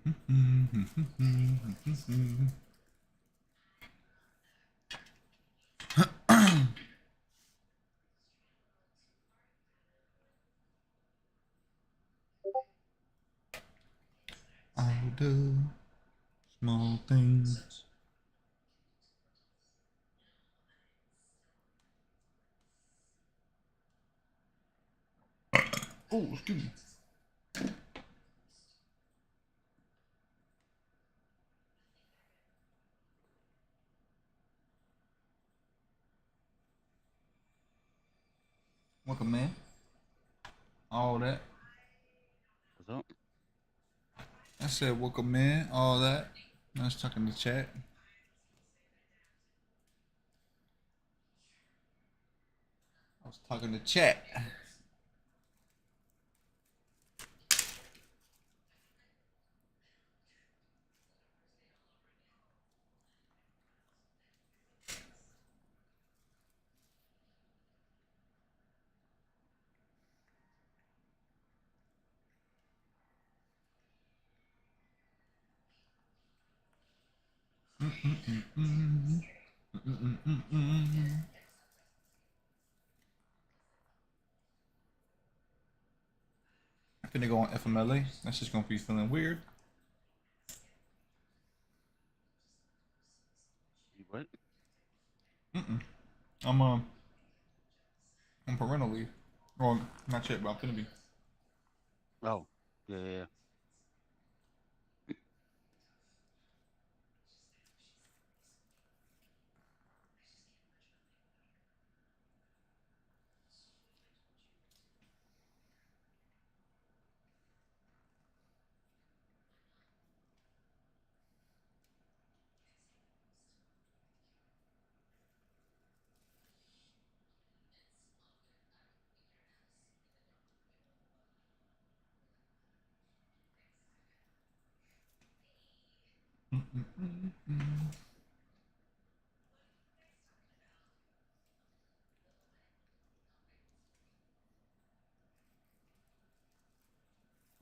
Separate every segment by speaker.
Speaker 1: I'll do small things. Oh, excuse me. Welcome, man. All that.
Speaker 2: What's up?
Speaker 1: I said, welcome, man. All that. I was talking to chat. I was talking to chat. I'm finna go on FMLA. That's just gonna be feeling weird.
Speaker 2: You what?
Speaker 1: I'm on parental leave. Well, not yet, but I'm finna be.
Speaker 2: Oh, yeah, yeah, yeah.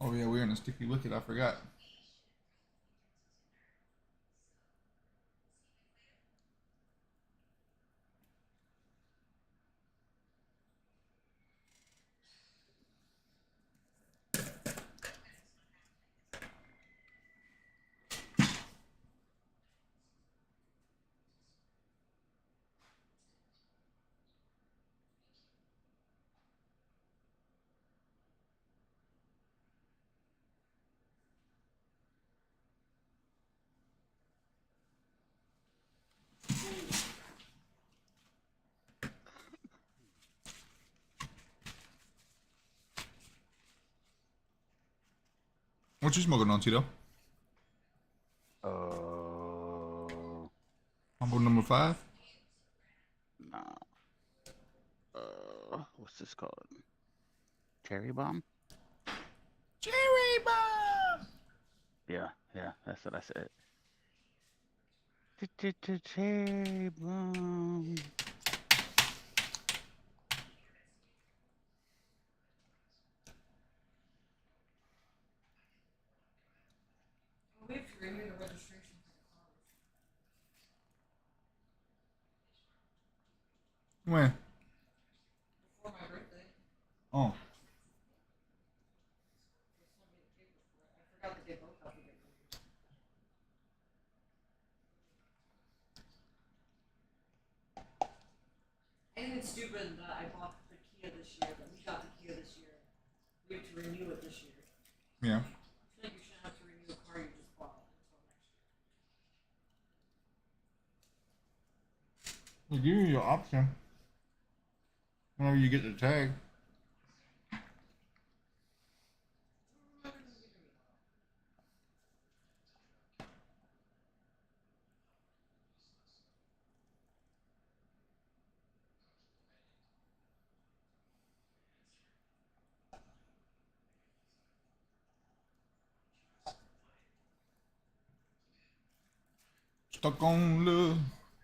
Speaker 1: Oh yeah, we're in a sticky wicket. I forgot. What you smoking on, Tito? Humble number 5.
Speaker 2: Nah. What's this called? Cherry bomb?
Speaker 1: Cherry bomb.
Speaker 2: Yeah, yeah, that's what I said. Cherry bomb.
Speaker 3: We have to renew the registration
Speaker 1: When?
Speaker 3: for my birthday.
Speaker 1: Oh.
Speaker 3: I forgot that they both have to get renewed. I think it's stupid that I bought the Kia this year, that we got the Kia this year. We have to renew it this year.
Speaker 1: Yeah.
Speaker 3: I feel like you shouldn't have to renew a car you just bought until next year.
Speaker 1: They give you your option whenever you get the tag. Stuck on love.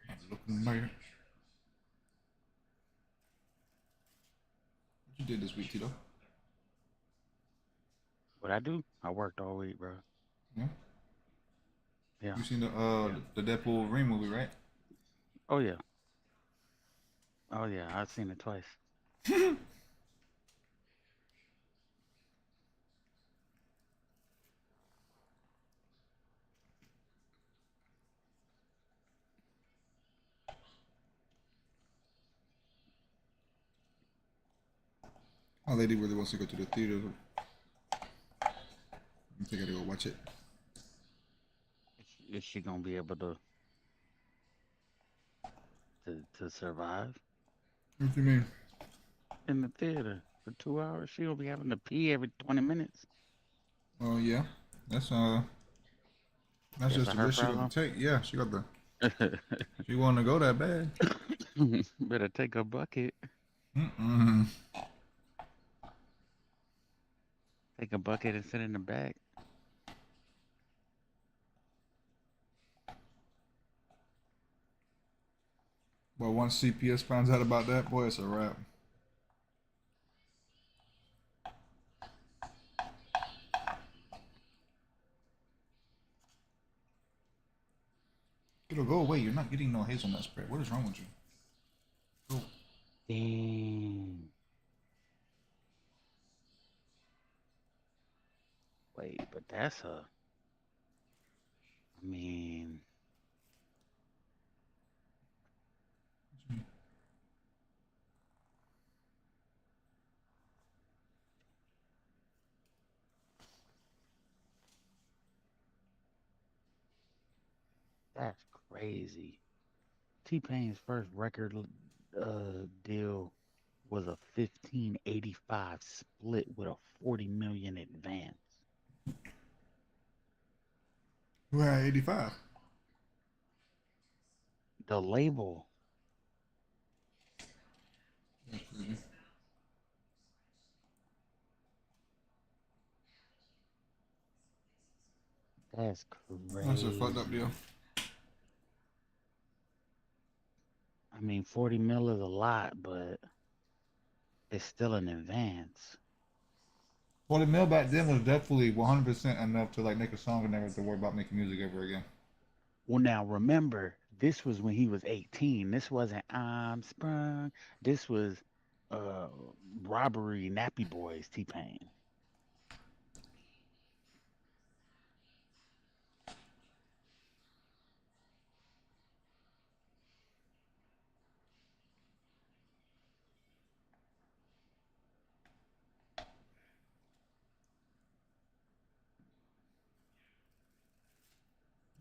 Speaker 1: I'm looking back. What you did this week, Tito?
Speaker 2: What I do? I worked all week, bro.
Speaker 1: Yeah.
Speaker 2: Yeah.
Speaker 1: You seen
Speaker 2: Yeah.
Speaker 1: the Deadpool Wolverine movie, right?
Speaker 2: Oh yeah. Oh yeah. I've seen it twice.
Speaker 1: My lady really wants to go to the theater. I think I gotta go watch it.
Speaker 2: Is she gonna be able to survive
Speaker 1: What do you mean?
Speaker 2: in the theater for 2 hours? She gonna be having to pee every 20 minutes.
Speaker 1: Oh yeah, that's that's
Speaker 2: Guess
Speaker 1: just
Speaker 2: that's
Speaker 1: the
Speaker 2: her
Speaker 1: risk she got
Speaker 2: problem.
Speaker 1: to take. Yeah, she got the she wanted to go that bad.
Speaker 2: Better take a bucket.
Speaker 1: Mm-mm.
Speaker 2: Take a bucket and sit in the back.
Speaker 1: But once CPS finds out about that, boy, it's a wrap. It'll go away. You're not getting no hazelnut spread. What is wrong with you? Go.
Speaker 2: Dang. Wait, but that's a. I mean, that's crazy. T Pain's first record deal was a 1585 split with a 40 million advance.
Speaker 1: Who had 85?
Speaker 2: The label, that's
Speaker 1: That's a fucked up deal.
Speaker 2: crazy. I mean, 40 mil is a lot, but it's still an advance.
Speaker 1: 40 mil back then was definitely 100% enough to like make a song and never have to worry about making music ever again.
Speaker 2: Well, now remember, this was when he was 18. This wasn't I'm sprung. This was uh robbery nappy boys T Pain.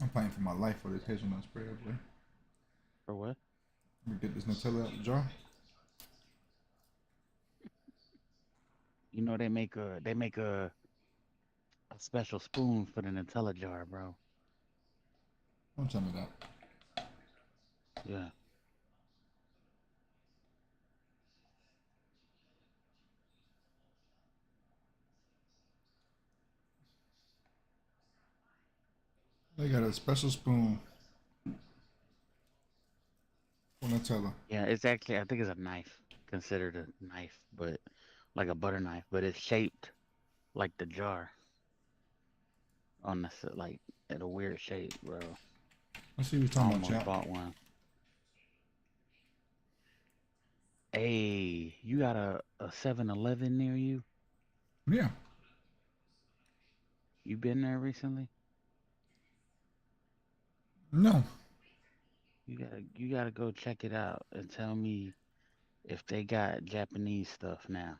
Speaker 1: I'm playing for my life for this hazelnut spread, boy.
Speaker 2: For what?
Speaker 1: Let me get this Nutella out the jar.
Speaker 2: You know they make a special spoon for the Nutella jar, bro.
Speaker 1: Don't tell me that.
Speaker 2: Yeah.
Speaker 1: They got a special spoon for Nutella.
Speaker 2: Yeah, it's actually I think it's a knife, considered a knife, but like a butter knife, but it's shaped like the jar on like in a weird shape, bro.
Speaker 1: Let's see what you're
Speaker 2: I
Speaker 1: talking about,
Speaker 2: almost
Speaker 1: champ.
Speaker 2: bought one. Hey, you got a 7-Eleven near you?
Speaker 1: Yeah.
Speaker 2: You been there recently?
Speaker 1: No.
Speaker 2: You gotta go check it out and tell me if they got Japanese stuff now.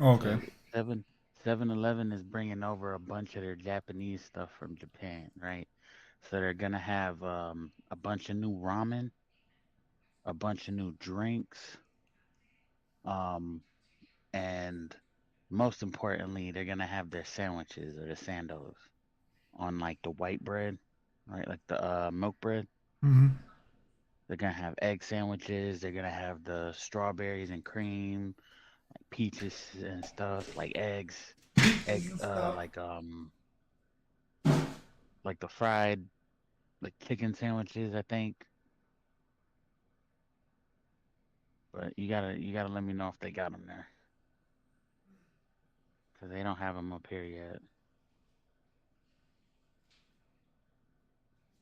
Speaker 1: Oh, okay.
Speaker 2: So 7-Eleven is bringing over a bunch of their Japanese stuff from Japan, right? So they're gonna have a bunch of new ramen, a bunch of new drinks, um, and most importantly, they're gonna have their sandwiches or the sandos on like the white bread, right? Like the milk bread.
Speaker 1: Mm-hmm.
Speaker 2: They're gonna have egg sandwiches. They're gonna have the strawberries and cream, like peaches and stuff, like egg, like the fried like chicken sandwiches, I think. But you gotta let me know if they got them there, cause they don't have them up here yet.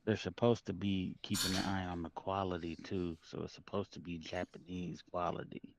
Speaker 2: They're supposed to be keeping an eye on the quality too, so it's supposed to be Japanese quality.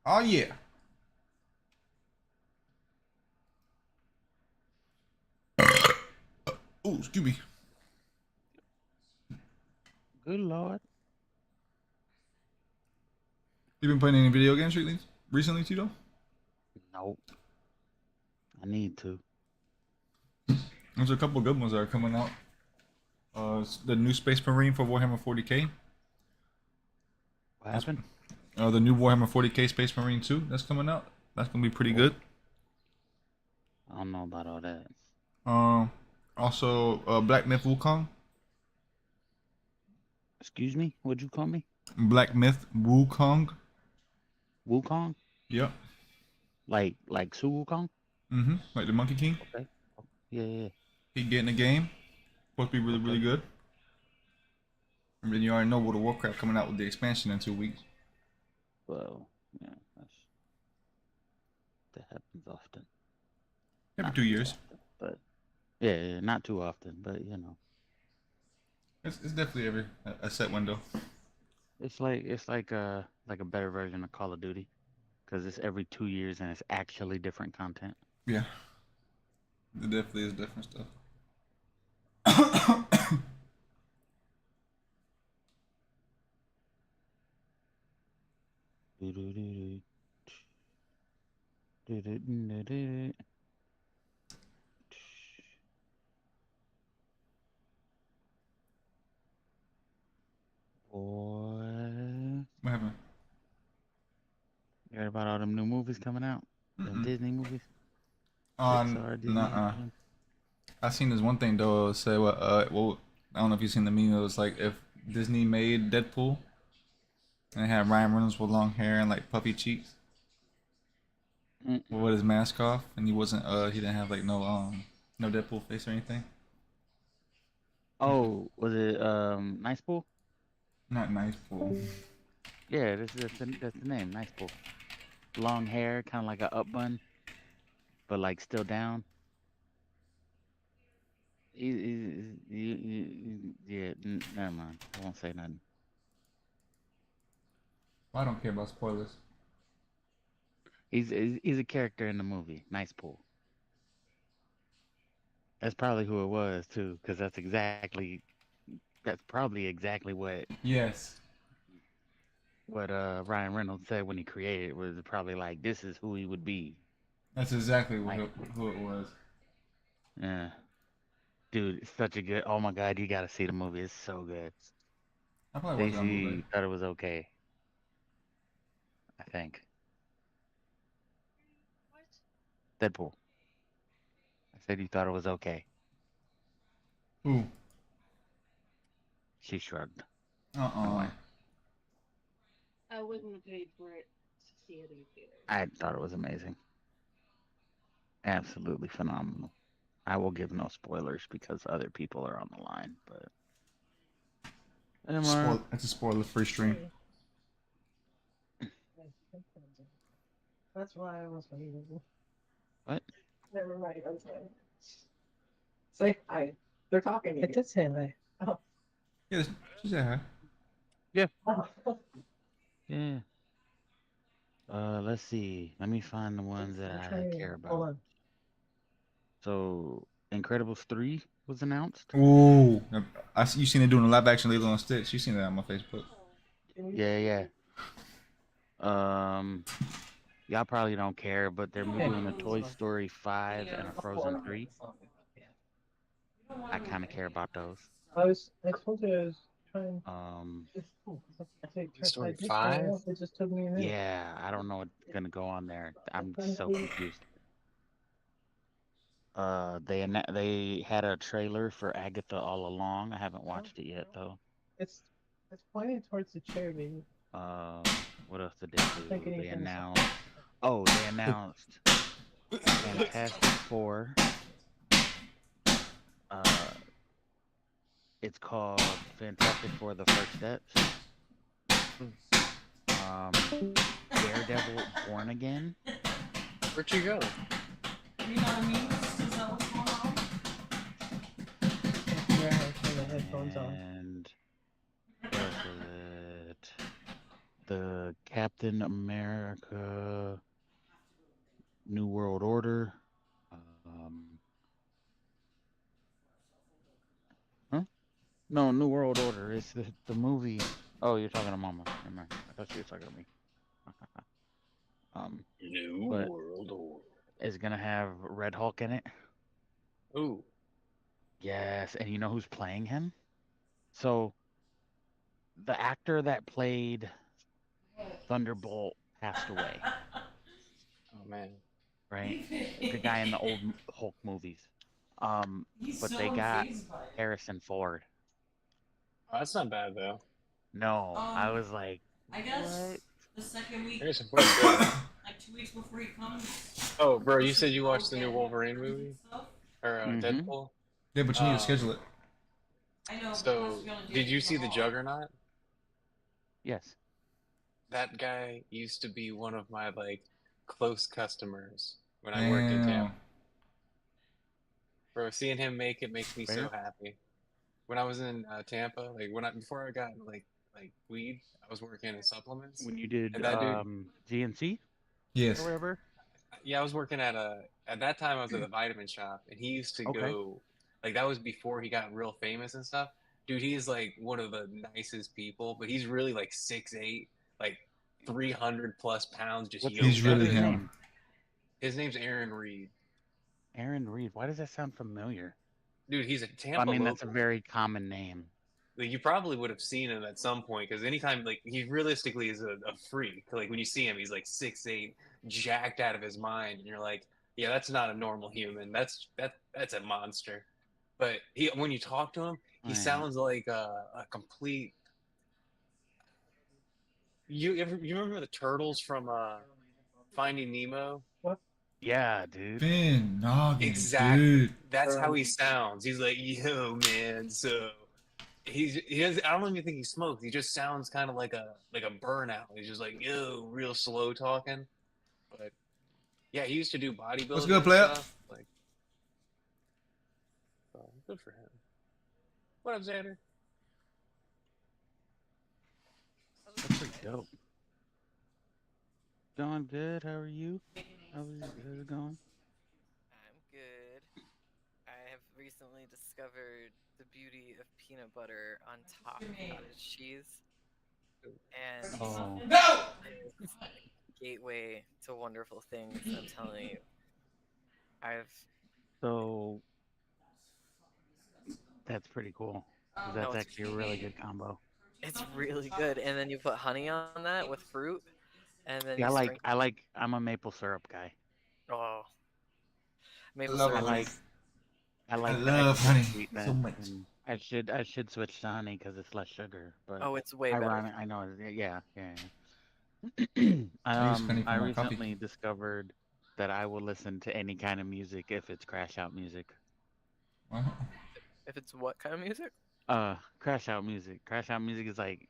Speaker 1: Oh yeah. Oh, excuse me.
Speaker 2: Good lord.
Speaker 1: You been playing any video games recently, Tito?
Speaker 2: Nope. I need to.
Speaker 1: There's a couple good ones that are coming out. The new Space Marine for Warhammer 40k.
Speaker 2: What
Speaker 1: That's
Speaker 2: happened?
Speaker 1: the new Warhammer 40k Space Marine 2 that's coming out. That's gonna be pretty good.
Speaker 2: I don't know about all that.
Speaker 1: Um, also Black Myth Wukong.
Speaker 2: Excuse me? What'd you call me?
Speaker 1: Black Myth Wukong.
Speaker 2: Wukong?
Speaker 1: Yep.
Speaker 2: Like Su Wukong?
Speaker 1: Like the Monkey King.
Speaker 2: Okay. Yeah, yeah.
Speaker 1: He getting the game. Supposed to be really, really
Speaker 2: Okay.
Speaker 1: good. And then you already know World of Warcraft coming out with the expansion in 2 weeks.
Speaker 2: Well, yeah, that happens often.
Speaker 1: Every
Speaker 2: Not
Speaker 1: two
Speaker 2: too
Speaker 1: years.
Speaker 2: often, but yeah, not too often, but
Speaker 1: It's definitely every a set window.
Speaker 2: it's like a better version of Call of Duty because it's every 2 years and it's actually different content.
Speaker 1: Yeah, it definitely is different stuff.
Speaker 2: Boy,
Speaker 1: What happened?
Speaker 2: you heard about all them new movies coming out? Them
Speaker 1: Mm-mm.
Speaker 2: Disney movies,
Speaker 1: Uh,
Speaker 2: Pixar, Disney,
Speaker 1: Nuh-uh.
Speaker 2: all them.
Speaker 1: I seen this one thing though. It said what? Well, I don't know if you seen the meme. It was like if Disney made Deadpool and it had Ryan Reynolds with long hair and like puffy cheeks, with his mask off, and he wasn't. He didn't have like no Deadpool face or anything.
Speaker 2: Oh, was it Nice Pool?
Speaker 1: Not nice pool.
Speaker 2: Yeah, that's the name, Nice Pool. Long hair, kind of like a up bun, but like still down. Yeah, never mind. I won't say nothing.
Speaker 1: Well, I don't care about spoilers.
Speaker 2: He's a character in the movie, Nice Pool. That's probably who it was too, because that's probably exactly
Speaker 1: Yes,
Speaker 2: what Ryan Reynolds said when he created it was probably like this is who he would be,
Speaker 1: that's exactly
Speaker 2: Nice Pool.
Speaker 1: who it was.
Speaker 2: Yeah, dude, it's such a good. Oh my God, you got to see the movie. It's so good.
Speaker 1: I probably watched it on bootleg.
Speaker 2: Stacy thought it was okay. I think Deadpool. I said you thought it was okay.
Speaker 1: Ooh.
Speaker 2: She shrugged. No
Speaker 1: Uh-uh.
Speaker 2: way. I thought it was amazing. Absolutely phenomenal. I will give no spoilers because other people are on the line, but
Speaker 1: Spoil. It's a spoiler-free stream.
Speaker 3: That's why I was waiting.
Speaker 2: what?
Speaker 3: Never mind. I'm sorry. Say hi. They're talking. I did say hi. Oh.
Speaker 1: Yeah, she said hi.
Speaker 2: Yeah.
Speaker 3: Oh.
Speaker 2: Yeah. Let's see. Let me find the ones that
Speaker 3: I'm
Speaker 2: I
Speaker 3: trying.
Speaker 2: care
Speaker 3: Hold
Speaker 2: about.
Speaker 3: on.
Speaker 2: So, Incredibles 3 was announced.
Speaker 1: Ooh. You seen it doing a live action Lilo and Stitch. You seen that on my Facebook.
Speaker 2: Yeah, yeah. Um, y'all probably don't care, but they're doing a Toy Story 5 and a Frozen 3. I kind of care about those.
Speaker 3: I told you.
Speaker 2: Um,
Speaker 4: Toy Story 5?
Speaker 2: yeah, I don't know what's gonna go on there. I'm so confused. They had a trailer for Agatha All Along. I haven't watched it yet though. What else did they do? They announced. Oh, they announced Fantastic Four. Uh, it's called Fantastic Four: The First Steps.
Speaker 4: Hmm.
Speaker 2: Um, Daredevil Born Again,
Speaker 4: Where'd you go?
Speaker 3: You know what I mean? Is that what's going on?
Speaker 2: and what else was it? The Captain America New World Order. Um, huh? No, New World Order. It's the movie. Oh, you're talking to Mama. Never mind. I thought she was talking to me. Um,
Speaker 4: New
Speaker 2: but
Speaker 4: World Order.
Speaker 2: it's gonna have Red Hulk in it.
Speaker 4: Ooh.
Speaker 2: Yes, and you know who's playing him? So the actor that played Thunderbolt passed away,
Speaker 4: Oh man.
Speaker 2: right? The guy in the old Hulk movies. Um,
Speaker 3: He's
Speaker 2: but
Speaker 3: so
Speaker 2: they got
Speaker 3: unfazed by it.
Speaker 2: Harrison Ford.
Speaker 4: Oh, that's not bad though.
Speaker 2: No, I
Speaker 3: Um,
Speaker 2: was like,
Speaker 3: I guess
Speaker 2: what?
Speaker 3: the second week,
Speaker 4: Harrison Ford's good.
Speaker 3: like 2 weeks before he comes,
Speaker 4: Oh, bro, you
Speaker 3: listen
Speaker 4: said
Speaker 3: to
Speaker 4: you
Speaker 3: go
Speaker 4: watched the new
Speaker 3: get him
Speaker 4: Wolverine
Speaker 3: approved and
Speaker 4: movie
Speaker 3: stuff.
Speaker 4: or
Speaker 2: Mm-hmm.
Speaker 4: Deadpool?
Speaker 1: Yeah, but you need to schedule
Speaker 4: Um,
Speaker 1: it.
Speaker 3: I know, but it has to
Speaker 4: so
Speaker 3: be on a day
Speaker 4: did
Speaker 3: that
Speaker 4: you
Speaker 3: he's
Speaker 4: see
Speaker 3: not
Speaker 4: the
Speaker 3: off.
Speaker 4: Juggernaut?
Speaker 2: Yes.
Speaker 4: That guy used to be one of my like close customers when I worked in Tampa.
Speaker 1: Damn.
Speaker 4: Bro, seeing him make it makes me so
Speaker 2: Where?
Speaker 4: happy. When I was in Tampa, like when I before I got like weed, I was working in supplements,
Speaker 2: When you did
Speaker 4: and that dude,
Speaker 2: GNC or
Speaker 1: Yes.
Speaker 2: whatever?
Speaker 4: yeah, I was working at that time I was at the vitamin shop, and he used to
Speaker 2: Okay.
Speaker 4: go like that was before he got real famous and stuff. Dude, he's like one of the nicest people, but he's really like 6'8", like 300 plus pounds, just
Speaker 2: What's
Speaker 1: He's
Speaker 4: yoked
Speaker 2: what's
Speaker 4: out
Speaker 1: really
Speaker 4: of
Speaker 2: his
Speaker 4: it.
Speaker 1: him.
Speaker 2: name?
Speaker 4: His name's Aaron Reed.
Speaker 2: Aaron Reed. Why does that sound familiar?
Speaker 4: Dude, he's a
Speaker 2: I
Speaker 4: Tampa
Speaker 2: mean, that's a
Speaker 4: local.
Speaker 2: very common name.
Speaker 4: Like you probably would have seen him at some point because anytime like he realistically is a freak. Like when you see him, he's like 6'8", jacked out of his mind, and you're like, yeah, that's not a normal human. That's a monster. But he when you talk to him, he
Speaker 2: Man.
Speaker 4: sounds like a complete. You remember the turtles from Finding Nemo?
Speaker 2: Yeah, dude.
Speaker 1: Finn Noggin,
Speaker 4: Exactly.
Speaker 1: dude.
Speaker 4: That's how he sounds. He's like, yo, man. So he has. I don't even think he smokes. He just sounds kind of like a burnout. He's just like, yo, real slow talking. But yeah, he used to do
Speaker 1: What's
Speaker 4: bodybuilding
Speaker 1: good,
Speaker 4: and
Speaker 1: player?
Speaker 4: stuff. Like, so good for him. What up, Xander?
Speaker 2: That's pretty dope. Doing good. How are you? How's it going?
Speaker 5: I'm good. I have recently discovered the beauty of peanut butter on top of cottage cheese, and
Speaker 2: Oh,
Speaker 1: No!
Speaker 5: it's a gateway to wonderful things. I'm telling you, I've
Speaker 2: so that's pretty cool because
Speaker 5: no,
Speaker 2: that's actually a really good combo.
Speaker 5: it's really good. And then you put honey on that with fruit, and then you
Speaker 2: Yeah,
Speaker 5: sprinkle.
Speaker 2: I'm a maple syrup guy.
Speaker 5: Oh,
Speaker 1: I
Speaker 5: maple
Speaker 1: love
Speaker 2: I
Speaker 1: it,
Speaker 5: syrup
Speaker 1: honey.
Speaker 2: like
Speaker 5: is.
Speaker 2: I
Speaker 1: I
Speaker 2: like the
Speaker 1: love
Speaker 2: extra
Speaker 1: honey so
Speaker 2: sweetness,
Speaker 1: much.
Speaker 2: and I should switch to honey because it's less sugar. But
Speaker 5: Oh, it's way better.
Speaker 2: ironic, I know. Yeah.
Speaker 1: I use honey
Speaker 2: I
Speaker 1: for my coffee.
Speaker 2: recently discovered that I will listen to any kind of music if it's crash out music.
Speaker 1: Wow.
Speaker 5: If it's what kind of music?
Speaker 2: Crash out music. Crash out music is like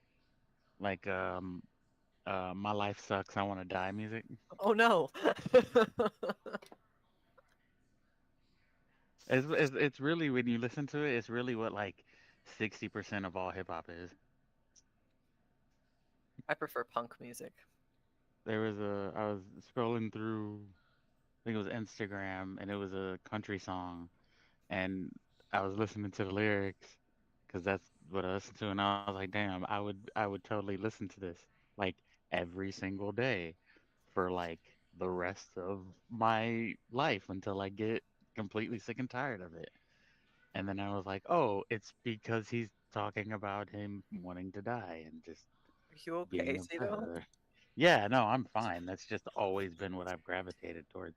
Speaker 2: my life sucks. I want to die music.
Speaker 5: Oh no.
Speaker 2: It's really when you listen to it, it's really what like 60% of all hip hop is.
Speaker 5: I prefer punk music.
Speaker 2: I was scrolling through, I think it was Instagram, and it was a country song, and I was listening to the lyrics because that's what I listen to, and I was like, damn, I would totally listen to this like every single day for like the rest of my life until I get completely sick and tired of it. And then I was like, oh, it's because he's talking about him wanting to die and just
Speaker 5: Are you okay,
Speaker 2: being upset
Speaker 5: Tito?
Speaker 2: with her. Yeah, no, I'm fine. That's just always been what I've gravitated towards.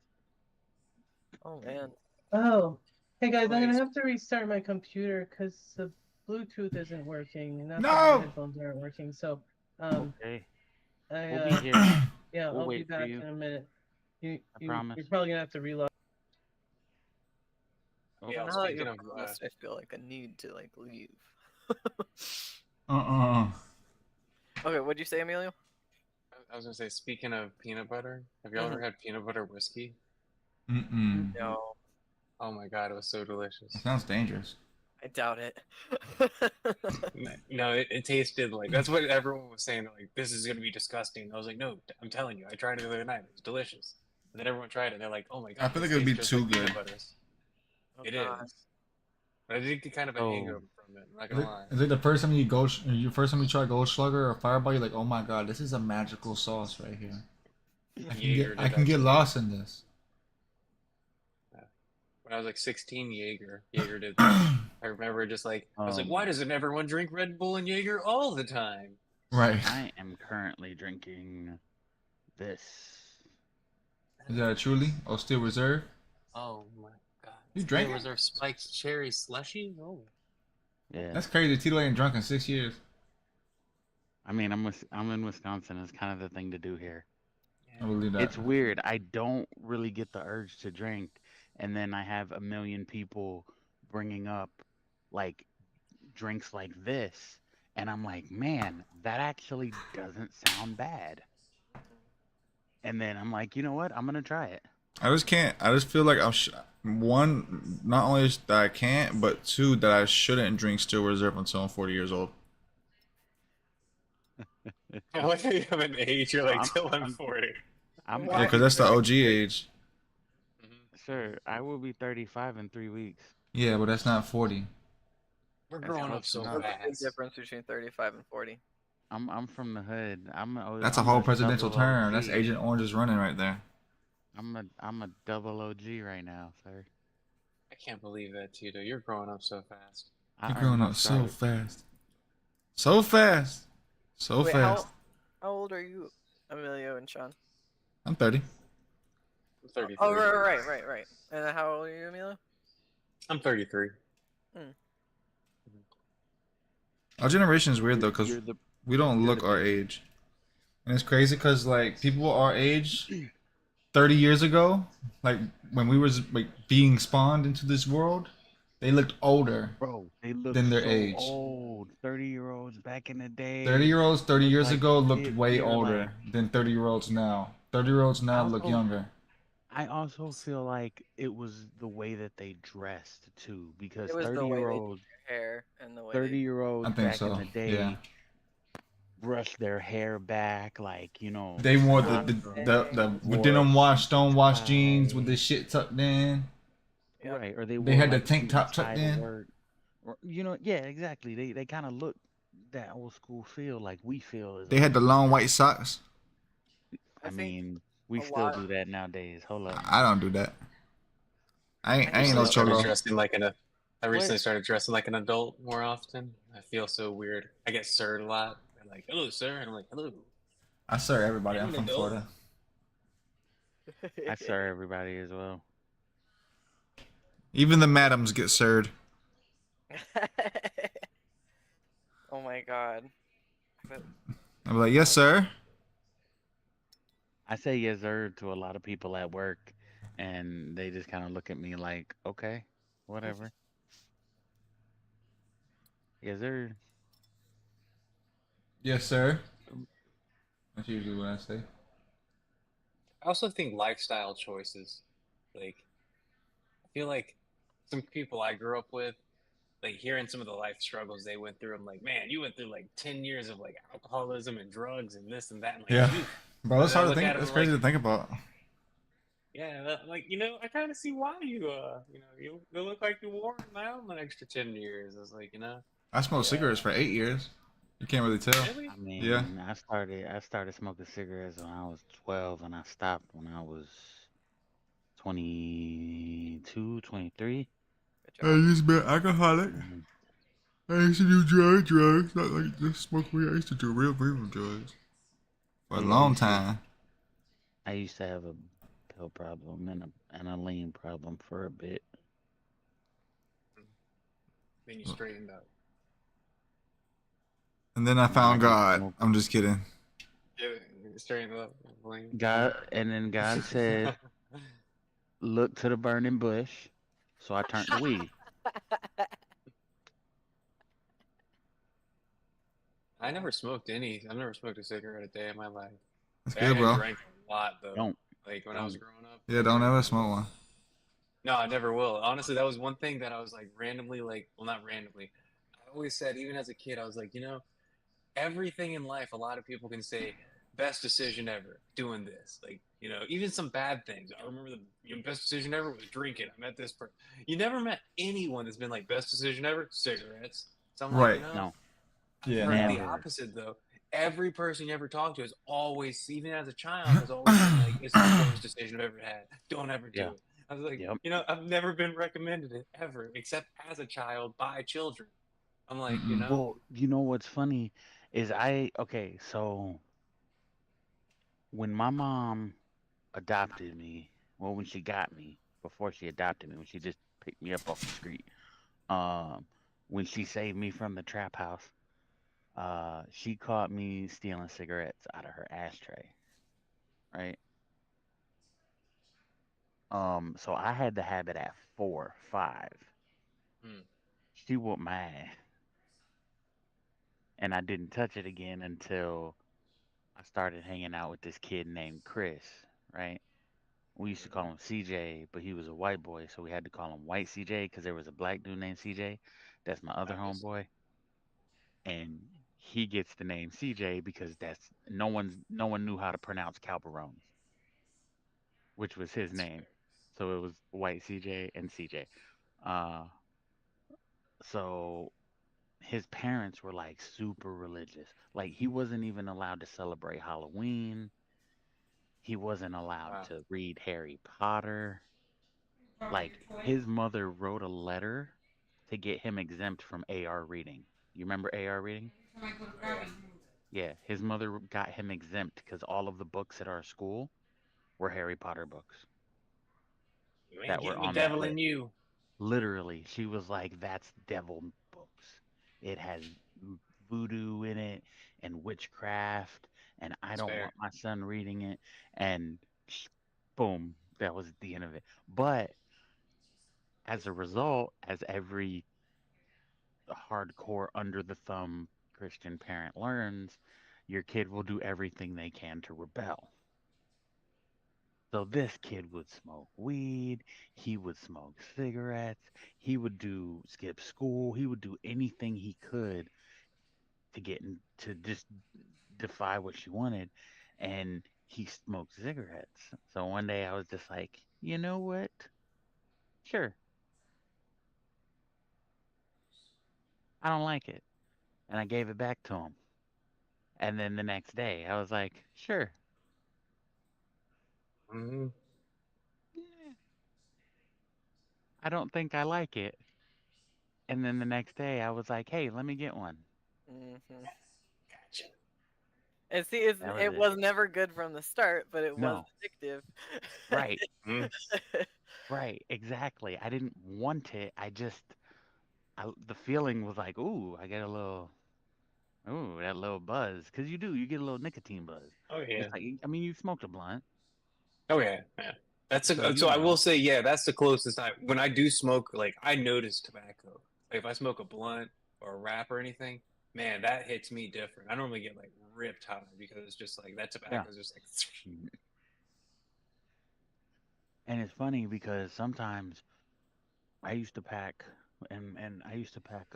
Speaker 5: Oh man.
Speaker 6: Oh, hey guys, I'm gonna
Speaker 4: Anyways.
Speaker 6: have to restart my computer because the Bluetooth isn't working, and that's why
Speaker 1: No!
Speaker 6: my headphones aren't working. So,
Speaker 2: Okay,
Speaker 6: I
Speaker 2: we'll be here.
Speaker 6: yeah,
Speaker 2: We'll
Speaker 6: I'll be
Speaker 2: wait for
Speaker 6: back
Speaker 2: you.
Speaker 6: in a minute.
Speaker 2: I promise.
Speaker 6: You're probably gonna have to reload.
Speaker 2: Oh,
Speaker 4: Yeah,
Speaker 5: Now that
Speaker 4: speaking
Speaker 5: you're
Speaker 4: of,
Speaker 5: promised, I feel like a need to like leave. Okay, what'd you say, Emilio?
Speaker 4: I was gonna say, speaking of peanut butter, have y'all ever had peanut butter whiskey?
Speaker 1: Mm-mm.
Speaker 5: No,
Speaker 4: Oh my god, it was so delicious.
Speaker 1: It sounds dangerous.
Speaker 5: I doubt it.
Speaker 4: No, it tasted like that's what everyone was saying. Like, this is gonna be disgusting. I was like, no, I'm telling you, I tried it the other night. It was delicious. And then everyone tried it, and they're like, oh my god,
Speaker 1: I feel
Speaker 4: this
Speaker 1: like it would be
Speaker 4: tastes just
Speaker 1: too
Speaker 4: like peanut
Speaker 1: good.
Speaker 4: butters.
Speaker 5: Oh,
Speaker 4: It
Speaker 5: God.
Speaker 4: is. But I did get kind of a
Speaker 2: Oh.
Speaker 4: hangover from it. I'm not
Speaker 1: Is
Speaker 4: gonna
Speaker 1: it,
Speaker 4: lie.
Speaker 1: is it the first time you go? Your first time you try Goldschlager or Fireball? You're like, oh my god, this is a magical sauce right here.
Speaker 4: Jaeger
Speaker 1: I
Speaker 4: did
Speaker 1: can get
Speaker 4: actually.
Speaker 1: lost in this.
Speaker 4: When I was like 16, Jaeger did that. I remember just like I was like, why
Speaker 2: Um,
Speaker 4: doesn't everyone drink Red Bull and Jaeger all the time?
Speaker 1: Right.
Speaker 2: I am currently drinking this.
Speaker 1: Is that a truly? Oh, Steel Reserve?
Speaker 4: Oh my god.
Speaker 1: You
Speaker 4: Steel
Speaker 1: drank it?
Speaker 4: Reserve spiked cherry slushy? Oh.
Speaker 2: Yeah.
Speaker 1: That's crazy. Tito ain't drunk in 6 years.
Speaker 2: I mean, I'm in Wisconsin. It's kind of the thing to do here.
Speaker 1: I believe that.
Speaker 2: It's weird. I don't really get the urge to drink, and then I have a million people bringing up like drinks like this, and I'm like, man, that actually doesn't sound bad. And then I'm like, you know what? I'm gonna try it.
Speaker 1: I just can't. I just feel like one, not only that I can't, but two, that I shouldn't drink Steel Reserve until I'm 40 years old.
Speaker 4: I like how you have an age, you're like,
Speaker 2: I'm-
Speaker 4: till I'm
Speaker 2: I'm-
Speaker 4: 40.
Speaker 2: I'm
Speaker 1: Yeah, because that's the OG age.
Speaker 2: Sir, I will be 35 in 3 weeks.
Speaker 1: Yeah, but that's not 40.
Speaker 4: We're
Speaker 2: That's
Speaker 4: growing up
Speaker 2: close
Speaker 4: so
Speaker 2: enough.
Speaker 5: What's the big
Speaker 4: fast.
Speaker 5: difference between 35 and 40?
Speaker 2: I'm from the hood.
Speaker 1: That's a
Speaker 2: I'm
Speaker 1: whole presidential
Speaker 2: double
Speaker 1: term.
Speaker 2: OG.
Speaker 1: That's Agent Orange's running right there.
Speaker 2: I'm a double OG right now, sir.
Speaker 4: I can't believe that, Tito. You're growing up so fast.
Speaker 2: I
Speaker 1: You're
Speaker 2: earned
Speaker 1: growing
Speaker 2: my
Speaker 1: up so
Speaker 2: stripes.
Speaker 1: fast. So fast. So
Speaker 5: Wait,
Speaker 1: fast.
Speaker 5: how old are you, Emilio and Sean?
Speaker 1: I'm 30.
Speaker 4: I'm 33.
Speaker 5: Oh, right. And then how old are you, Emilio?
Speaker 4: I'm 33.
Speaker 1: Our generation is weird though, because
Speaker 2: You're the
Speaker 1: we don't
Speaker 2: you're
Speaker 1: look
Speaker 2: the
Speaker 1: our age. And it's crazy because like people our age 30 years ago, like when we was like being spawned into this world, they looked older.
Speaker 2: bro. They look
Speaker 1: than their
Speaker 2: so
Speaker 1: age.
Speaker 2: old. 30-year-olds back in the day.
Speaker 1: 30-year-olds 30
Speaker 2: look
Speaker 1: years
Speaker 2: like
Speaker 1: ago looked
Speaker 2: shit.
Speaker 1: way
Speaker 2: We are
Speaker 1: older than 30-year-olds now. 30-year-olds now look
Speaker 2: Also-
Speaker 1: younger.
Speaker 2: I also feel like it was the way that they dressed too, because
Speaker 5: It was the way they did
Speaker 2: 30-year-olds,
Speaker 5: your hair and the way
Speaker 2: 30-year-olds
Speaker 1: I think
Speaker 2: back in
Speaker 1: so,
Speaker 2: the day
Speaker 1: yeah.
Speaker 2: brushed their hair back, like, you know.
Speaker 1: They wore
Speaker 2: Wore
Speaker 1: didn't wash stone wash
Speaker 2: tie.
Speaker 1: jeans with the shit tucked in.
Speaker 5: Yep.
Speaker 2: Right, or they
Speaker 1: They
Speaker 2: wore
Speaker 1: had the
Speaker 2: like
Speaker 1: tank
Speaker 2: suits
Speaker 1: top
Speaker 2: tie
Speaker 1: tucked
Speaker 2: to
Speaker 1: in.
Speaker 2: work. Or, you know, yeah, exactly. They kind of look that old school feel like we feel. As
Speaker 1: They had the long white socks.
Speaker 2: I
Speaker 5: think
Speaker 2: mean, we
Speaker 5: a
Speaker 2: still
Speaker 5: lot-
Speaker 2: do that nowadays. Hold up.
Speaker 1: I don't do that. I ain't no
Speaker 4: recently started
Speaker 1: cholo.
Speaker 4: dressing like I recently
Speaker 2: What?
Speaker 4: started dressing like an adult more often. I feel so weird. I get sirred a lot. They're like, hello, sir. And I'm like, hello.
Speaker 1: I serve everybody. I'm
Speaker 4: I'm
Speaker 1: from
Speaker 4: an adult.
Speaker 1: Florida.
Speaker 2: I serve everybody as well.
Speaker 1: Even the madams get served.
Speaker 5: Oh my god. But
Speaker 1: I'm like, yes, sir.
Speaker 2: I say yes sir to a lot of people at work, and they just kind of look at me like, okay, whatever. Yes sir.
Speaker 1: Yes, sir. That's usually what I say.
Speaker 4: I also think lifestyle choices. Like, I feel like some people I grew up with, like hearing some of the life struggles they went through, I'm like, man, you went through like 10 years of like alcoholism and drugs and this and that. And like,
Speaker 1: Yeah.
Speaker 4: "Phew."
Speaker 1: Bro, that's
Speaker 4: And I
Speaker 1: hard to
Speaker 4: look
Speaker 1: think.
Speaker 4: at 'em
Speaker 1: That's
Speaker 4: like-
Speaker 1: crazy to think about.
Speaker 4: Yeah, like, you know, I kind of see why you look like you wore them out an extra 10 years. It's like, you know.
Speaker 1: I smoked
Speaker 4: Yeah.
Speaker 1: cigarettes for 8 years. You can't really tell.
Speaker 4: Really?
Speaker 2: I mean,
Speaker 1: Yeah.
Speaker 2: I started smoking cigarettes when I was 12, and I stopped when I was 22, 23.
Speaker 5: good
Speaker 1: I
Speaker 5: job.
Speaker 1: used to be an alcoholic.
Speaker 2: Mhm.
Speaker 1: I used to do drugs, not like just smoke weed. I used to do real drugs for a
Speaker 2: Yeah, I
Speaker 1: long
Speaker 2: used to
Speaker 1: time.
Speaker 2: I used to have a pill problem and a lean problem for a bit.
Speaker 4: Then you straightened up.
Speaker 1: And then I
Speaker 2: And then I
Speaker 1: found
Speaker 2: just
Speaker 1: God.
Speaker 2: smoked
Speaker 1: I'm just kidding.
Speaker 4: Yeah, you straightened up. Bling.
Speaker 2: God, and then God said, "Look to the burning bush." So I turned to weed.
Speaker 4: I never smoked any. I've never smoked a cigarette a day in my life.
Speaker 1: That's
Speaker 4: I,
Speaker 1: good,
Speaker 4: I
Speaker 1: bro.
Speaker 4: drank a lot though.
Speaker 2: Don't
Speaker 4: Like when I was
Speaker 2: don't.
Speaker 4: growing up,
Speaker 1: Yeah,
Speaker 4: I
Speaker 1: don't
Speaker 4: drank
Speaker 1: ever
Speaker 4: a
Speaker 1: smoke
Speaker 4: lot.
Speaker 1: one.
Speaker 4: No, I never will. Honestly, that was one thing that I was like randomly like, well, not randomly. I always said, even as a kid, I was like, everything in life, a lot of people can say, best decision ever, doing this. Like, even some bad things. I remember the best decision ever was drinking. I met this person. You never met anyone that's been like, best decision ever, cigarettes. So I'm like,
Speaker 1: Right.
Speaker 2: No,
Speaker 4: I've
Speaker 1: Yeah,
Speaker 4: heard
Speaker 1: no.
Speaker 4: the
Speaker 2: never.
Speaker 4: opposite though. Every person you ever talk to has always, even as a child, has always been like, "It's the worst decision I've ever had. Don't ever
Speaker 2: Yeah.
Speaker 4: do it." I was like,
Speaker 2: Yep.
Speaker 4: I've never been recommended it ever, except as a child by children. I'm like,
Speaker 1: Mm-mm.
Speaker 2: Well, you know what's funny is okay, so when my mom adopted me, well, when she got me, before she adopted me, when she just picked me up off the street, um, when she saved me from the trap house, she caught me stealing cigarettes out of her ashtray, right? So I had the habit at 4, 5.
Speaker 4: hmm,
Speaker 2: She whooped my ass, and I didn't touch it again until I started hanging out with this kid named Chris, right? We used to call
Speaker 4: hmm,
Speaker 2: him CJ, but he was a white boy, so we had to call him White CJ because there was a black dude named CJ. That's my other
Speaker 4: obviously,
Speaker 2: homeboy, and he gets the name CJ because that's no one knew how to pronounce Calderones, which was his
Speaker 4: that's
Speaker 2: name.
Speaker 4: fair.
Speaker 2: So it was White CJ and CJ. Uh, so his parents were like super religious. Like he wasn't even allowed to celebrate Halloween. He wasn't allowed
Speaker 4: Wow.
Speaker 2: to read Harry Potter. Like his mother wrote a letter to get him exempt from AR reading. You remember AR reading?
Speaker 4: Oh yeah.
Speaker 2: Yeah, his mother got him exempt because all of the books at our school were Harry Potter books
Speaker 4: You ain't
Speaker 2: that were
Speaker 4: getting the
Speaker 2: on that
Speaker 4: devil in
Speaker 2: list.
Speaker 4: you.
Speaker 2: Literally, she was like, "That's devil books. It has voodoo in it and witchcraft, and I
Speaker 4: That's
Speaker 2: don't
Speaker 4: fair.
Speaker 2: want my son reading it." And boom, that was the end of it. But as a result, as every hardcore under the thumb Christian parent learns, your kid will do everything they can to rebel. So this kid would smoke weed, he would smoke cigarettes, he would do skip school, he would do anything he could to to just defy what she wanted, and he smoked cigarettes. So one day I was just like, you know what? Sure, I don't like it, and I gave it back to him. And then the next day I was like, sure,
Speaker 4: Hmm.
Speaker 2: eh, I don't think I like it. And then the next day I was like, hey, let me get one.
Speaker 5: Hmm.
Speaker 4: Gotcha.
Speaker 5: And see,
Speaker 2: That was
Speaker 5: it
Speaker 2: it.
Speaker 5: was never good from the start, but it was
Speaker 2: No,
Speaker 5: addictive.
Speaker 2: right.
Speaker 4: Mm.
Speaker 2: Right, exactly. I didn't want it. The feeling was like, ooh, I get a little, ooh, that little buzz. Because you get a little nicotine buzz.
Speaker 4: Oh
Speaker 2: It's
Speaker 4: yeah.
Speaker 2: like, I mean, you smoked a blunt,
Speaker 4: Oh yeah. Yeah.
Speaker 2: so you
Speaker 4: So I will
Speaker 2: know.
Speaker 4: say, yeah, that's the closest I when I do smoke. Like I notice tobacco. Like if I smoke a blunt or a wrap or anything, man, that hits me different. I normally get like ripped high because it's just like that
Speaker 2: Yeah.
Speaker 4: tobacco is just like.
Speaker 2: Mhm. And it's funny because sometimes I used to pack, and I used to pack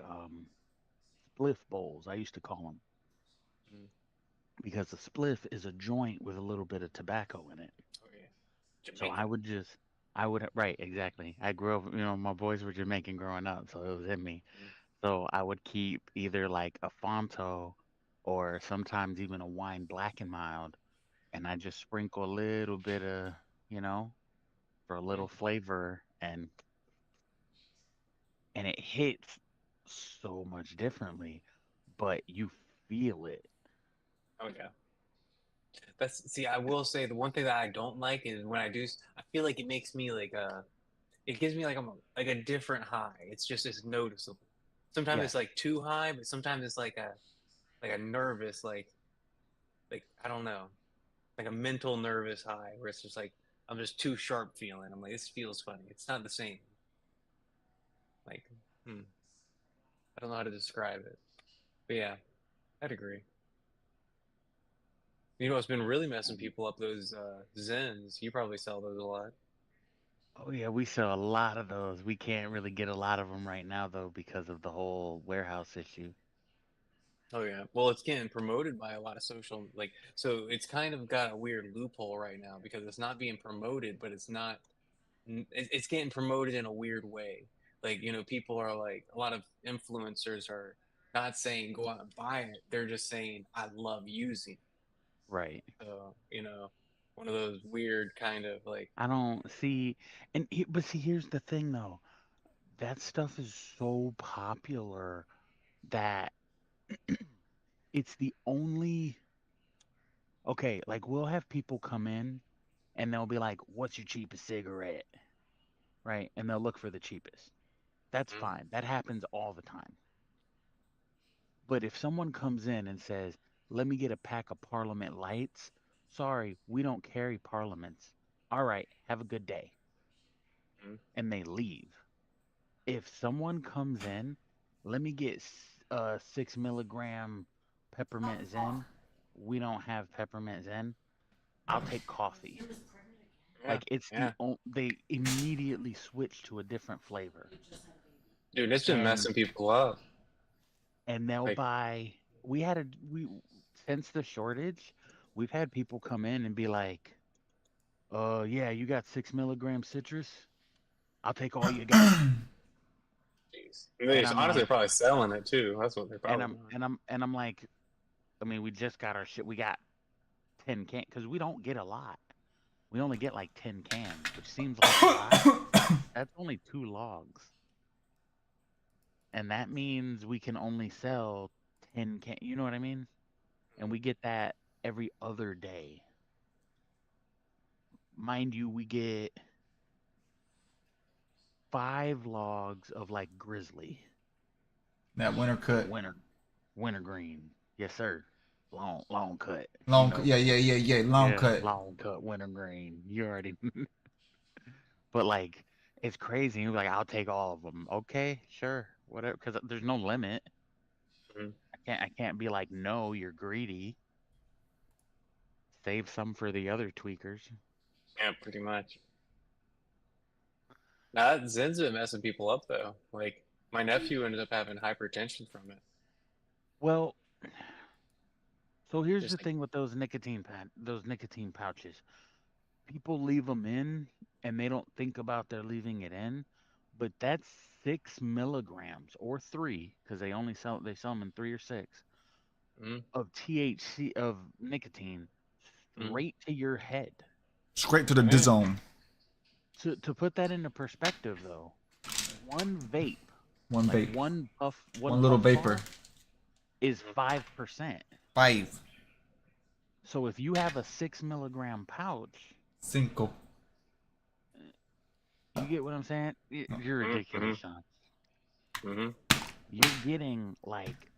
Speaker 2: spliff bowls. I used to call them
Speaker 4: Mm.
Speaker 2: because a spliff is a joint with a little bit of tobacco in it.
Speaker 4: Oh yeah,
Speaker 2: So
Speaker 4: Jamaican.
Speaker 2: I would, right, exactly. I grew up, my boys were Jamaican growing up, so it was in me.
Speaker 4: Mm.
Speaker 2: So I would keep either like a Fonto or sometimes even a wine black and mild, and I just sprinkle a little bit of, you know, for a
Speaker 4: Mm.
Speaker 2: little flavor, and it hits so much differently, but you feel it.
Speaker 4: Oh yeah. See, I will say the one thing that I don't like is when I do. I feel like it makes me like it gives me like a different high. It's noticeable. Sometimes it's
Speaker 2: Yes.
Speaker 4: like too high, but sometimes it's like a nervous like I don't know, like a mental nervous high where it's just like I'm just too sharp feeling. I'm like this feels funny. It's not the same. Like I don't know how to describe it, but yeah, I'd agree. You know, what's been really messing people up those Zens. You probably sell those a lot.
Speaker 2: Oh yeah, we sell a lot of those. We can't really get a lot of them right now though because of the whole warehouse issue.
Speaker 4: Oh yeah. Well, it's getting promoted by a lot of social so it's kind of got a weird loophole right now because it's not being promoted, but it's not it's getting promoted in a weird way. Like, people are like a lot of influencers are not saying go out and buy it. They're just saying I love using
Speaker 2: Right.
Speaker 4: it. So, one of those weird kind of like
Speaker 2: I don't see, but see, here's the thing though. That stuff is so popular that it's the only, okay, like we'll have people come in and they'll be like, "What's your cheapest cigarette?" Right? And they'll look for the cheapest. That's
Speaker 4: mm,
Speaker 2: fine. That happens all the time. But if someone comes in and says, "Let me get a pack of Parliament Lights," sorry, we don't carry Parliaments. All right, have a good day.
Speaker 4: mm,
Speaker 2: And they leave. If someone comes in, let me get 6 milligram
Speaker 3: What the
Speaker 2: peppermint
Speaker 3: fuck?
Speaker 2: Zen. We don't have peppermint Zen. I'll take coffee.
Speaker 3: You're just pregnant again?
Speaker 4: yeah,
Speaker 2: Like it's
Speaker 4: yeah.
Speaker 2: they immediately switch to a different flavor.
Speaker 3: You just had a baby.
Speaker 4: Dude, it's been
Speaker 2: And
Speaker 4: messing people up.
Speaker 2: they'll
Speaker 4: Like,
Speaker 2: buy we since the shortage, we've had people come in and be like, yeah, you got 6 milligram citrus? I'll take all you got."
Speaker 4: jeez.
Speaker 2: And
Speaker 4: Honestly,
Speaker 2: I'm
Speaker 4: they're
Speaker 2: like,
Speaker 4: probably selling it too. That's what they're
Speaker 2: and
Speaker 4: probably
Speaker 2: I'm
Speaker 4: doing.
Speaker 2: and I'm and I'm like, I mean, we just got our shit. We got 10 cans because we don't get a lot. We only get like 10 cans, which seems like a lot. That's only 2 logs. And that means we can only sell 10 cans. You know what I mean? And we get that every other day. Mind you, we get 5 logs of like grizzly,
Speaker 1: That winter cut.
Speaker 2: wintergreen. Yes, sir. Long cut. You
Speaker 1: Long,
Speaker 2: know.
Speaker 1: yeah. Long
Speaker 2: Yeah,
Speaker 1: cut.
Speaker 2: long cut wintergreen. You already. But like, it's crazy. You're like, I'll take all of them. Okay, sure, whatever. Because there's no limit.
Speaker 4: Mhm.
Speaker 2: I can't be like, no, you're greedy. Save some for the other tweakers.
Speaker 4: Yeah, pretty much. Now, that Zen's been messing people up though. Like, my nephew ended up having hypertension from it.
Speaker 2: Well, so here's the
Speaker 4: Just like,
Speaker 2: thing with those nicotine pouches. People leave them in, and they don't think about they're leaving it in, but that's 6 milligrams or 3, because they sell them in 3 or 6
Speaker 4: mm,
Speaker 2: of THC of nicotine
Speaker 4: mm,
Speaker 2: straight to your head.
Speaker 1: Straight to the
Speaker 4: yeah,
Speaker 1: zone.
Speaker 2: To put that into perspective, though, one vape,
Speaker 1: One
Speaker 2: like
Speaker 1: vape.
Speaker 2: one
Speaker 1: One little
Speaker 2: puff
Speaker 1: vapor.
Speaker 2: bar, is
Speaker 4: mm,
Speaker 2: 5%.
Speaker 1: 5.
Speaker 2: So if you have a 6 milligram pouch,
Speaker 1: 5.
Speaker 2: you get what I'm saying? You're
Speaker 4: mm,
Speaker 2: ridiculous, Sean.
Speaker 4: mm,
Speaker 2: You're getting like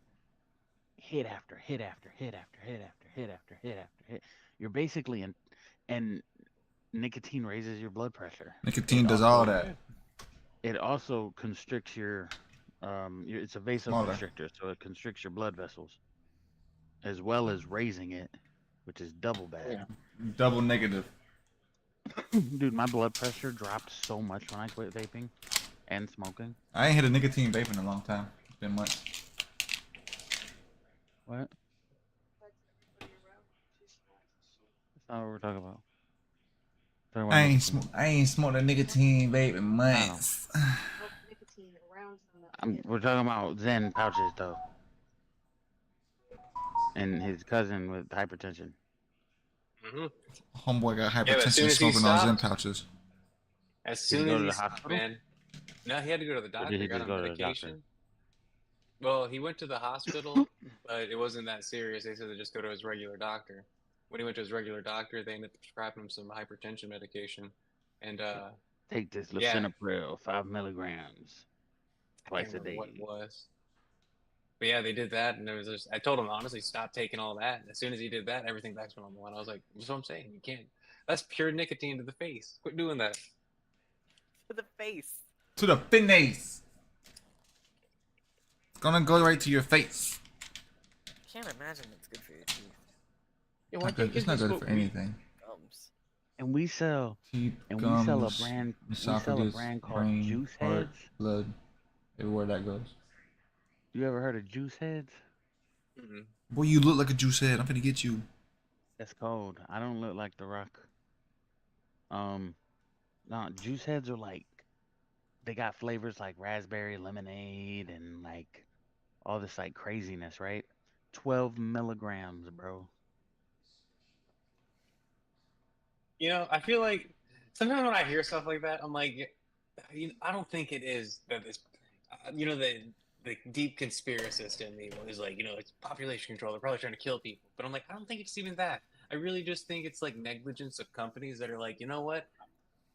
Speaker 2: hit after hit after hit after hit after hit after hit after hit. You're basically in, and nicotine raises your blood pressure.
Speaker 1: Nicotine
Speaker 2: It
Speaker 1: does all
Speaker 2: also
Speaker 1: that.
Speaker 4: yeah.
Speaker 2: it also constricts it's a
Speaker 1: Smaller.
Speaker 2: vasoconstrictor, so it constricts your blood vessels as well as raising it, which is double
Speaker 4: Oh,
Speaker 2: bad.
Speaker 4: yeah.
Speaker 1: Double negative.
Speaker 2: Dude, my blood pressure dropped so much when I quit vaping and smoking.
Speaker 1: I ain't hit a nicotine vape in a long time. It's been months.
Speaker 2: What? That's not what we're talking about. Talking about nicotine.
Speaker 1: I ain't smoked a nicotine vape in
Speaker 2: I know.
Speaker 1: months.
Speaker 2: We're talking about Zen pouches though, and his cousin with hypertension.
Speaker 4: Hmm.
Speaker 1: Homeboy got
Speaker 4: Yeah, but
Speaker 1: hypertension smoking on Zen pouches.
Speaker 4: as
Speaker 2: Did he
Speaker 4: soon
Speaker 2: go
Speaker 4: as
Speaker 2: to
Speaker 4: he
Speaker 2: the
Speaker 4: stopped,
Speaker 2: hospital,
Speaker 4: man. No, he had to go to the
Speaker 2: or did
Speaker 4: doctor.
Speaker 2: he
Speaker 4: He got
Speaker 2: just
Speaker 4: on
Speaker 2: go to the doctor?
Speaker 4: medication. Well, he went to the hospital, but it wasn't that serious. They said to just go to his regular doctor. When he went to his regular doctor, they ended up prescribing him some hypertension medication, and
Speaker 2: Take this
Speaker 4: yeah,
Speaker 2: lisinopril, 5 milligrams,
Speaker 4: I can't
Speaker 2: twice a
Speaker 4: remember what it
Speaker 2: day.
Speaker 4: was. But yeah, they did that, and it was just, I told him honestly, stop taking all that. And as soon as he did that, everything back to normal. And I was like, that's what I'm saying. You can't. That's pure nicotine to the face. Quit doing that.
Speaker 5: To the face.
Speaker 1: To the face. It's gonna go right to your face.
Speaker 5: Can't imagine it's good for your teeth.
Speaker 4: Yeah,
Speaker 1: Not good. It's not good for anything.
Speaker 5: Gums.
Speaker 2: And we sell
Speaker 1: Teeth,
Speaker 2: and we sell a
Speaker 1: gums,
Speaker 2: brand
Speaker 1: esophagus,
Speaker 2: called
Speaker 1: brain,
Speaker 2: Juice
Speaker 1: heart,
Speaker 2: Heads.
Speaker 1: blood, everywhere that goes.
Speaker 2: You ever heard of Juice Heads?
Speaker 4: Mm-mm.
Speaker 1: Boy, you look like a juice head. I'm gonna get you.
Speaker 2: That's cold. I don't look like The Rock. No, Juice Heads are like they got flavors like raspberry lemonade and like all this like craziness, right? 12 milligrams, bro.
Speaker 4: You know, I feel like sometimes when I hear stuff like that, I'm like, I don't think it is that it's, the deep conspiracist in me is like, it's population control. They're probably trying to kill people, but I'm like, I don't think it's even that. I really just think it's like negligence of companies that are like, you know what?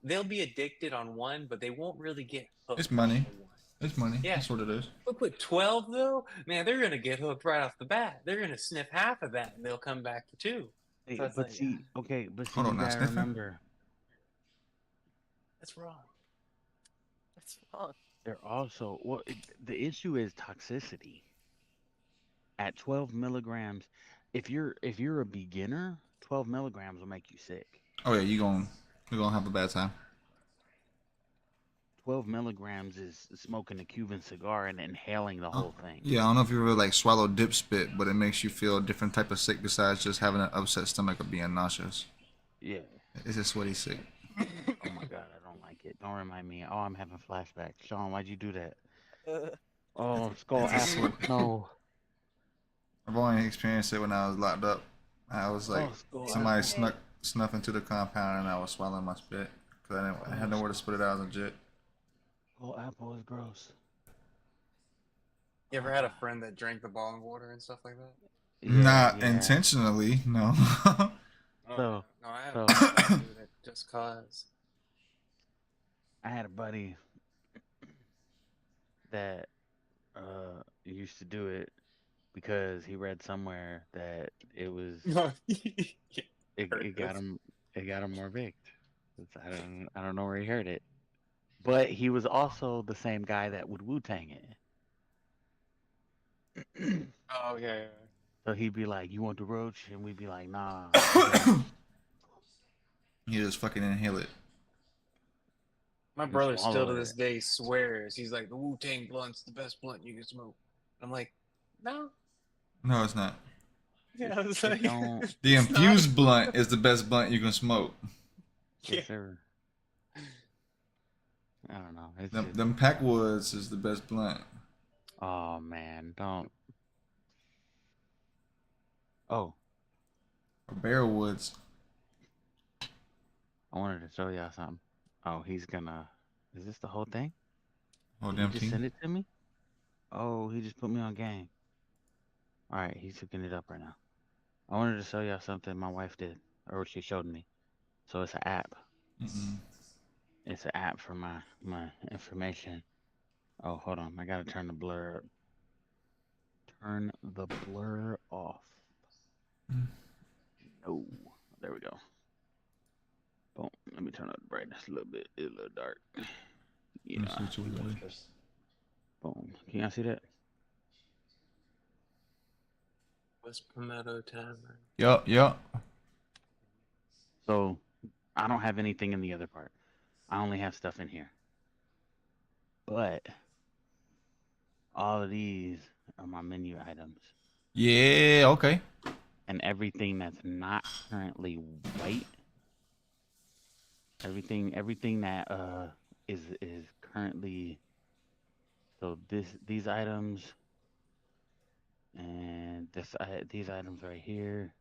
Speaker 4: They'll be addicted on one, but they won't really get hooked.
Speaker 1: It's money.
Speaker 4: On one.
Speaker 1: It's money.
Speaker 4: Yeah.
Speaker 1: That's what it is.
Speaker 4: But with 12 though, man, they're gonna get hooked right off the bat. They're gonna sniff half of that, and they'll come back for two.
Speaker 2: Hey,
Speaker 4: So it's
Speaker 2: but
Speaker 4: like,
Speaker 2: see, okay, but see,
Speaker 1: Hold on
Speaker 2: you
Speaker 1: now,
Speaker 2: gotta
Speaker 1: sniffing?
Speaker 2: remember,
Speaker 4: that's wrong.
Speaker 5: What's wrong?
Speaker 2: they're also the issue is toxicity. At 12 milligrams, if you're a beginner, 12 milligrams will make you sick.
Speaker 1: Oh yeah, you're gonna have a bad time.
Speaker 2: 12 milligrams is smoking a Cuban cigar and inhaling the whole thing.
Speaker 1: Yeah, I don't know if you ever like swallow dip spit, but it makes you feel a different type of sick besides just having an upset stomach or being nauseous.
Speaker 2: Yeah.
Speaker 1: It's a sweaty sick.
Speaker 2: Oh my god, I don't like it. Don't remind me. Oh, I'm having flashbacks. Sean, why'd you do that? Oh, skull apple. No.
Speaker 1: I've only experienced it when I was locked up. I was like,
Speaker 2: Oh, skull
Speaker 1: somebody
Speaker 2: apple.
Speaker 1: snuff into the compound and I was swallowing my spit because I had nowhere to spit it out as legit.
Speaker 2: Skull apple is gross.
Speaker 4: You ever had a friend that drank the bong water and stuff like that?
Speaker 2: Yeah,
Speaker 1: Not
Speaker 2: yeah.
Speaker 1: intentionally, no.
Speaker 2: So,
Speaker 4: No, I
Speaker 2: so
Speaker 4: haven't do that just cause.
Speaker 2: I had a buddy that used to do it because he read somewhere that it got him more baked. I don't know where he heard it, but he was also the same guy that would Wu Tang it.
Speaker 4: Oh yeah.
Speaker 2: So he'd be like, "You want the roach?" And we'd be like, "Nah."
Speaker 1: You just fucking inhale it.
Speaker 4: My
Speaker 2: You
Speaker 4: brother still to
Speaker 2: swallow
Speaker 4: this
Speaker 2: it.
Speaker 4: day swears he's like the Wu-Tang blunt's the best blunt you can smoke. I'm like, no.
Speaker 1: No, it's not.
Speaker 4: Yeah, I was
Speaker 2: It
Speaker 4: like,
Speaker 2: don't.
Speaker 1: The
Speaker 4: it's not.
Speaker 1: infused blunt is the best blunt you can smoke.
Speaker 2: Yes,
Speaker 4: Yeah.
Speaker 2: sir. I don't know. It's
Speaker 1: Them,
Speaker 2: just,
Speaker 1: them Packwoods is the best blunt.
Speaker 2: oh man, don't. Oh,
Speaker 1: Or Bearwoods.
Speaker 2: I wanted to show y'all something. Oh, he's gonna. Is this the whole thing?
Speaker 1: Oh,
Speaker 2: Did he
Speaker 1: damn
Speaker 2: just
Speaker 1: team.
Speaker 2: send it to me? Oh, he just put me on game. All right, he's hooking it up right now. I wanted to show y'all something my wife did, or she showed me. So it's an app.
Speaker 1: Mm-mm.
Speaker 2: It's an app for my information. Oh, hold on. I gotta turn the blur up. Turn the blur off. No. There we go. Boom. Let me turn up the brightness a little bit. It's a little dark. Yeah.
Speaker 1: Let's see what it is.
Speaker 2: Boom. Can y'all see that?
Speaker 4: What's Palmetto Tavern?
Speaker 1: Yup.
Speaker 2: So I don't have anything in the other part. I only have stuff in here. But all of these are my menu items.
Speaker 1: Yeah, okay.
Speaker 2: And everything that's not currently white, everything that is currently, so these items and these items right here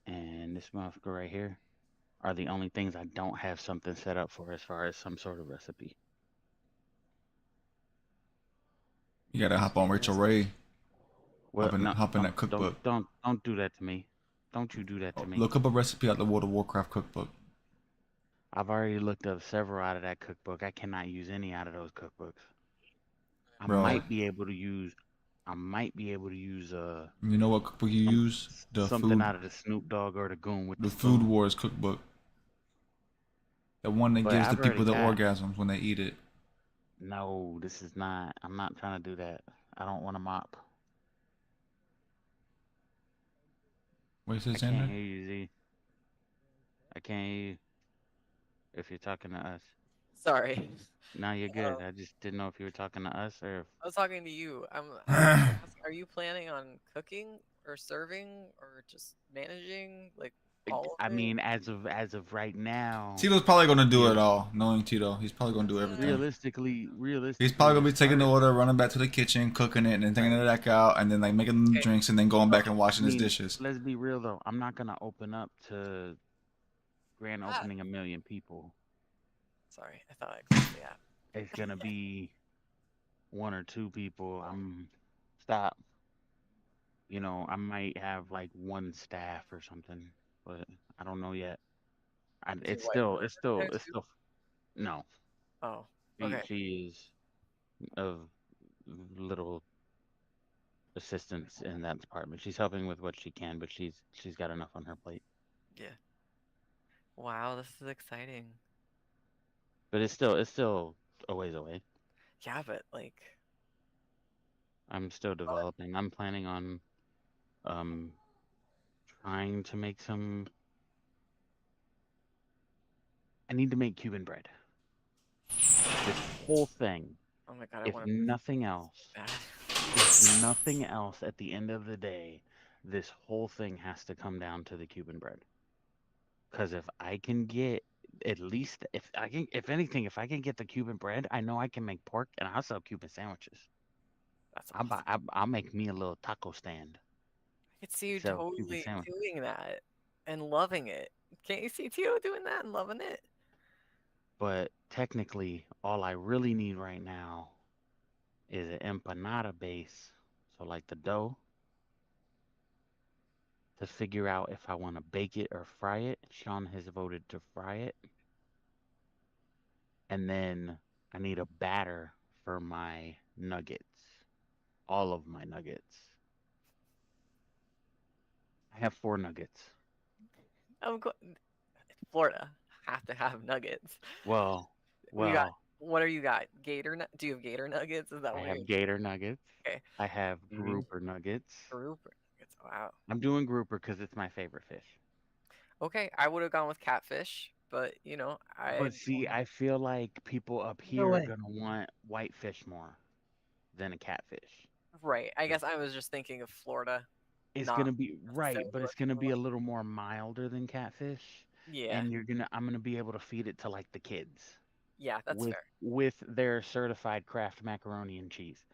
Speaker 2: and this motherfucker right here are the only things I don't have something set up for as far as some sort of recipe.
Speaker 1: You gotta hop on Rachel Ray.
Speaker 2: Well, no,
Speaker 1: Hop in that cookbook.
Speaker 2: don't do that to me. Don't you do that to me.
Speaker 1: Look up a recipe out the World of Warcraft cookbook.
Speaker 2: I've already looked up several out of that cookbook. I cannot use any out of those cookbooks. I
Speaker 1: Bro,
Speaker 2: might be able to use. I might be able to use
Speaker 1: you know what cookbook you use?
Speaker 2: something out of the Snoop Dogg or the Goon with
Speaker 1: The
Speaker 2: the
Speaker 1: Food
Speaker 2: spoon.
Speaker 1: Wars cookbook. The one that
Speaker 2: But
Speaker 1: gives the
Speaker 2: I've already
Speaker 1: people the
Speaker 2: got.
Speaker 1: orgasms when they eat it.
Speaker 2: No, this is not. I'm not trying to do that. I don't want to mop.
Speaker 1: What is
Speaker 2: I
Speaker 1: it,
Speaker 2: can't
Speaker 1: Xander?
Speaker 2: hear you, Z. I can't hear you if you're talking to us.
Speaker 5: Sorry.
Speaker 2: No, you're good. I just didn't know if you were talking to us or if
Speaker 5: I was talking to you. I was gonna ask, are you planning on cooking or serving or just managing like all
Speaker 2: I
Speaker 5: of it?
Speaker 2: mean, as of right now,
Speaker 1: Tito's probably gonna do it
Speaker 2: real,
Speaker 1: all. Knowing Tito, he's probably gonna do everything.
Speaker 2: realistically,
Speaker 1: He's probably gonna be
Speaker 2: this
Speaker 1: taking the
Speaker 2: part.
Speaker 1: order, running back to the kitchen, cooking it, and then taking
Speaker 2: Right.
Speaker 1: it back out, and then like making the
Speaker 5: Okay.
Speaker 1: drinks, and then going back and
Speaker 2: I
Speaker 1: washing his
Speaker 2: mean,
Speaker 1: dishes.
Speaker 2: let's be real though. I'm not gonna open up to grand
Speaker 5: Ah,
Speaker 2: opening 1,000,000 people.
Speaker 5: sorry, I thought I closed the app.
Speaker 2: It's gonna be one or two people. Stop. You know, I might have like one staff or something, but I don't know yet.
Speaker 5: Is your wife there
Speaker 2: It's
Speaker 5: too?
Speaker 2: still no.
Speaker 5: Oh,
Speaker 2: She
Speaker 5: okay.
Speaker 2: she is of little assistance in that department. She's helping with what she can, but she's got enough on her plate.
Speaker 5: Yeah. Wow, this is exciting.
Speaker 2: But it's still a ways away.
Speaker 5: Yeah, but like,
Speaker 2: I'm still developing. I'm planning on um trying to make some. I need to make Cuban bread. This whole thing,
Speaker 5: oh my God, I
Speaker 2: if
Speaker 5: want
Speaker 2: nothing else,
Speaker 5: bad.
Speaker 2: if nothing else, at the end of the day, this whole thing has to come down to the Cuban bread. Because if I can get at least, if anything, if I can get the Cuban bread, I know I can make pork, and I'll sell Cuban sandwiches.
Speaker 5: That's awesome.
Speaker 2: I'll make me a little taco stand
Speaker 5: I could see
Speaker 2: and
Speaker 5: you
Speaker 2: sell Cuban
Speaker 5: totally
Speaker 2: sandwiches.
Speaker 5: doing that and loving it. Can't you see Tio doing that and loving it?
Speaker 2: But technically, all I really need right now is an empanada base. So like the dough to figure out if I want to bake it or fry it. Sean has voted to fry it. And then I need a batter for my nuggets. All of my nuggets. I have 4 nuggets.
Speaker 5: I'm go- Florida have to have nuggets.
Speaker 2: Well,
Speaker 5: We got.
Speaker 2: well,
Speaker 5: What are you got? Do you have gator nuggets? Is that
Speaker 2: I
Speaker 5: what you're
Speaker 2: have gator nuggets.
Speaker 5: okay?
Speaker 2: I have
Speaker 4: Hmm.
Speaker 2: grouper nuggets.
Speaker 5: Grouper nuggets. Wow.
Speaker 2: I'm doing grouper because it's my favorite fish.
Speaker 5: Okay, I would have gone with catfish, but I
Speaker 2: But see, I feel like people up
Speaker 6: No
Speaker 2: here are
Speaker 6: way.
Speaker 2: gonna want whitefish more than a catfish.
Speaker 5: right. I guess I was just thinking of Florida,
Speaker 2: It's
Speaker 5: not
Speaker 2: gonna be right,
Speaker 5: necessarily
Speaker 2: but
Speaker 5: what
Speaker 2: it's gonna
Speaker 5: people
Speaker 2: be a
Speaker 5: like.
Speaker 2: little more milder than catfish,
Speaker 5: Yeah,
Speaker 2: and I'm gonna be able to feed it to like the kids
Speaker 5: yeah, that's
Speaker 2: with
Speaker 5: fair.
Speaker 2: their certified Kraft macaroni and cheese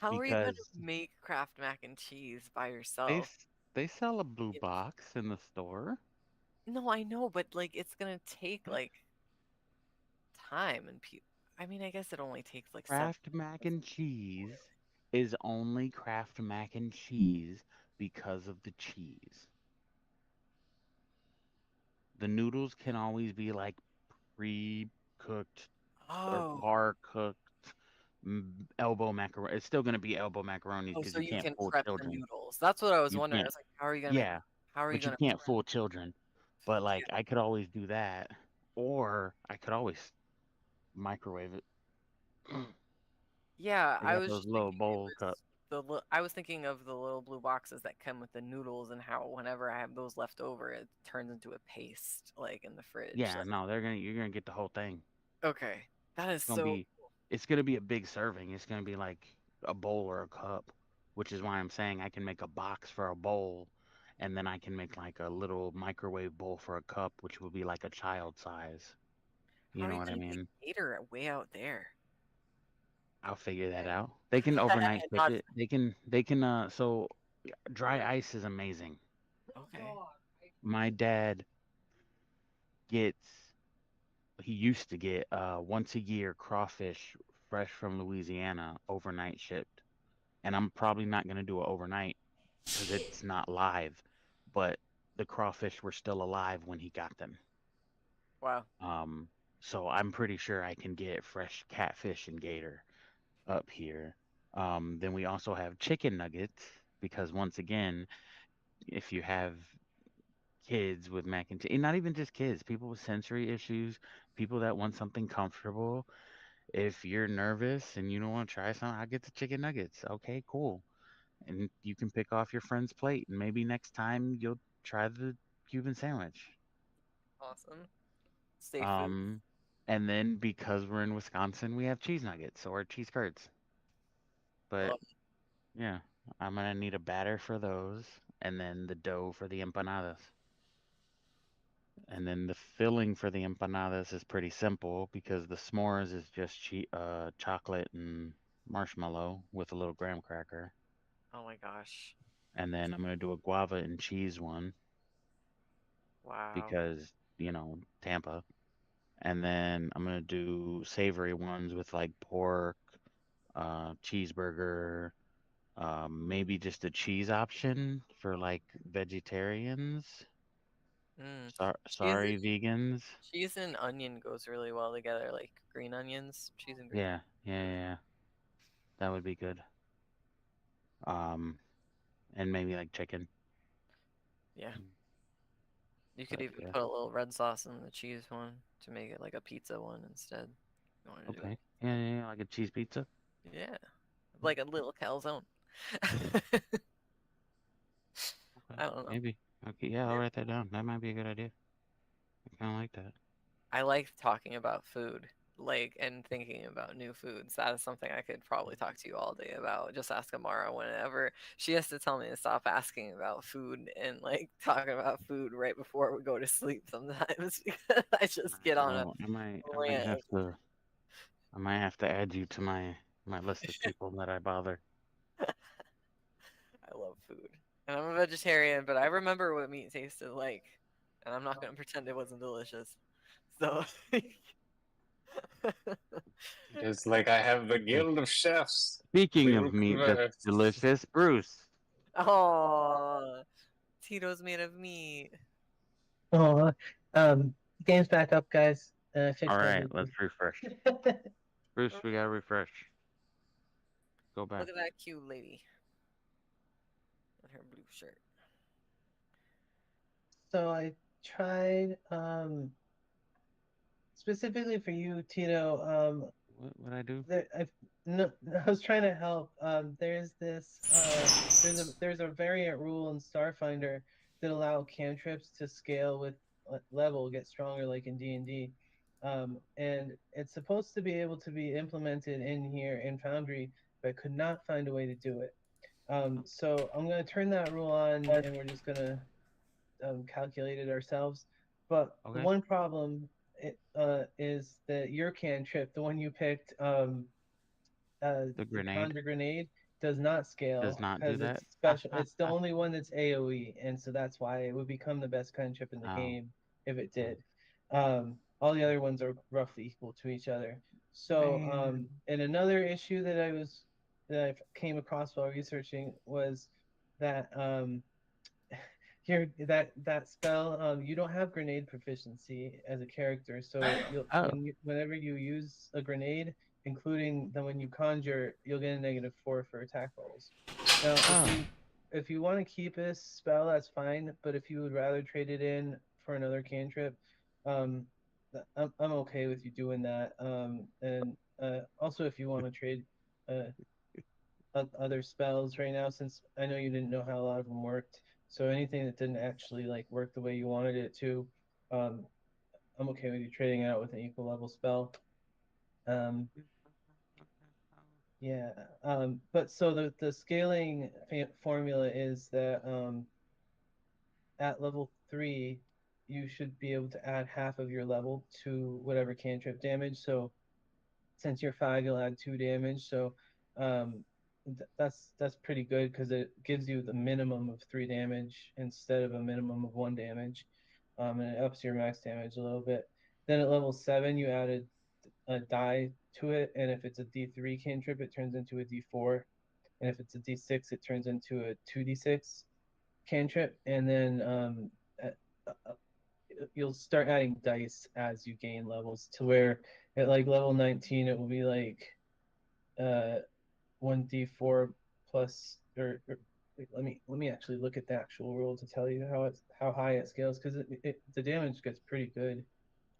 Speaker 5: How are you gonna
Speaker 2: because
Speaker 5: make Kraft mac and cheese by
Speaker 2: they
Speaker 5: yourself?
Speaker 2: s- they sell a blue
Speaker 5: In-
Speaker 2: box in the store.
Speaker 5: No, I know, but like it's gonna take like time and I mean, I guess it only takes like 7
Speaker 2: Kraft mac
Speaker 5: minutes
Speaker 2: and
Speaker 5: to boil
Speaker 2: cheese is only Kraft mac and cheese because of the cheese. The noodles can always be like pre-cooked
Speaker 5: it.
Speaker 2: or
Speaker 5: Oh,
Speaker 2: par cooked elbow macaroni. It's still gonna be elbow macaronis
Speaker 5: oh,
Speaker 2: because
Speaker 5: so
Speaker 2: you
Speaker 5: you
Speaker 2: can't
Speaker 5: can
Speaker 2: fool
Speaker 5: prep the
Speaker 2: children.
Speaker 5: noodles. That's what I was
Speaker 2: You
Speaker 5: wondering. I
Speaker 2: can't.
Speaker 5: was like,
Speaker 2: Yeah,
Speaker 5: how are you
Speaker 2: but you
Speaker 5: gonna
Speaker 2: can't
Speaker 5: prep?
Speaker 2: fool children. But like, I could always do that, or I could always microwave it.
Speaker 5: Yeah,
Speaker 2: They
Speaker 5: I
Speaker 2: got
Speaker 5: was
Speaker 2: those
Speaker 5: just
Speaker 2: little
Speaker 5: thinking it
Speaker 2: bowl
Speaker 5: was
Speaker 2: cups.
Speaker 5: I was thinking of the little blue boxes that come with the noodles and how whenever I have those left over, it turns into a paste like in the fridge.
Speaker 2: Yeah, no, you're gonna get the whole thing.
Speaker 5: Okay, that is
Speaker 2: It's gonna
Speaker 5: so
Speaker 2: be, it's gonna be a big serving. It's gonna be like a bowl or a cup, which is why I'm saying I can make a box for a bowl, and then I can make like a little microwave bowl for a cup, which will be like a child size.
Speaker 5: How
Speaker 2: You
Speaker 5: are
Speaker 2: know
Speaker 5: you
Speaker 2: what I
Speaker 5: gonna get
Speaker 2: mean?
Speaker 5: gator way out there?
Speaker 2: I'll figure that out. They can overnight ship
Speaker 5: Not
Speaker 2: it. So dry ice is amazing.
Speaker 5: okay.
Speaker 2: My dad gets, he used to get once a year crawfish fresh from Louisiana, overnight shipped. And I'm probably not going to do it overnight because it's not live, but the crawfish were still alive when he got them.
Speaker 5: Wow.
Speaker 2: Um, so I'm pretty sure I can get fresh catfish and gator up here. Then we also have chicken nuggets because once again, if you have kids with mac and cheese, and not even just kids, people with sensory issues, people that want something comfortable, if you're nervous and you don't want to try something, I'll get the chicken nuggets. Okay, cool. And you can pick off your friend's plate, and maybe next time you'll try the Cuban sandwich.
Speaker 5: Awesome. Safe food.
Speaker 2: Um, and then because we're in Wisconsin, we have cheese nuggets or cheese curds. But
Speaker 5: Love
Speaker 2: yeah, I'm gonna need a batter for those, and then the dough for the empanadas. And then the filling for the empanadas is pretty simple because the s'mores is just chocolate and marshmallow with a little graham cracker.
Speaker 5: Oh my gosh.
Speaker 2: And then I'm gonna do a guava and cheese one
Speaker 5: Wow.
Speaker 2: because, Tampa. And then I'm gonna do savory ones with like pork, cheeseburger, maybe just a cheese option for like vegetarians.
Speaker 5: Mm. Cheese,
Speaker 2: Sorry, vegans.
Speaker 5: cheese and onion goes really well together, like green onions, cheese and green
Speaker 2: Yeah,
Speaker 5: onions.
Speaker 2: yeah, yeah, yeah. That would be good. Um, and maybe like chicken.
Speaker 5: Yeah. You could
Speaker 2: But
Speaker 5: even
Speaker 2: yeah,
Speaker 5: put a little red sauce in the cheese one to make it like a pizza one instead. You want to do it?
Speaker 2: okay. Yeah, yeah, yeah, like a cheese pizza.
Speaker 5: Yeah. Like a little calzone.
Speaker 2: Okay,
Speaker 5: I don't know.
Speaker 2: maybe. Okay, yeah, I'll
Speaker 5: Yeah.
Speaker 2: write that down. That might be a good idea. I kind of like that.
Speaker 5: I like talking about food, like, and thinking about new foods. That is something I could probably talk to you all day about. Just ask Amara whenever she has to tell me to stop asking about food and like talking about food right before we go to sleep sometimes because I just get on a
Speaker 2: Well, I might
Speaker 5: rant.
Speaker 2: have to add you to my list of people that I bother.
Speaker 5: I love food. And I'm a vegetarian, but I remember what meat tasted like. And I'm not going to pretend it wasn't delicious. So,
Speaker 4: It's like I have the guild of chefs.
Speaker 2: Speaking
Speaker 4: We
Speaker 2: of
Speaker 4: will
Speaker 2: meat that's
Speaker 4: converse.
Speaker 2: delicious, Bruce.
Speaker 5: oh, Tito's made of meat.
Speaker 6: Oh, game's back up, guys.
Speaker 2: All
Speaker 6: Fixed
Speaker 2: right,
Speaker 6: everything.
Speaker 2: let's refresh. Bruce, we gotta refresh. Go back.
Speaker 5: Look at that cute lady in her blue shirt.
Speaker 6: So I tried specifically for you, Tito.
Speaker 2: What I do?
Speaker 6: There, I've no, I was trying to help. There's this there's a variant rule in Starfinder that allow cantrips to scale with level, get stronger like in D&D. And it's supposed to be able to be implemented in here in Foundry, but could not find a way to do it. So I'm gonna turn that rule on, and we're just gonna calculate it ourselves. But the
Speaker 2: Okay.
Speaker 6: one problem is that your cantrip, the one you picked,
Speaker 2: The
Speaker 6: the
Speaker 2: grenade
Speaker 6: conjure grenade, does not
Speaker 2: does
Speaker 6: scale
Speaker 2: not do
Speaker 6: because
Speaker 2: that.
Speaker 6: it's special. It's the only one that's AOE, and so that's why it would become the best cantrip in the
Speaker 2: Oh,
Speaker 6: game if it did. All the other ones are roughly equal to each other. So,
Speaker 2: man.
Speaker 6: and another issue that I came across while researching was that here that spell you don't have grenade proficiency as a character, so
Speaker 2: Oh,
Speaker 6: whenever you use a grenade, including the when you conjure, you'll get a -4 for attack rolls. Now
Speaker 2: oh.
Speaker 6: if you want to keep this spell, that's fine, but if you would rather trade it in for another cantrip, um I'm okay with you doing that. And also if you want to trade uh other spells right now, since I know you didn't know how a lot of them worked. So anything that didn't actually like work the way you wanted it to, um, I'm okay with you trading out with an equal level spell. Um, yeah. But so the scaling formula is that at level 3, you should be able to add half of your level to whatever cantrip damage. So since you're 5, you'll add 2 damage. So um, that's pretty good because it gives you the minimum of 3 damage instead of a minimum of 1 damage, and it ups your max damage a little bit. Then at level 7, you added a die to it, and if it's a D3 cantrip, it turns into a D4, and if it's a D6, it turns into a 2D6 cantrip, and then you'll start adding dice as you gain levels to where at like level 19 it will be like 1d4 plus or wait, let me actually look at the actual rule to tell you how high it scales because the damage gets pretty good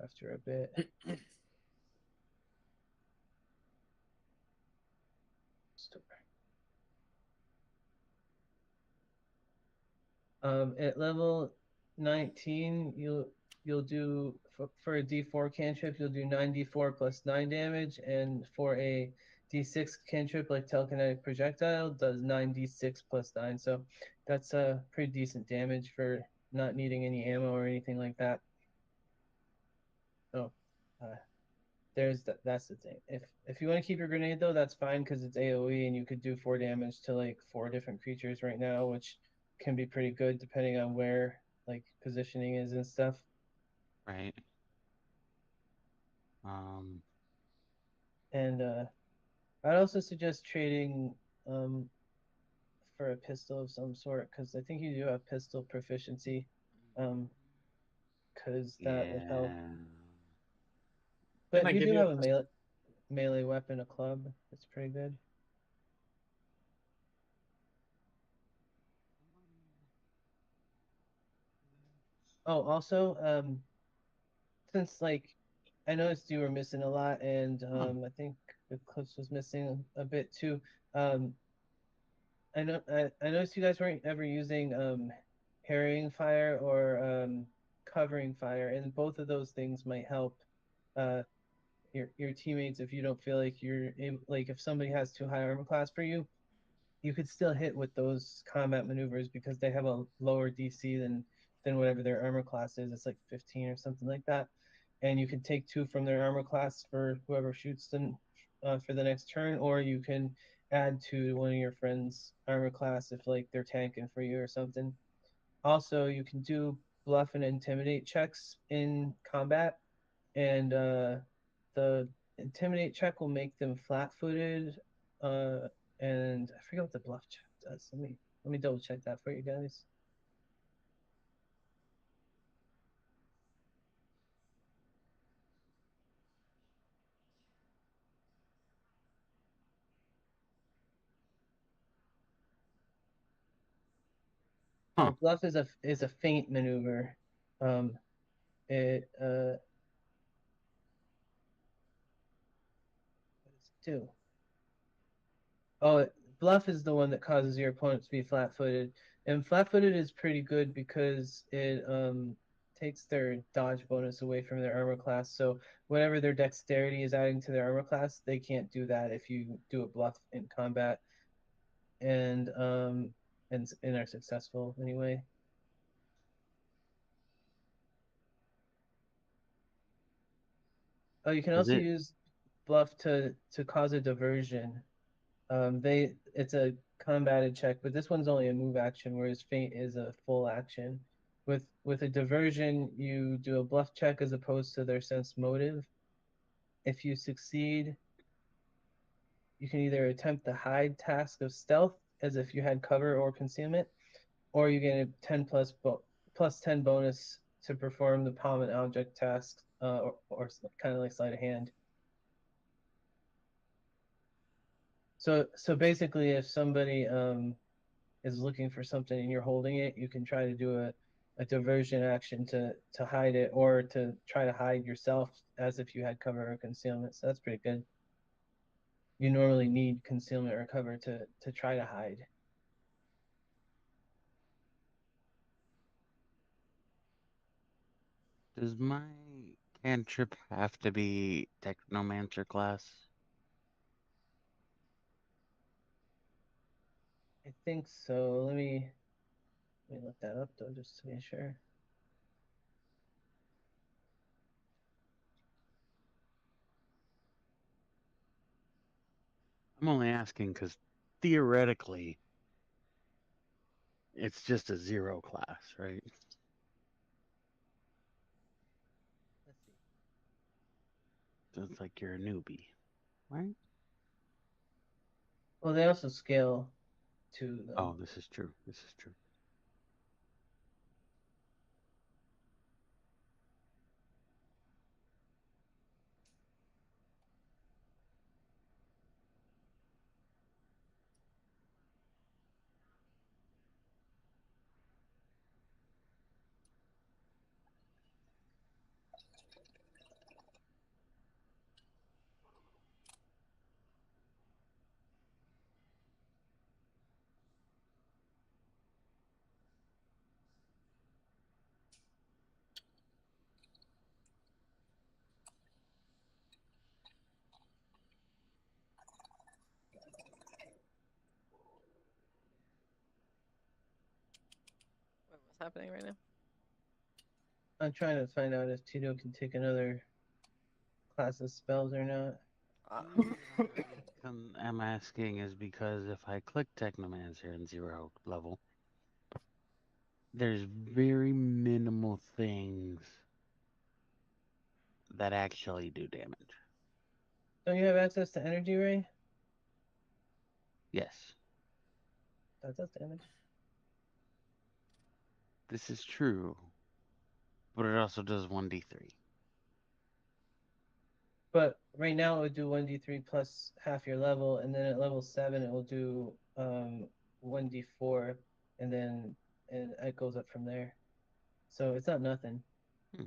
Speaker 6: after a bit. At level 19, you'll do for a D4 cantrip, you'll do 9d4 plus 9 damage, and for a D6 cantrip like telekinetic projectile does 9d6 plus 9. So that's a pretty decent damage for not needing any ammo or anything like that. So uh, that's the thing. If you want to keep your grenade though, that's fine because it's AoE and you could do 4 damage to like 4 different creatures right now, which can be pretty good depending on where like positioning is and stuff.
Speaker 2: Right.
Speaker 6: And I'd also suggest trading for a pistol of some sort because I think you do have pistol proficiency, because that would help.
Speaker 2: Yeah.
Speaker 4: Didn't
Speaker 6: But
Speaker 4: I
Speaker 6: you
Speaker 4: give
Speaker 6: do
Speaker 4: you
Speaker 6: have
Speaker 4: a
Speaker 6: a melee weapon, a club. It's pretty good. Oh, also, since like I noticed you were missing a lot, and I think Eclipse was missing a bit too. Um, I noticed you guys weren't ever using harrying fire or covering fire, and both of those things might help uh your teammates if you don't feel like you're able, like if somebody has too high armor class for you, you could still hit with those combat maneuvers because they have a lower DC than whatever their armor class is. It's like 15 or something like that, and you can take 2 from their armor class for whoever shoots them for the next turn, or you can add to one of your friends' armor class if like they're tanking for you or something. Also, you can do bluff and intimidate checks in combat, and the intimidate check will make them flat-footed. Uh, and I forget what the bluff check does. Let me double check that for you guys.
Speaker 2: Huh.
Speaker 6: Bluff is a feint maneuver. It what does it do? Oh, bluff is the one that causes your opponent to be flat-footed, and flat-footed is pretty good because it takes their dodge bonus away from their armor class. So whatever their dexterity is adding to their armor class, they can't do that if you do a bluff in combat, and are successful anyway. Oh, you can
Speaker 2: Is
Speaker 6: also
Speaker 2: it?
Speaker 6: use bluff to cause a diversion. It's a combated check, but this one's only a move action, whereas feint is a full action. With a diversion, you do a bluff check as opposed to their sense motive. If you succeed, you can either attempt the hide task of stealth as if you had cover or concealment, or you get a 10 plus 10 bonus to perform the palm and object task, or kind of like sleight of hand. So basically, if somebody is looking for something and you're holding it, you can try to do a diversion action to hide it or to try to hide yourself as if you had cover or concealment. So that's pretty good. You normally need concealment or cover to try to hide.
Speaker 2: Does my cantrip have to be Technomancer class?
Speaker 6: I think so. Let me look that up though, just to be sure.
Speaker 2: I'm only asking because theoretically, it's just a 0 class, right?
Speaker 6: Let's see.
Speaker 2: it's like you're a newbie, right?
Speaker 6: Well, they also scale too, though.
Speaker 2: Oh, this is true. This is true.
Speaker 5: Wait, what's happening right now?
Speaker 6: I'm trying to find out if Tito can take another class of spells or not.
Speaker 2: I'm asking is because if I click Technomancer in 0 level, there's very minimal things that actually do damage.
Speaker 6: Don't you have access to Energy Ray?
Speaker 2: Yes,
Speaker 6: That does damage.
Speaker 2: this is true, but it also does 1d3.
Speaker 6: But right now it would do 1d3 plus half your level, and then at level 7 it will do 1d4, and then it goes up from there. So it's not nothing.
Speaker 2: Hmm.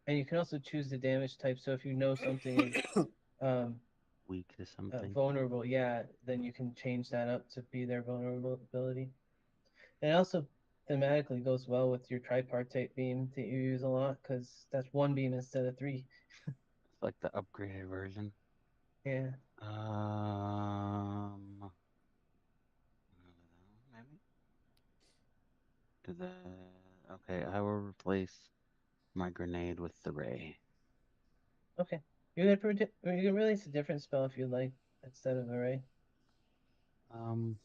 Speaker 6: And you can also choose the damage type. So if you know something is
Speaker 2: Weak to something.
Speaker 6: vulnerable, yeah, then you can change that up to be their vulnerability. And it also thematically goes well with your tripartite beam that you use a lot because that's one beam instead of three.
Speaker 2: It's like the upgraded version.
Speaker 6: Yeah.
Speaker 2: Maybe. Do the okay. I will replace my grenade with the ray.
Speaker 6: Okay. You can release a different spell if you like instead of array.
Speaker 2: Um.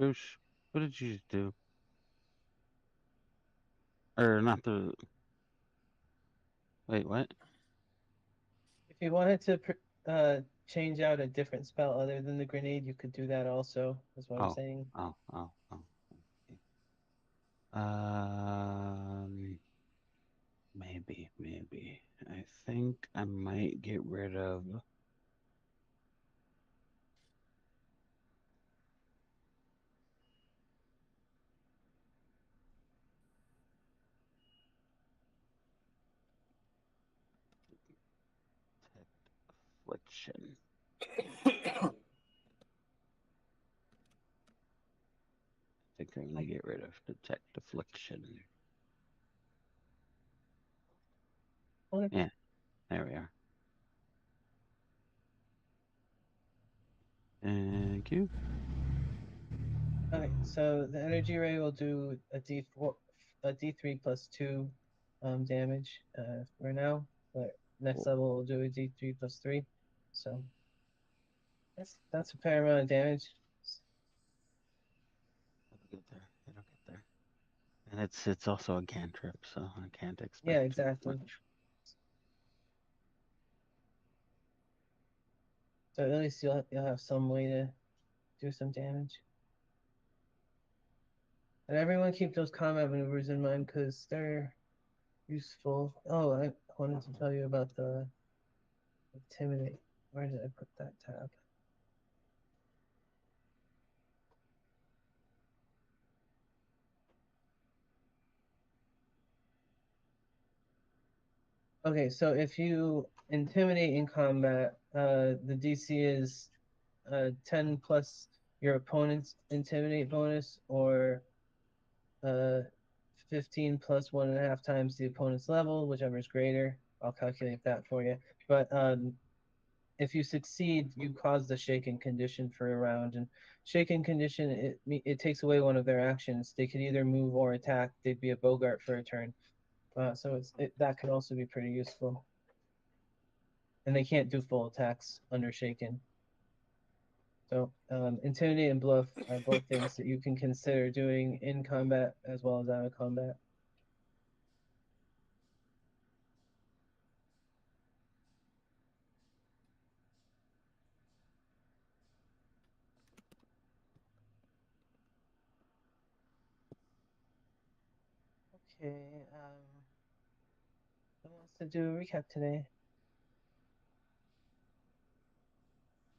Speaker 2: Boosh, what did you just do? Or not the. Wait, what?
Speaker 6: If you wanted to change out a different spell other than the grenade, you could do that also. Is what I'm
Speaker 2: Oh,
Speaker 6: saying.
Speaker 2: oh. Okay. Um. Maybe. I think I might get rid of. Affliction. I think I'm gonna get rid of detect affliction.
Speaker 6: Okay.
Speaker 2: Yeah, there we are. Thank you.
Speaker 6: Okay. So the energy ray will do a D3 plus 2 damage for now, but next level will do a D3 plus 3. So that's a fair amount of damage.
Speaker 2: It'll get there. It'll get there. And it's also a cantrip, so I can't expect
Speaker 6: Yeah, exactly.
Speaker 2: much.
Speaker 6: So at least you'll have some way to do some damage. And everyone keep those combat maneuvers in mind because they're useful. Oh, I wanted to tell you about the intimidate. Where did I put that tab? Okay, so if you intimidate in combat, the DC is 10 plus your opponent's intimidate bonus, or 15 plus 1.5 times the opponent's level, whichever is greater. I'll calculate that for you. But if you succeed, you cause the shaken condition for a round. And shaken condition, it takes away one of their actions. They could either move or attack. They'd be a Bogart for a turn. So that could also be pretty useful. And they can't do full attacks under shaken. So, intimidate and bluff are both things that you can consider doing in combat as well as out of combat. Okay. Who wants to do a recap today?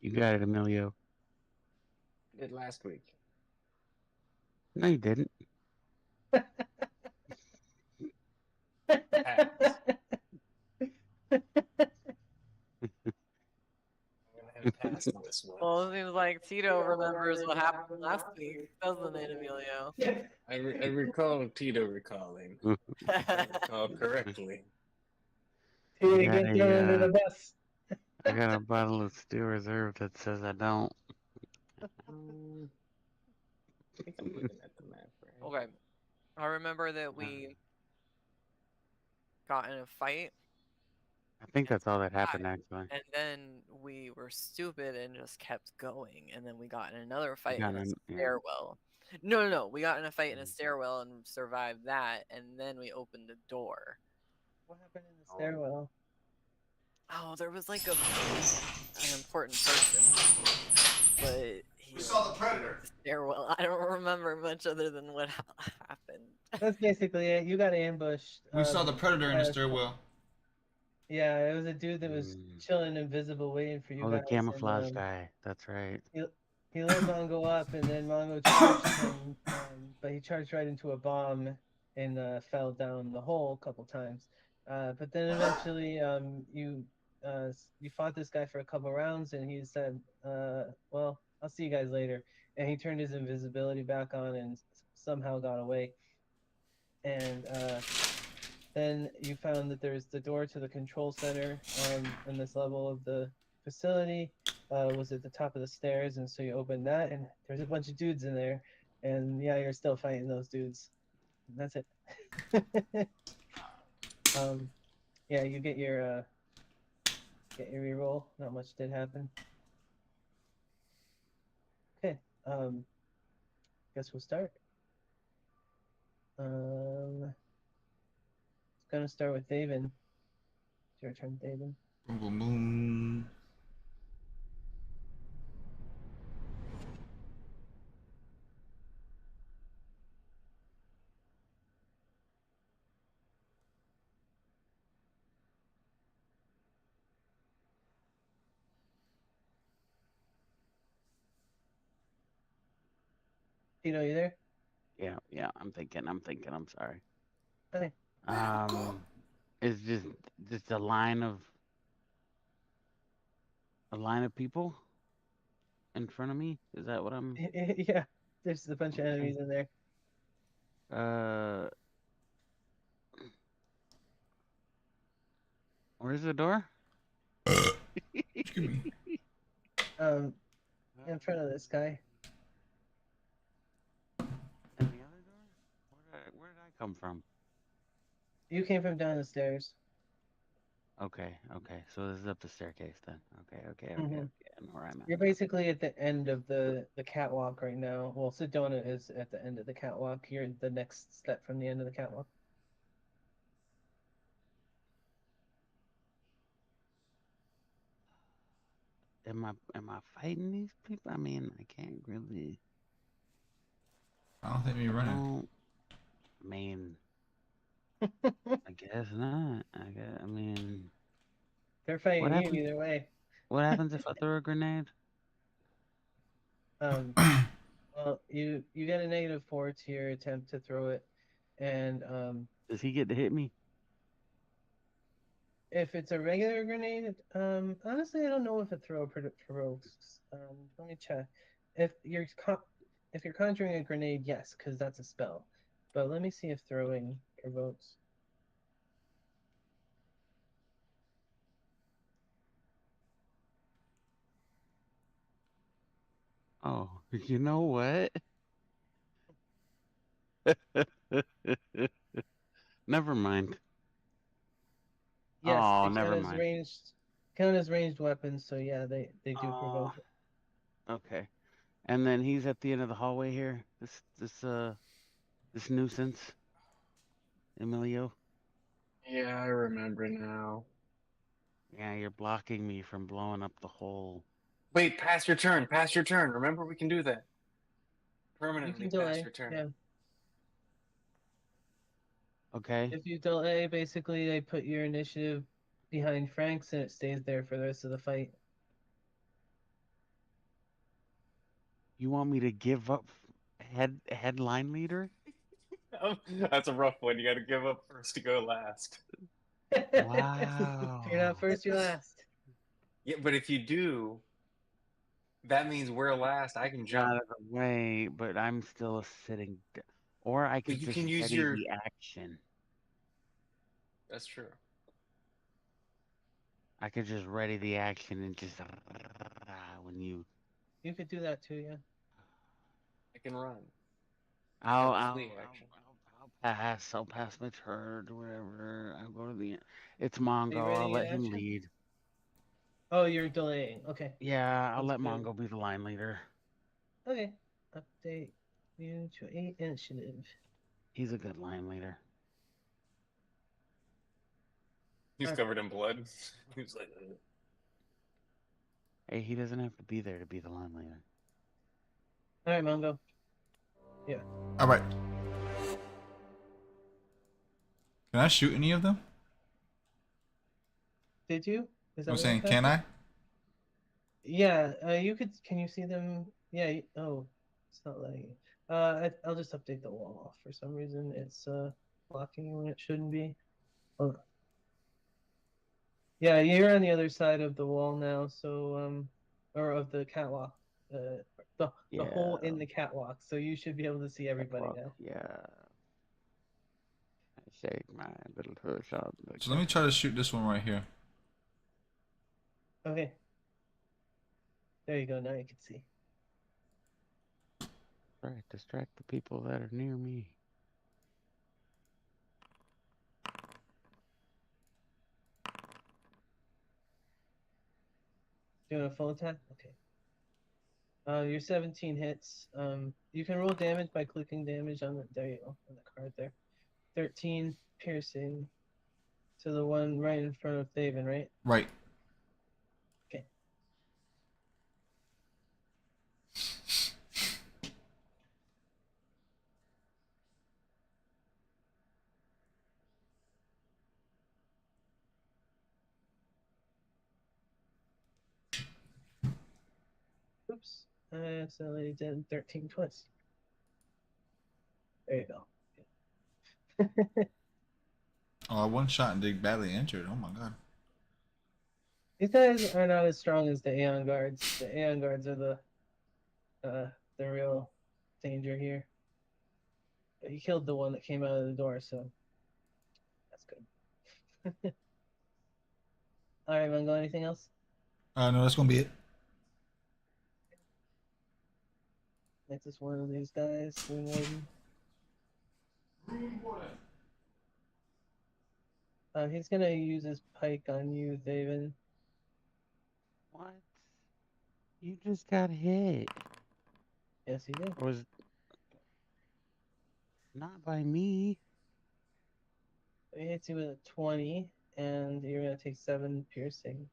Speaker 2: You got it, Emilio.
Speaker 4: Did last week.
Speaker 2: No, you didn't.
Speaker 4: Pass. I'm gonna have to pass on this one.
Speaker 5: Well, it seems like Tito remembers what happened last week, doesn't it, Emilio?
Speaker 4: I recall Tito recalling. If I recall correctly.
Speaker 6: Tito,
Speaker 2: Yeah,
Speaker 6: get thrown under the bus.
Speaker 2: I got a bottle of Steel Reserve that says I don't.
Speaker 4: I think I'm looking at the map, right?
Speaker 5: Okay. I remember that we got in a fight,
Speaker 2: I think that's all that happened, actually.
Speaker 5: and then we were stupid and just kept going, and then we got in another fight
Speaker 2: got
Speaker 5: in a
Speaker 2: in- yeah.
Speaker 5: stairwell. No. We got in a fight in a stairwell and survived that, and then we opened a door.
Speaker 6: What happened in the stairwell?
Speaker 5: Oh, there was like an important person, but he
Speaker 1: We saw the predator.
Speaker 5: the stairwell. I don't remember much other than what happened.
Speaker 6: That's basically it. You got ambushed.
Speaker 1: We saw the predator in the
Speaker 6: by a-
Speaker 1: stairwell.
Speaker 6: Yeah, it was a dude that was chilling invisible, waiting for you
Speaker 2: Oh,
Speaker 6: guys.
Speaker 2: the camouflage
Speaker 6: and,
Speaker 2: guy. That's right.
Speaker 6: He let Mongo up, and then Mongo charged him, but he charged right into a bomb and fell down the hole a couple times. But then eventually, you fought this guy for a couple rounds, and he said, "Well, I'll see you guys later." And he turned his invisibility back on and somehow got away. And then you found that there's the door to the control center on this level of the facility. Was at the top of the stairs, and so you open that, and there's a bunch of dudes in there, and yeah, you're still fighting those dudes. And that's it. Yeah, you get your reroll. Not much did happen. Okay, guess we'll start. It's gonna start with David. It's your turn, David.
Speaker 1: Boom, boom, boom.
Speaker 6: Tito, you there?
Speaker 2: Yeah. I'm thinking. I'm sorry.
Speaker 6: Okay.
Speaker 2: It's just a line of people in front of me. Is that what I'm?
Speaker 6: Yeah, there's a bunch of enemies in there.
Speaker 2: Where's the door?
Speaker 1: Excuse me.
Speaker 6: In front of this guy.
Speaker 2: And the other door? Where did I come from?
Speaker 6: You came from down the stairs.
Speaker 2: Okay. So this is up the staircase then. Okay.
Speaker 6: Mhm.
Speaker 2: I know where I'm at.
Speaker 6: You're basically at the end of the catwalk right now. Well, Sedona is at the end of the catwalk. You're the next step from the end of the catwalk.
Speaker 2: Am I fighting these people? I mean, I can't really.
Speaker 1: I don't think we're running.
Speaker 2: I mean, I guess not. I mean,
Speaker 6: They're fighting
Speaker 2: What
Speaker 6: you
Speaker 2: happened?
Speaker 6: either way.
Speaker 2: what happens if I throw a grenade?
Speaker 6: Well, you get a -4 to your attempt to throw it, and
Speaker 2: Does he get to hit me?
Speaker 6: if it's a regular grenade, honestly, I don't know if a throw provokes. Let me check. If you're conjuring a grenade, yes, because that's a spell. But let me see if throwing provokes.
Speaker 2: Oh, you know what? Never mind.
Speaker 6: Yes,
Speaker 2: Oh,
Speaker 6: they
Speaker 2: never
Speaker 6: count as
Speaker 2: mind.
Speaker 6: ranged weapons, so yeah, they do provoke it.
Speaker 2: Okay. And then he's at the end of the hallway here. This nuisance, Emilio.
Speaker 4: Yeah, I remember now.
Speaker 2: Yeah, you're blocking me from blowing up the hole.
Speaker 4: Wait, pass your turn. Pass your turn. Remember, we can do that.
Speaker 6: You
Speaker 4: Permanently
Speaker 6: can
Speaker 4: pass
Speaker 6: delay.
Speaker 4: your turn.
Speaker 6: Yeah.
Speaker 2: Okay.
Speaker 6: If you delay, basically they put your initiative behind Frank's and it stays there for the rest of the fight.
Speaker 2: You want me to give up headline leader?
Speaker 4: That's a rough one. You got to give up first to go last.
Speaker 6: If you're not
Speaker 2: Wow.
Speaker 6: first, you're last.
Speaker 4: Yeah, but if you do, that means we're last. I can jump.
Speaker 2: Out of the way, but I'm still sitting. Or I
Speaker 4: But
Speaker 2: could
Speaker 4: you
Speaker 2: just
Speaker 4: can use
Speaker 2: ready
Speaker 4: your.
Speaker 2: the action.
Speaker 4: That's true.
Speaker 2: I could just ready the action and just when you.
Speaker 6: You could do that too, yeah.
Speaker 4: I can run. I
Speaker 2: I'll
Speaker 4: have a
Speaker 2: I'll
Speaker 4: flee
Speaker 2: I'll,
Speaker 4: action.
Speaker 2: I'll pass. I'll pass my turn or whatever. I'll go to the. It's
Speaker 6: Are you
Speaker 2: Mongo. I'll
Speaker 6: ready in
Speaker 2: let him
Speaker 6: action?
Speaker 2: lead.
Speaker 6: Oh, you're delaying. Okay.
Speaker 2: Yeah, I'll
Speaker 6: That's
Speaker 2: let
Speaker 6: good.
Speaker 2: Mongo be the line leader.
Speaker 6: Okay. Update you to 8 initiative.
Speaker 2: He's a good line leader.
Speaker 4: He's
Speaker 6: Alright.
Speaker 4: covered in blood. He's like,
Speaker 2: Hey, he doesn't have to be there to be the line leader.
Speaker 6: Alright, Mongo. Yeah.
Speaker 1: All right. Can I shoot any of them?
Speaker 6: Did you? Is that
Speaker 1: I'm
Speaker 6: what
Speaker 1: saying,
Speaker 6: you're
Speaker 1: can
Speaker 6: asking?
Speaker 1: I?
Speaker 6: Yeah, you could. Can you see them? Yeah. Oh, it's not letting you. I'll just update the wall. For some reason, it's blocking you when it shouldn't be. Oh, yeah, you're on the other side of the wall now. So or of the catwalk. The hole
Speaker 2: Yeah,
Speaker 6: in the catwalk. So you should be able to see everybody
Speaker 2: catwalk.
Speaker 6: now.
Speaker 2: Yeah. I shake my little tush on the
Speaker 1: So let me try to
Speaker 2: catwalk.
Speaker 1: shoot this one right here.
Speaker 6: Okay. There you go. Now you can see.
Speaker 2: Right, distract the people that are near me.
Speaker 6: Doing a full attack. Okay. Your 17 hits. You can roll damage by clicking damage on the there you go on the card there. 13 piercing to the one right in front of Thaven, right?
Speaker 1: Right.
Speaker 6: Okay. Oops. I accidentally did 13 twice. There you go.
Speaker 1: Oh, one shot and dig badly injured. Oh my god.
Speaker 6: These guys are not as strong as the Aeon guards. The Aeon guards are the real danger here. But he killed the one that came out of the door, so that's good. All right, Mungo, anything else?
Speaker 1: No, that's gonna be it.
Speaker 6: Next is one of these guys, Rune Warden. He's gonna use his pike on you, Thaven.
Speaker 2: What? You just got hit.
Speaker 6: Yes, he did.
Speaker 2: Or was not by me.
Speaker 6: He hits you with a 20, and you're gonna take 7 piercing.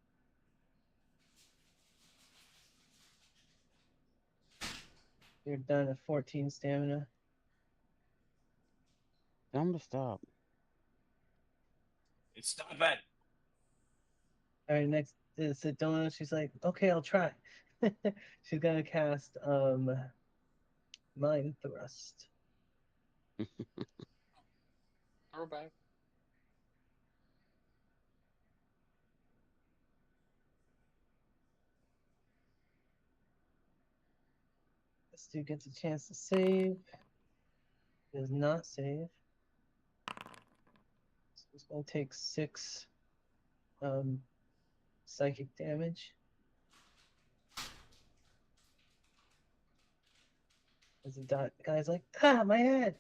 Speaker 6: You're done at 14 stamina.
Speaker 2: Tell him to stop.
Speaker 4: stop it.
Speaker 6: All right, next is Sedona. She's like, okay, I'll try. She's gonna cast Mind Thrust.
Speaker 4: We're back.
Speaker 6: This dude gets a chance to save. Does not save. So he's gonna take 6 psychic damage. As the guy's like, my head.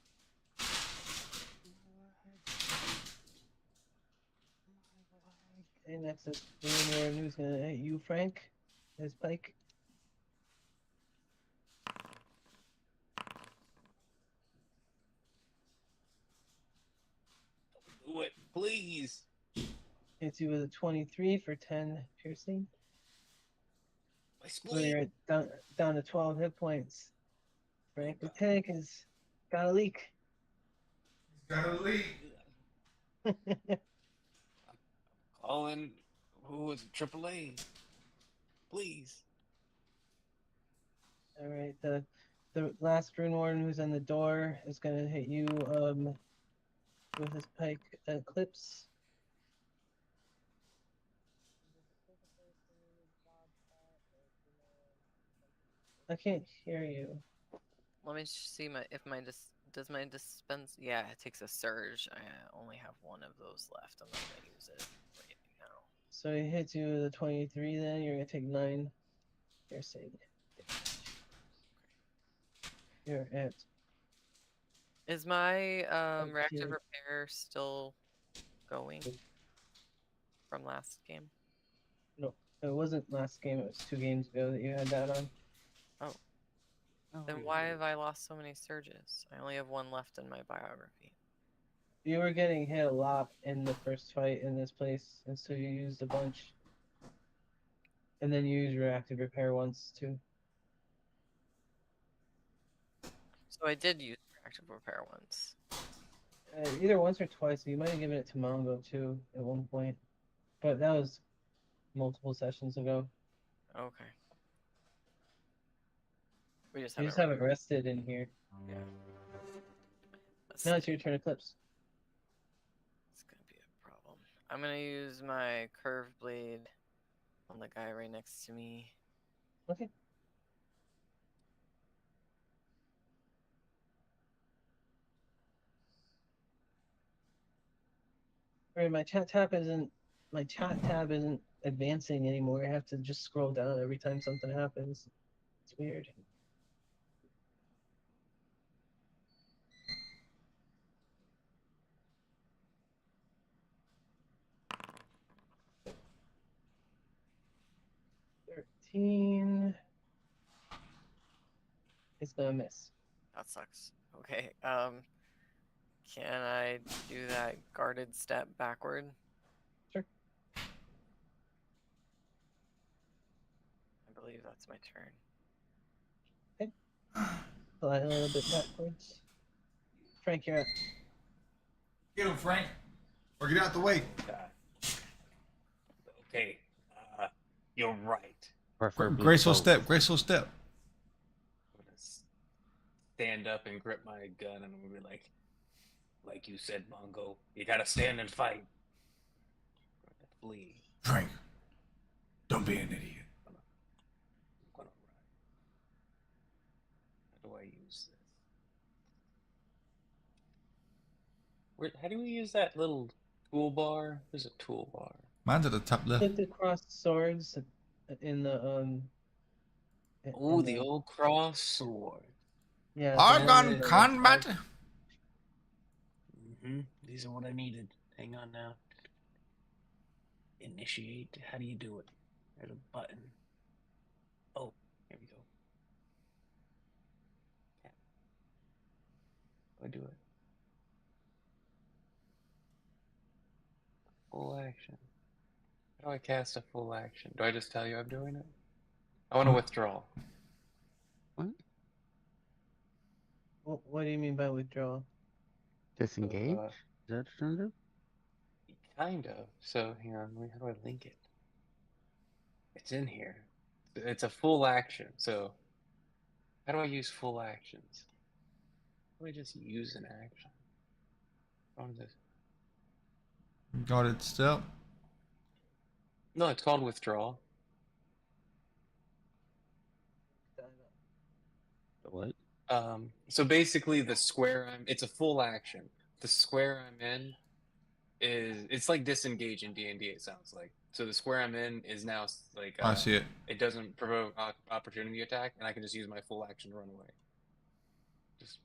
Speaker 6: Okay, next is Rune Warden, who's gonna hit you, Frank. His pike. hits you with a 23 for 10 piercing.
Speaker 4: My
Speaker 6: So you're down to 12 hit points. Frank the Tank has got a leak.
Speaker 1: Gotta leave.
Speaker 4: Calling. Who is it? AAA? Please.
Speaker 6: All right, the last Rune Warden who's on the door is gonna hit you with his pike eclipse. I can't hear you.
Speaker 5: Let me see if my does my dispense. Yeah, it takes a surge. I only have one of those left. I'm not gonna use it right now.
Speaker 6: So he hits you with a 23. Then you're gonna take 9 piercing. You're at.
Speaker 5: Is my reactive
Speaker 6: Okay.
Speaker 5: repair still going from last game?
Speaker 6: No, it wasn't last game. It was 2 games ago that you had that on.
Speaker 5: Oh. Then why have I lost so many surges? I only have one left in my biography.
Speaker 6: You were getting hit a lot in the first fight in this place, and so you used a bunch. And then you used reactive repair once too.
Speaker 5: So I did use reactive repair once.
Speaker 6: Either once or twice. You might have given it to Mongo too at one point, but that was multiple sessions ago.
Speaker 5: Okay. We just
Speaker 6: You
Speaker 5: haven't.
Speaker 6: just have it rested in here.
Speaker 5: Yeah.
Speaker 6: Now it's your turn, Eclipse.
Speaker 5: It's gonna be a problem. I'm gonna use my curved blade on the guy right next to me.
Speaker 6: Okay. Alright, my chat tab isn't advancing anymore. I have to just scroll down every time something happens. It's weird. $13. It's gonna miss.
Speaker 5: That sucks. Okay. Can I do that guarded step backward?
Speaker 6: Sure.
Speaker 5: I believe that's my turn.
Speaker 6: Fly a little bit backwards. Frank, you're up.
Speaker 1: Get him, Frank. Or get out the way.
Speaker 4: Okay. You're right.
Speaker 2: Preferably
Speaker 1: Graceful
Speaker 2: both.
Speaker 1: step. Graceful step.
Speaker 4: I'm gonna stand up and grip my gun, and I'm gonna be like you said, Mongo, you gotta stand and fight. Flee.
Speaker 1: Frank. Don't be an idiot.
Speaker 4: I'm gonna run. How do I use this? How do we use that little toolbar? There's a toolbar.
Speaker 1: Mine's at the top left.
Speaker 6: Click across swords in the
Speaker 4: Oh, the old cross sword.
Speaker 6: Yeah.
Speaker 1: Argon combat.
Speaker 4: These are what I needed. Hang on now. Initiate. How do you do it? There's a button. Oh, here we go. How do I do it? Full action. How do I cast a full action? Do I just tell you I'm doing it? I want to withdraw.
Speaker 6: What do you mean by withdrawal?
Speaker 2: Disengage? Is that what you're trying to do?
Speaker 4: Kind of. So, hang on. How do I link it? It's in here. It's a full action. So, how do I use full actions? How do I just use an action? What is this?
Speaker 1: Guarded step.
Speaker 4: No, it's called withdraw.
Speaker 2: What?
Speaker 4: So basically, it's a full action. The square I'm in it's like disengage in D&D. It sounds like. So the square I'm in is now like
Speaker 1: I see it.
Speaker 4: It doesn't provoke opportunity attack, and I can just use my full action to run away. Just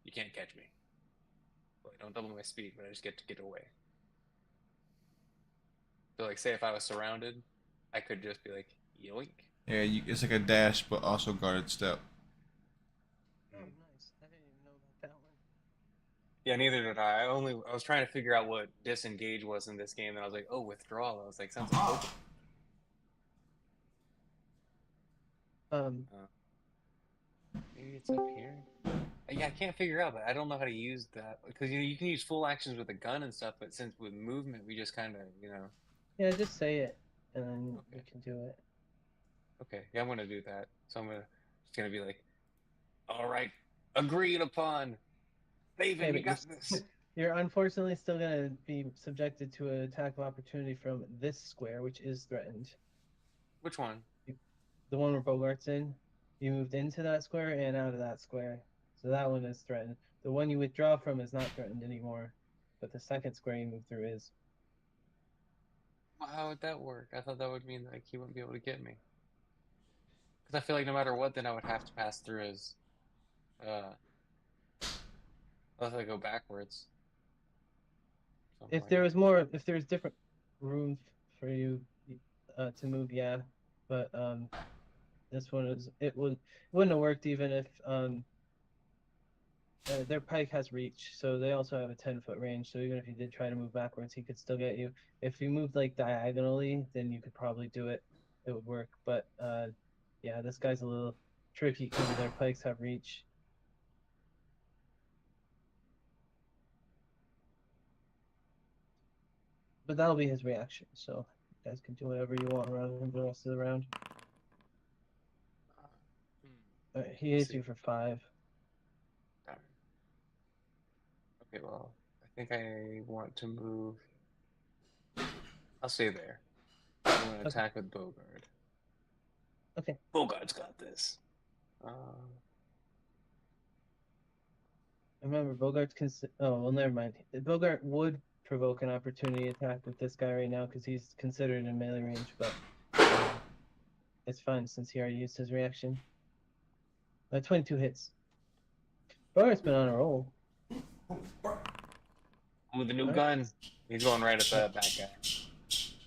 Speaker 4: you can't catch me. Well, I don't double my speed, but I just get to get away. So like, say if I was surrounded, I could just be like yoink.
Speaker 1: Yeah, it's like a dash, but also guarded step.
Speaker 6: Oh, nice. I didn't even know about that one.
Speaker 4: Yeah, neither did I. I was trying to figure out what disengage was in this game, and I was like, oh, withdrawal. I was like, sounds like Pokemon.
Speaker 6: Um,
Speaker 4: Maybe it's up here. Yeah, I can't figure out, but I don't know how to use that because you can use full actions with a gun and stuff, but since with movement we just kind of
Speaker 6: yeah, just say it, and then we
Speaker 4: Okay.
Speaker 6: can do it.
Speaker 4: Okay, yeah, I'm gonna do that. So just gonna be like, all right, agreed upon.
Speaker 6: Okay,
Speaker 4: Faven, you
Speaker 6: but
Speaker 4: got this.
Speaker 6: you're unfortunately still gonna be subjected to an attack of opportunity from this square, which is threatened.
Speaker 4: Which one?
Speaker 6: The one where Bogart's in, you moved into that square and out of that square, so that one is threatened. The one you withdraw from is not threatened anymore, but the second square you move through is.
Speaker 4: Well, how would that work? I thought that would mean like he wouldn't be able to get me. Because I feel like no matter what, then I would have to pass through his. Uh, unless I go backwards. At some
Speaker 6: If
Speaker 4: point.
Speaker 6: there was more, if there's different room for you to move, yeah, but this one is wouldn't have worked even if their pike has reach, so they also have a 10-foot range. So even if you did try to move backwards, he could still get you. If you moved like diagonally, then you could probably do it. It would work. But yeah, this guy's a little tricky because their pikes have reach. But that'll be his reaction. So you guys can do whatever you want around him the rest of the round. He
Speaker 4: Let's
Speaker 6: hits
Speaker 4: see.
Speaker 6: you for 5.
Speaker 4: Darn. Okay, well, I think I want to move. I'll stay there. I'm gonna
Speaker 6: Okay.
Speaker 4: attack with Bogard.
Speaker 6: Okay.
Speaker 4: Bogard's got this.
Speaker 6: Remember, Bogart's oh, well, never mind. Bogart would provoke an opportunity attack with this guy right now because he's considered in melee range, but it's fine since he already used his reaction. 22 hits. Bogart's been on a roll.
Speaker 4: With the new
Speaker 6: Alright.
Speaker 4: gun, he's going right at the back guy.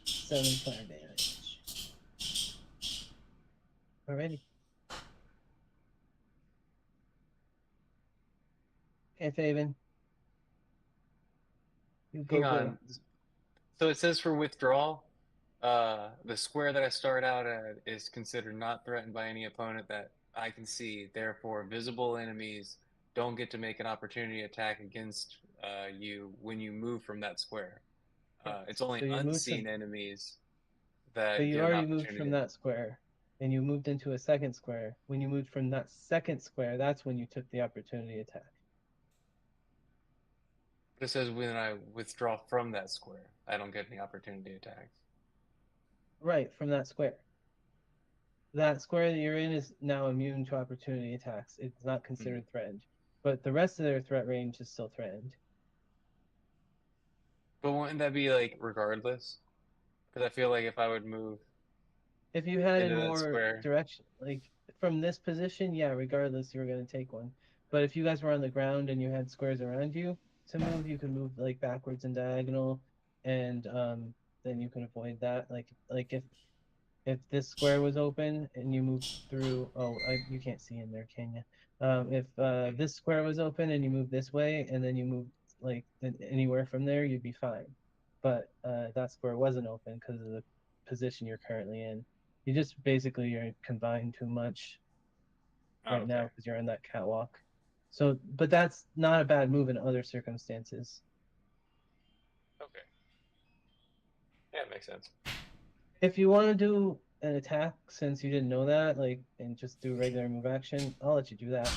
Speaker 6: 7 fire damage. Alrighty. Okay, Faven. You
Speaker 4: Hang
Speaker 6: go.
Speaker 4: on. So it says for withdrawal, the square that I start out at is considered not threatened by any opponent that I can see. Therefore, visible enemies don't get to make an opportunity attack against you when you move from that square. It's only
Speaker 6: So you moved
Speaker 4: unseen enemies
Speaker 6: but
Speaker 4: that
Speaker 6: you
Speaker 4: get an
Speaker 6: already moved from
Speaker 4: opportunity.
Speaker 6: that square, and you moved into a second square. When you moved from that second square, that's when you took the opportunity attack.
Speaker 4: But it says when I withdraw from that square, I don't get any opportunity attacks.
Speaker 6: Right, from that square. That square that you're in is now immune to opportunity attacks. It's not considered threatened. But the rest of their threat range is still threatened.
Speaker 4: But wouldn't that be like regardless? Because I feel like if I would move
Speaker 6: If you had in
Speaker 4: into that
Speaker 6: more
Speaker 4: square,
Speaker 6: direction, like from this position, yeah, regardless, you were going to take one. But if you guys were on the ground and you had squares around you to move, you could move like backwards and diagonal, and then you can avoid that. Like if this square was open and you moved through, you can't see in there, can you? If this square was open and you moved this way and then you moved like anywhere from there, you'd be fine. But that square wasn't open because of the position you're currently in. You just basically are confined too much
Speaker 4: oh,
Speaker 6: right now
Speaker 4: okay.
Speaker 6: because you're on that catwalk. So, but that's not a bad move in other circumstances.
Speaker 4: Okay. Yeah, it makes sense.
Speaker 6: If you want to do an attack since you didn't know that, like, and just do regular move action, I'll let you do that.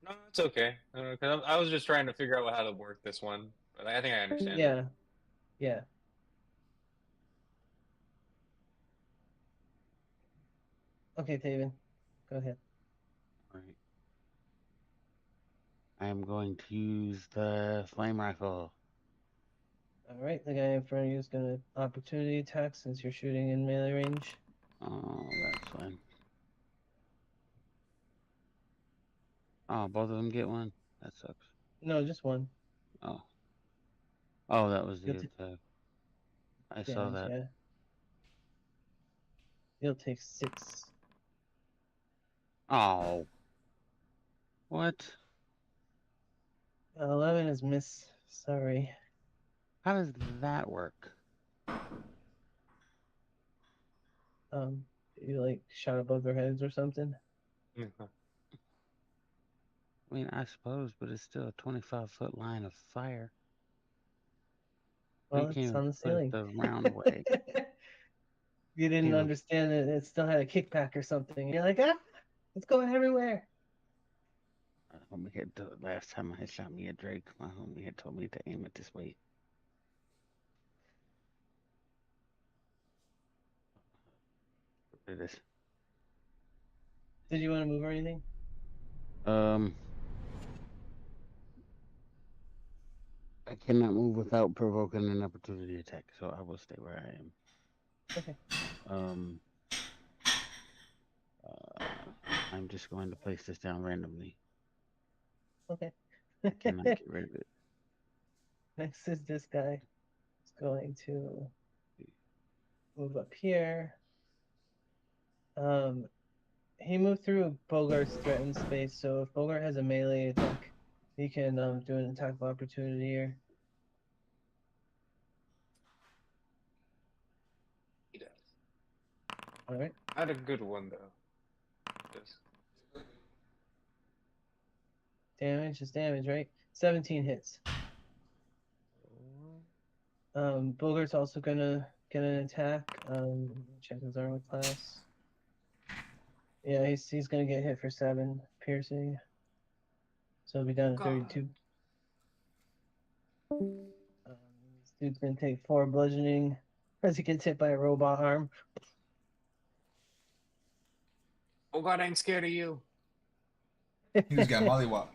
Speaker 4: No, it's okay. Cause I was just trying to figure out how to work this one, but I think I understand it.
Speaker 6: Yeah, yeah. Okay, Taven, go ahead.
Speaker 2: All right. I am going to use the flame rifle.
Speaker 6: All right, the guy in front of you is gonna opportunity attack since you're shooting in melee range.
Speaker 2: Oh, that's fine. Oh, both of them get one? That sucks.
Speaker 6: No, just one.
Speaker 2: Oh. Oh, that was
Speaker 6: You'll
Speaker 2: the
Speaker 6: take
Speaker 2: attack. I saw
Speaker 6: damage,
Speaker 2: that.
Speaker 6: yeah. You'll take 6.
Speaker 2: Oh. What?
Speaker 6: 11 is miss. Sorry.
Speaker 2: How does that work?
Speaker 6: You like shot above their heads or something?
Speaker 4: Mhm.
Speaker 2: I mean, I suppose, but it's still a 25-foot line of fire. You
Speaker 6: Well,
Speaker 2: can't
Speaker 6: it's
Speaker 2: even
Speaker 6: on the
Speaker 2: put it
Speaker 6: ceiling.
Speaker 2: the round way.
Speaker 6: You didn't
Speaker 2: Can't even-
Speaker 6: understand that it still had a kickback or something. You're like, ah, it's going everywhere.
Speaker 2: homie had last time I had shot me a Drake, my homie had told me to aim it this way. Look at this.
Speaker 6: Did you want to move or anything?
Speaker 2: Um, I cannot move without provoking an opportunity attack, so I will stay where I am.
Speaker 6: Okay.
Speaker 2: Um, uh, I'm just going to place this down randomly.
Speaker 6: Okay.
Speaker 2: I cannot get rid of it.
Speaker 6: Next is this guy. He's going to move up here. He moved through Bogart's threatened space, so if Bogart has a melee attack, he can do an attack of opportunity here.
Speaker 4: He does.
Speaker 6: All right.
Speaker 4: Not a good one though. Just
Speaker 6: Damage is damage, right? 17 hits. Bogart's also gonna get an attack. Check his armor class. Yeah, he's gonna get hit for 7 piercing. So he'll be down to
Speaker 4: God.
Speaker 6: 32. This dude's gonna take 4 bludgeoning as he gets hit by a robot arm.
Speaker 4: Oh God, I ain't scared of you.
Speaker 1: He just got mollywop.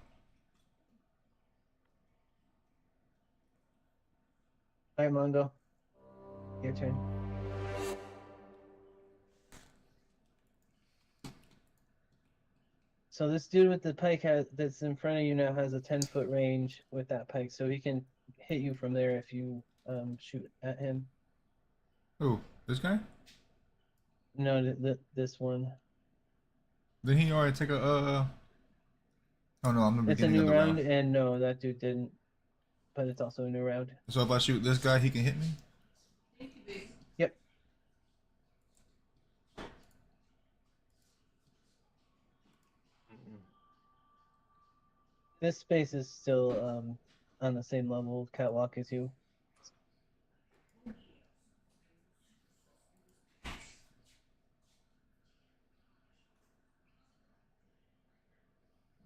Speaker 6: Alright, Mongo. Your turn. So this dude with the pike that's in front of you now has a 10-foot range with that pike, so he can hit you from there if you shoot at him.
Speaker 1: Who? This guy?
Speaker 6: No, this one.
Speaker 1: Did he already take a Oh no, I'm the
Speaker 6: It's a
Speaker 1: beginning of
Speaker 6: new
Speaker 1: the
Speaker 6: round,
Speaker 1: round.
Speaker 6: and no, that dude didn't. But it's also a new round.
Speaker 1: So if I shoot this guy, he can hit me?
Speaker 6: Yep. This space is still on the same level catwalk as you.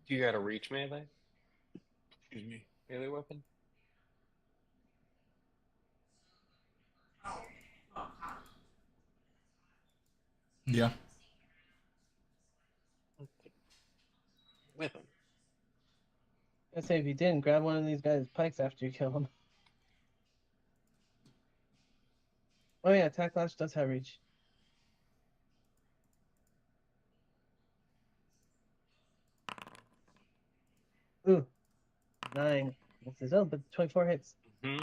Speaker 4: Do you got a reach melee? Excuse me. Melee weapon?
Speaker 1: Yeah.
Speaker 4: With him.
Speaker 6: I'd say if you didn't, grab one of these guys' pikes after you kill him. Oh yeah, attack lash does have reach. Ooh, 9. Misses. Oh, but 24 hits.
Speaker 4: Hmm.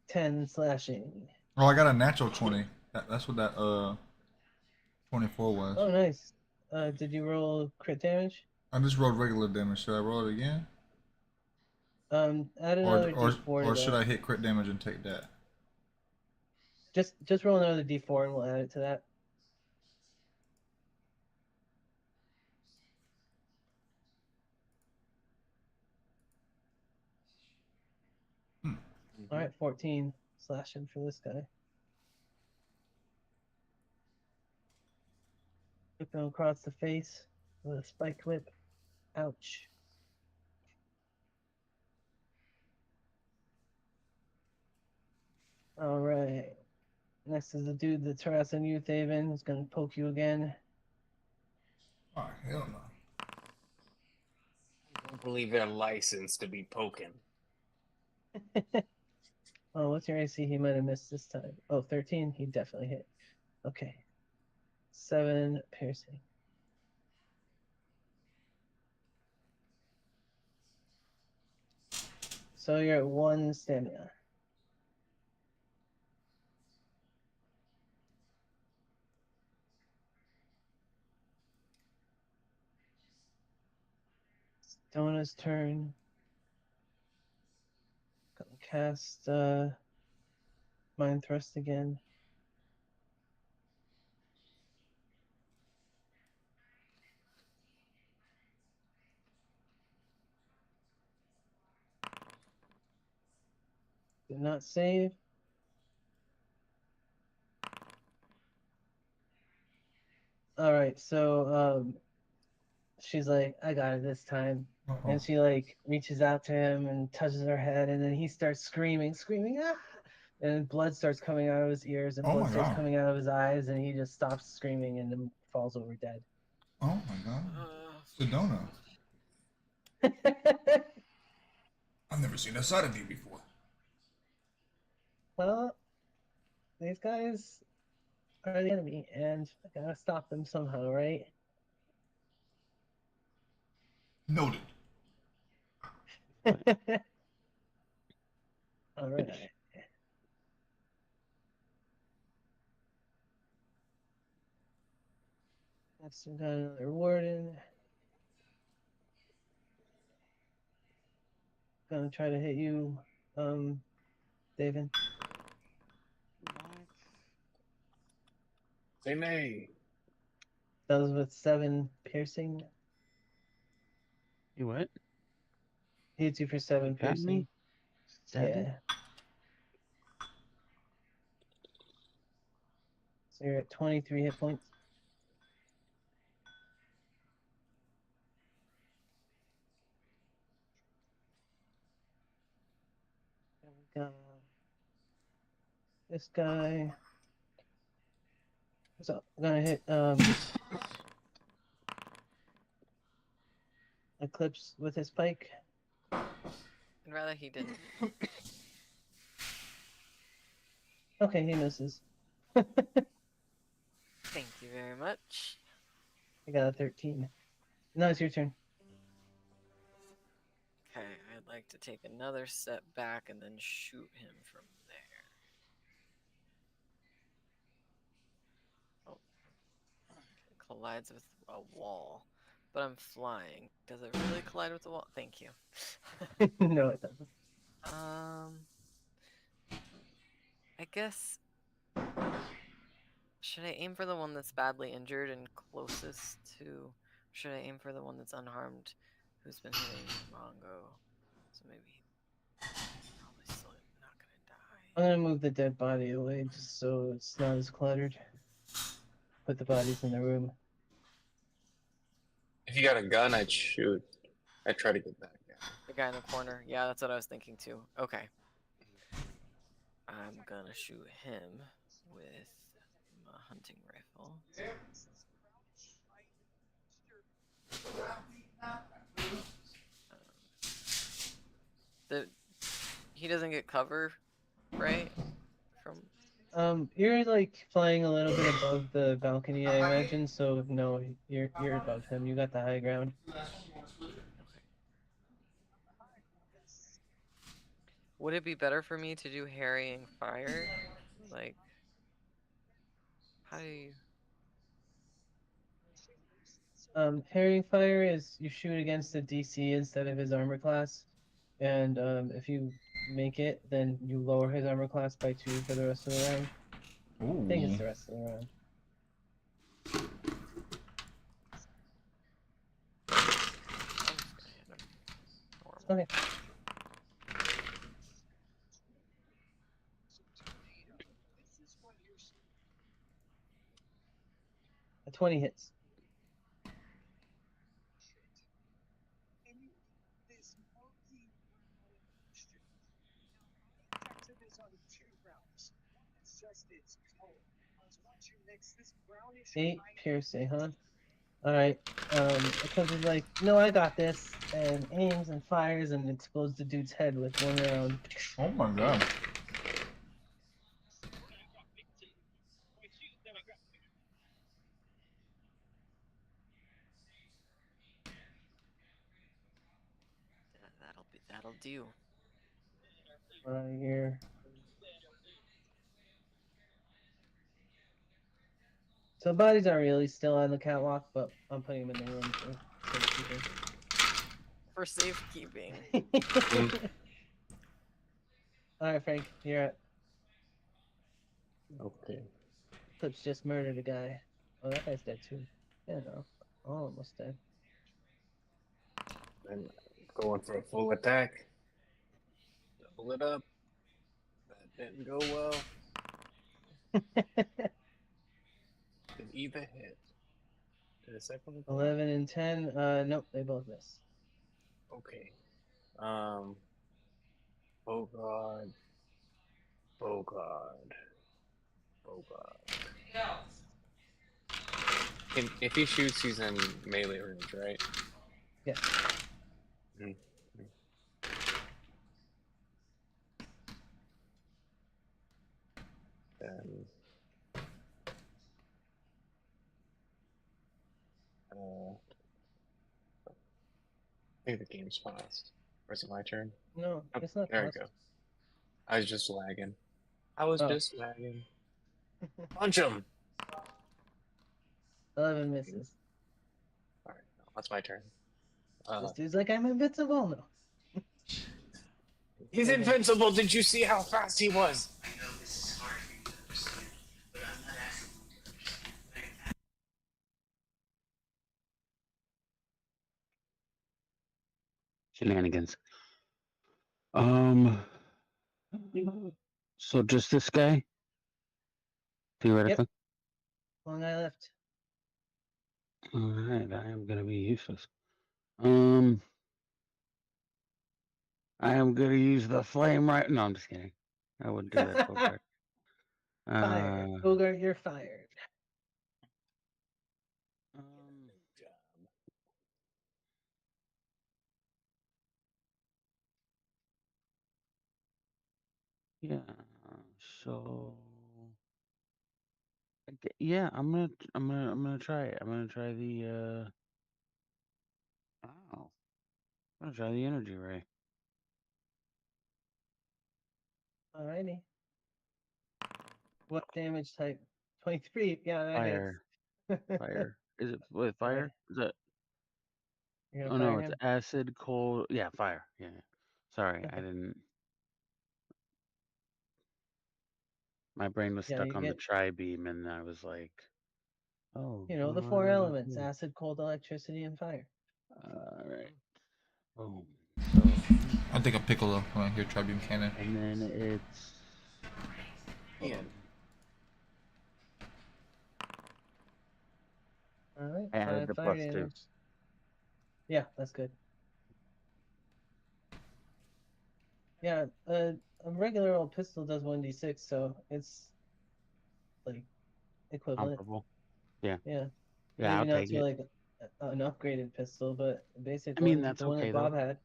Speaker 6: 10 slashing.
Speaker 1: Oh, I got a natural 20. That's what that 24 was.
Speaker 6: Oh, nice. Did you roll crit damage?
Speaker 1: I just rolled regular damage. Should I roll it again?
Speaker 6: Add
Speaker 1: Or
Speaker 6: another
Speaker 1: or
Speaker 6: d4
Speaker 1: or
Speaker 6: to
Speaker 1: should
Speaker 6: that.
Speaker 1: I hit crit damage and take that?
Speaker 6: Just roll another d4 and we'll add it to that. All right, 14 slashing for this guy. Whip him across the face with a spike whip. Ouch. All right. Next is the dude that's harassing you, Thaven. He's gonna poke you again.
Speaker 1: Oh hell no.
Speaker 4: I don't believe they're licensed to be poking.
Speaker 6: Oh, what's your AC? He might have missed this time. Oh, 13. He definitely hit. Okay. 7 piercing. So you're at 1 stamina. Stona's turn. cast Mind Thrust again. Did not save. All right, so she's like, I got it this time.
Speaker 1: Uh-oh.
Speaker 6: And she like reaches out to him and touches her head, and then he starts screaming, ah! And blood starts coming out of his ears, and
Speaker 1: Oh
Speaker 6: blood
Speaker 1: my
Speaker 6: starts
Speaker 1: God.
Speaker 6: coming out of his eyes, and he just stops screaming and then falls over dead.
Speaker 1: Oh my God. Sedona. I've never seen that side of you before.
Speaker 6: Well, these guys are the enemy, and I gotta stop them somehow, right?
Speaker 1: Noted.
Speaker 6: All right. Next, we got another warden. Gonna try to hit you, David.
Speaker 4: Say nay.
Speaker 6: That was with 7 piercing.
Speaker 2: You what?
Speaker 6: He hits you for 7
Speaker 2: Got
Speaker 6: piercing.
Speaker 2: me? 7?
Speaker 6: Yeah. So you're at 23 hit points. And we got this guy. So I'm gonna hit Eclipse with his pike.
Speaker 5: I'd rather he didn't.
Speaker 6: Okay, he misses.
Speaker 5: Thank you very much.
Speaker 6: I got a 13. Now it's your turn.
Speaker 5: Okay, I'd like to take another step back and then shoot him from there. Oh. It collides with a wall. But I'm flying. Does it really collide with the wall? Thank you.
Speaker 6: No, it doesn't.
Speaker 5: I guess. Should I aim for the one that's badly injured and closest to? Should I aim for the one that's unharmed, who's been hitting Mongo? So maybe probably still not gonna die.
Speaker 6: I'm gonna move the dead body away just so it's not as cluttered. Put the bodies in the room.
Speaker 4: If you got a gun, I'd shoot. I'd try to get that guy.
Speaker 5: The guy in the corner. Yeah, that's what I was thinking too. Okay. I'm gonna shoot him with my hunting rifle. He doesn't get cover, right? From
Speaker 6: You're like flying a little bit above the balcony, I imagine. So no, you're above him. You got the high ground.
Speaker 5: Would it be better for me to do harrying fire? Like, how do you?
Speaker 6: Harrying fire is you shoot against the DC instead of his armor class, and if you make it, then you lower his armor class by 2 for the rest of the round.
Speaker 1: Ooh.
Speaker 6: I think it's the rest of the round. Okay. A 20 hits. Eight piercing, huh? Alright. Eclipse is like, no, I got this, and aims and fires and explodes the dude's head with 1 round.
Speaker 1: Oh my God.
Speaker 5: That'll do.
Speaker 6: Right here. So bodies aren't really still on the catwalk, but I'm putting them in the room for safekeeping.
Speaker 5: For safekeeping.
Speaker 6: Alright, Frank, you're up.
Speaker 4: Okay.
Speaker 6: Clips just murdered a guy. Oh, that guy's dead too. Yeah, no. Almost dead.
Speaker 4: And going for a full attack. Double it up. That didn't go well. Did either hit? Did the second one hit?
Speaker 6: 11 and 10. Nope, they both miss.
Speaker 4: Okay. Oh god. Oh god. Oh god. If he shoots, he's in melee range, right?
Speaker 6: Yeah.
Speaker 4: Mm. Then, I think the game's paused. Or is it my turn?
Speaker 6: No,
Speaker 4: Oh,
Speaker 6: it's not
Speaker 4: there we
Speaker 6: paused.
Speaker 4: go. I was just lagging. I was
Speaker 6: Oh.
Speaker 4: just lagging. Punch him!
Speaker 6: 11 misses.
Speaker 4: Alright, that's my turn.
Speaker 6: This dude's like, I'm invincible. No.
Speaker 4: He's
Speaker 6: Okay.
Speaker 4: invincible! Did you see how fast he was?
Speaker 7: I know this is hard for you to understand, but I'm not asking you to understand.
Speaker 2: Shenanigans. So just this guy, theoretically.
Speaker 6: One guy left.
Speaker 2: All right, I am gonna be useless. I am gonna use the flame right. No, I'm just kidding. I wouldn't do that, Bogart.
Speaker 6: Fired. Bogart, you're fired.
Speaker 2: Yeah. So. Yeah, I'm gonna try it. I'm gonna try the. Oh, I'm gonna try the energy ray.
Speaker 6: Alrighty. What damage type? 23. Yeah, that
Speaker 2: Fire.
Speaker 6: hits.
Speaker 2: Fire. Is it with fire?
Speaker 6: Okay.
Speaker 2: Is that?
Speaker 6: You're
Speaker 2: Oh
Speaker 6: gonna
Speaker 2: no,
Speaker 6: fire
Speaker 2: it's
Speaker 6: him?
Speaker 2: acid, cold. Yeah, fire. Yeah. Sorry, I
Speaker 6: Okay.
Speaker 2: didn't. My brain was
Speaker 6: Yeah,
Speaker 2: stuck
Speaker 6: you
Speaker 2: on the
Speaker 6: get,
Speaker 2: tri-beam, and I was like, "Oh,
Speaker 6: the
Speaker 2: what
Speaker 6: 4
Speaker 2: am I gonna
Speaker 6: elements:
Speaker 2: do?"
Speaker 6: acid, cold, electricity, and fire.
Speaker 2: All right. Boom. So,
Speaker 1: I think a piccolo when I hear Tribune Cannon.
Speaker 2: and then it's. Hold
Speaker 4: Yeah.
Speaker 2: on.
Speaker 6: Alright,
Speaker 2: I added
Speaker 6: 5
Speaker 2: the
Speaker 6: fire
Speaker 2: +2.
Speaker 6: damage. Yeah, that's good. Yeah, a regular old pistol does 1d6, so it's like equivalent.
Speaker 2: Comparable. Yeah.
Speaker 6: Yeah.
Speaker 2: Yeah,
Speaker 6: Maybe
Speaker 2: I'll
Speaker 6: not
Speaker 2: take
Speaker 6: to
Speaker 2: it.
Speaker 6: like an upgraded pistol, but basic
Speaker 2: I mean,
Speaker 6: one,
Speaker 2: that's
Speaker 6: the one
Speaker 2: okay
Speaker 6: that Bob
Speaker 2: though.
Speaker 6: had.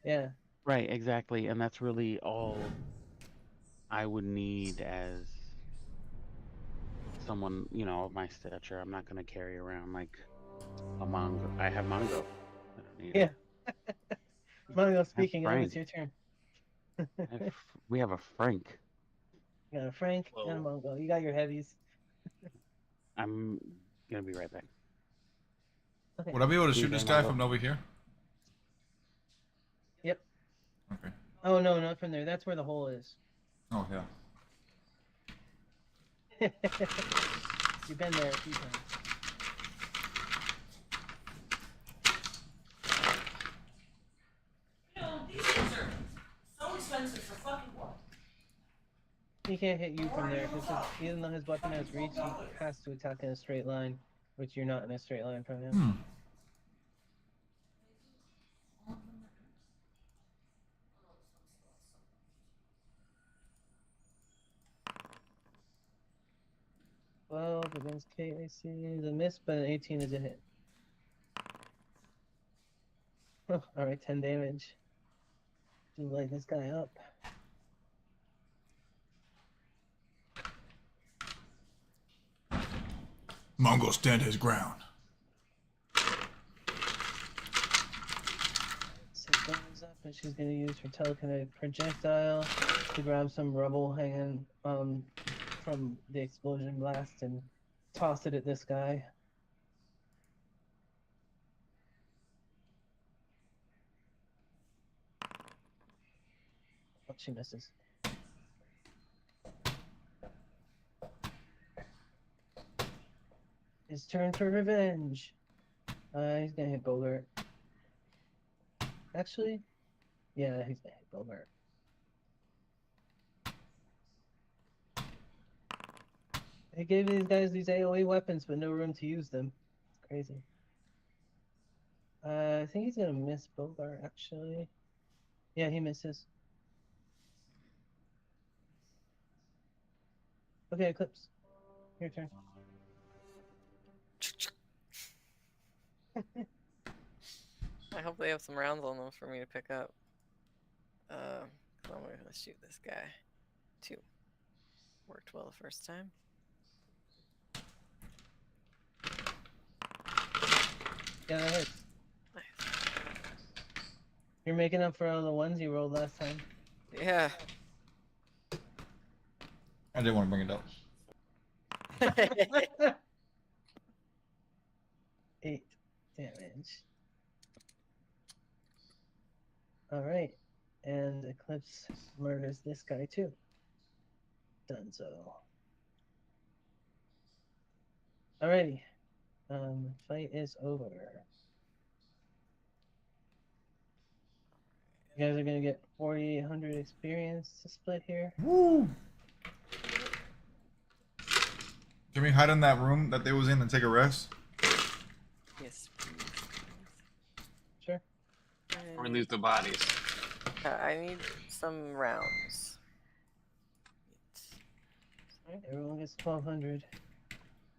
Speaker 6: Yeah.
Speaker 2: Right, exactly. And that's really all I would need as someone, of my stature. I'm not going to carry around like a Mongo. I have Mongo. I don't need
Speaker 6: Yeah.
Speaker 2: it.
Speaker 6: Mongo,
Speaker 2: I have
Speaker 6: speaking of, it's
Speaker 2: Frank.
Speaker 6: your turn.
Speaker 2: We have a Frank.
Speaker 6: You got a Frank and a
Speaker 4: Whoa.
Speaker 6: Mongo. You got your heavies.
Speaker 2: I'm going to be right back.
Speaker 6: Okay.
Speaker 1: Would I be able to
Speaker 2: See you
Speaker 1: shoot this
Speaker 2: there,
Speaker 1: guy
Speaker 2: Mongo.
Speaker 1: from over here?
Speaker 6: Yep.
Speaker 1: Okay.
Speaker 6: Oh, no, not from there. That's where the hole is.
Speaker 1: Oh, yeah.
Speaker 6: You've been there a few times.
Speaker 3: These things are so expensive for fucking what?
Speaker 6: He can't hit you from there because even though his weapon has reach, he has to attack in a straight line, which you're not in a straight line from him. Well, against KAC is a miss, but an 18 is a hit. Oh, alright, 10 damage. To light this guy up.
Speaker 1: Mongo stand his ground.
Speaker 6: So goes up, and she's gonna use her telekinetic projectile to grab some rubble hanging from the explosion blast and toss it at this guy. Oh, she misses. His turn for revenge. He's gonna hit Bogart. Actually, yeah, he's gonna hit Bogart. They gave these guys these AoE weapons, but no room to use them. It's crazy. I think he's gonna miss Bogart, actually. Yeah, he misses. Okay, Eclipse. Your turn.
Speaker 5: I hope they have some rounds on them for me to pick up. I'm gonna shoot this guy. 2. Worked well the first time.
Speaker 6: Yeah, that hits.
Speaker 5: Nice.
Speaker 6: You're making up for all the ones you rolled last time.
Speaker 5: Yeah.
Speaker 1: I didn't want to bring it up.
Speaker 6: 8 damage. Alright. And Eclipse murders this guy too. Dunzo. Alrighty. Fight is over. You guys are gonna get 4,800 experience to split here.
Speaker 1: Woo! Can we hide in that room that they was in and take a rest?
Speaker 5: Yes, please.
Speaker 6: Sure.
Speaker 4: Or loot the bodies.
Speaker 5: I need some rounds.
Speaker 6: Alright, everyone gets 1,200.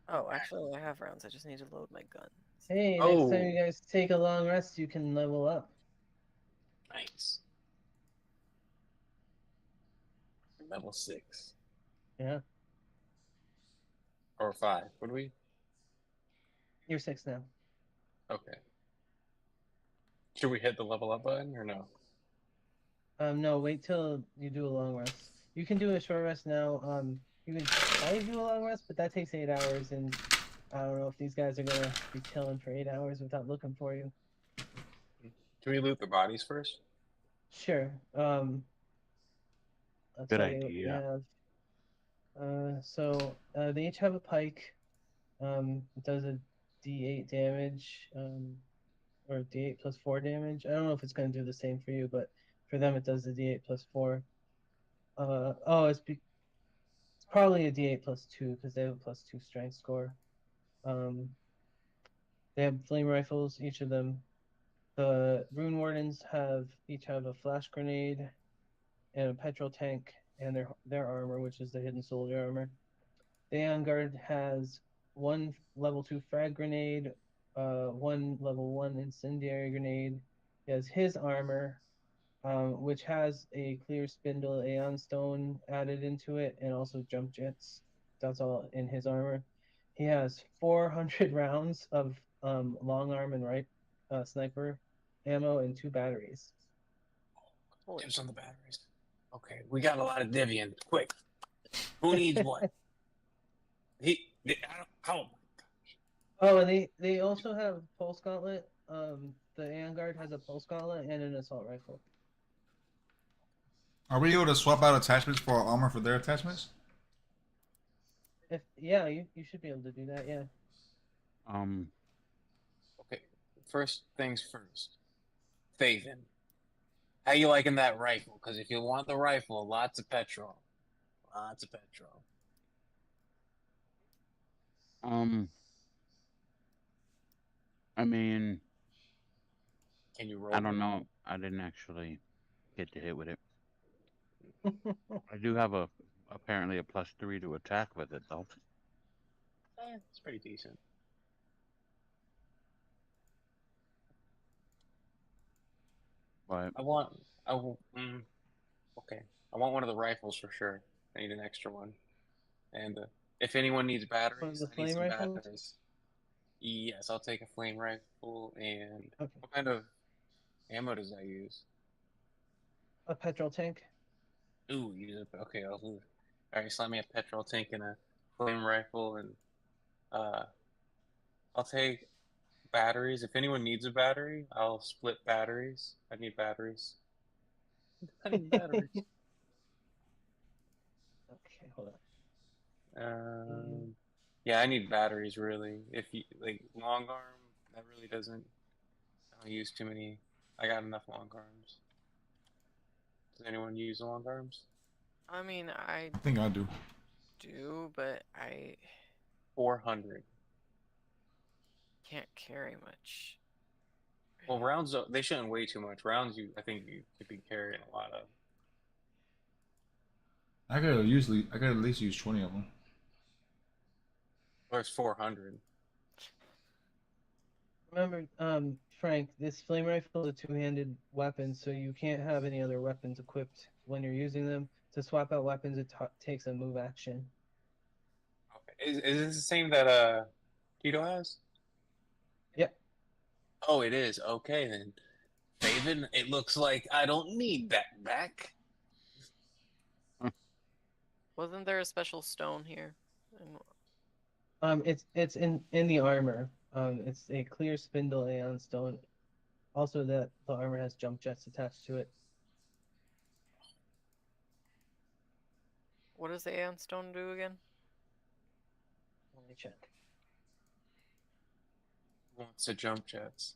Speaker 5: Oh, actually, I have rounds. I just need to load my gun.
Speaker 6: Hey, next time you guys take a long rest, you can level up.
Speaker 4: Nice. Level 6.
Speaker 6: Yeah.
Speaker 4: Or 5. Would we?
Speaker 6: You're 6 now.
Speaker 4: Okay. Should we hit the level up button or no?
Speaker 6: No, wait till you do a long rest. You can do a short rest now. You can try to do a long rest, but that takes 8 hours, and I don't know if these guys are gonna be chilling for 8 hours without looking for you.
Speaker 4: Do we loot the bodies first?
Speaker 6: Sure. I'll
Speaker 2: Good
Speaker 6: tell you what we
Speaker 2: idea.
Speaker 6: have. They each have a pike. It does a D8 damage, or D8 plus 4 damage. I don't know if it's gonna do the same for you, but for them it does the D8 plus 4. It's probably a D8 plus 2 because they have a plus 2 strength score. They have flame rifles, each of them. The rune wardens each have a flash grenade and a petrol tank and their armor, which is the hidden soldier armor. The Aeon Guard has 1 level 2 frag grenade, 1 level 1 incendiary grenade. He has his armor, which has a clear spindle Aeon stone added into it, and also jump jets. That's all in his armor. He has 400 rounds of long arm and sniper ammo and 2 batteries.
Speaker 5: Holy
Speaker 4: Dibs on the batteries. Okay, we got a lot of Divian. Quick. Who needs what? I don't.
Speaker 6: Oh, and they also have pulse gauntlet. The Aeon Guard has a pulse gauntlet and an assault rifle.
Speaker 1: Are we able to swap out attachments for our armor for their attachments?
Speaker 6: You should be able to do that. Yeah.
Speaker 4: Okay, first things first. Faven. How you liking that rifle? Because if you want the rifle, lots of petrol. Lots of petrol.
Speaker 2: I mean,
Speaker 4: Can you roll?
Speaker 2: I don't know. I didn't actually get to hit with it. I do have apparently a +3 to attack with it though.
Speaker 4: It's pretty decent.
Speaker 2: But
Speaker 4: okay. I want one of the rifles for sure. I need an extra one. And if anyone needs batteries,
Speaker 6: One of the
Speaker 4: I need
Speaker 6: flame
Speaker 4: some
Speaker 6: rifles?
Speaker 4: batteries. Yes, I'll take a flame rifle. And
Speaker 6: Okay.
Speaker 4: what kind of ammo does that use?
Speaker 6: A petrol tank.
Speaker 4: Ooh, okay, I'll move. Alright, slap me a petrol tank and a flame rifle, and I'll take batteries. If anyone needs a battery, I'll split batteries. I need batteries. I need batteries.
Speaker 6: Okay, hold on.
Speaker 4: Yeah, I need batteries really. If you like long arm, that really doesn't. I don't use too many. I got enough long arms. Does anyone use long arms?
Speaker 5: I mean, I
Speaker 1: I think I do.
Speaker 5: do, but I
Speaker 4: 400.
Speaker 5: can't carry much.
Speaker 4: Well, rounds they shouldn't weigh too much. Rounds, I think you could be carrying a lot of.
Speaker 1: I could at least use 20 of them.
Speaker 4: Or it's 400.
Speaker 6: Remember, Frank, this flame rifle is a two-handed weapon, so you can't have any other weapons equipped when you're using them. To swap out weapons, it takes a move action.
Speaker 4: Okay. Is this the same that Tito has?
Speaker 6: Yep.
Speaker 4: Oh, it is. Okay then. David, it looks like I don't need that back.
Speaker 5: Wasn't there a special stone here? And
Speaker 6: It's in the armor. It's a clear spindle Aeon stone. Also, that the armor has jump jets attached to it.
Speaker 5: what does the Aeon Stone do again?
Speaker 6: Let me check.
Speaker 4: Wants to jump jets.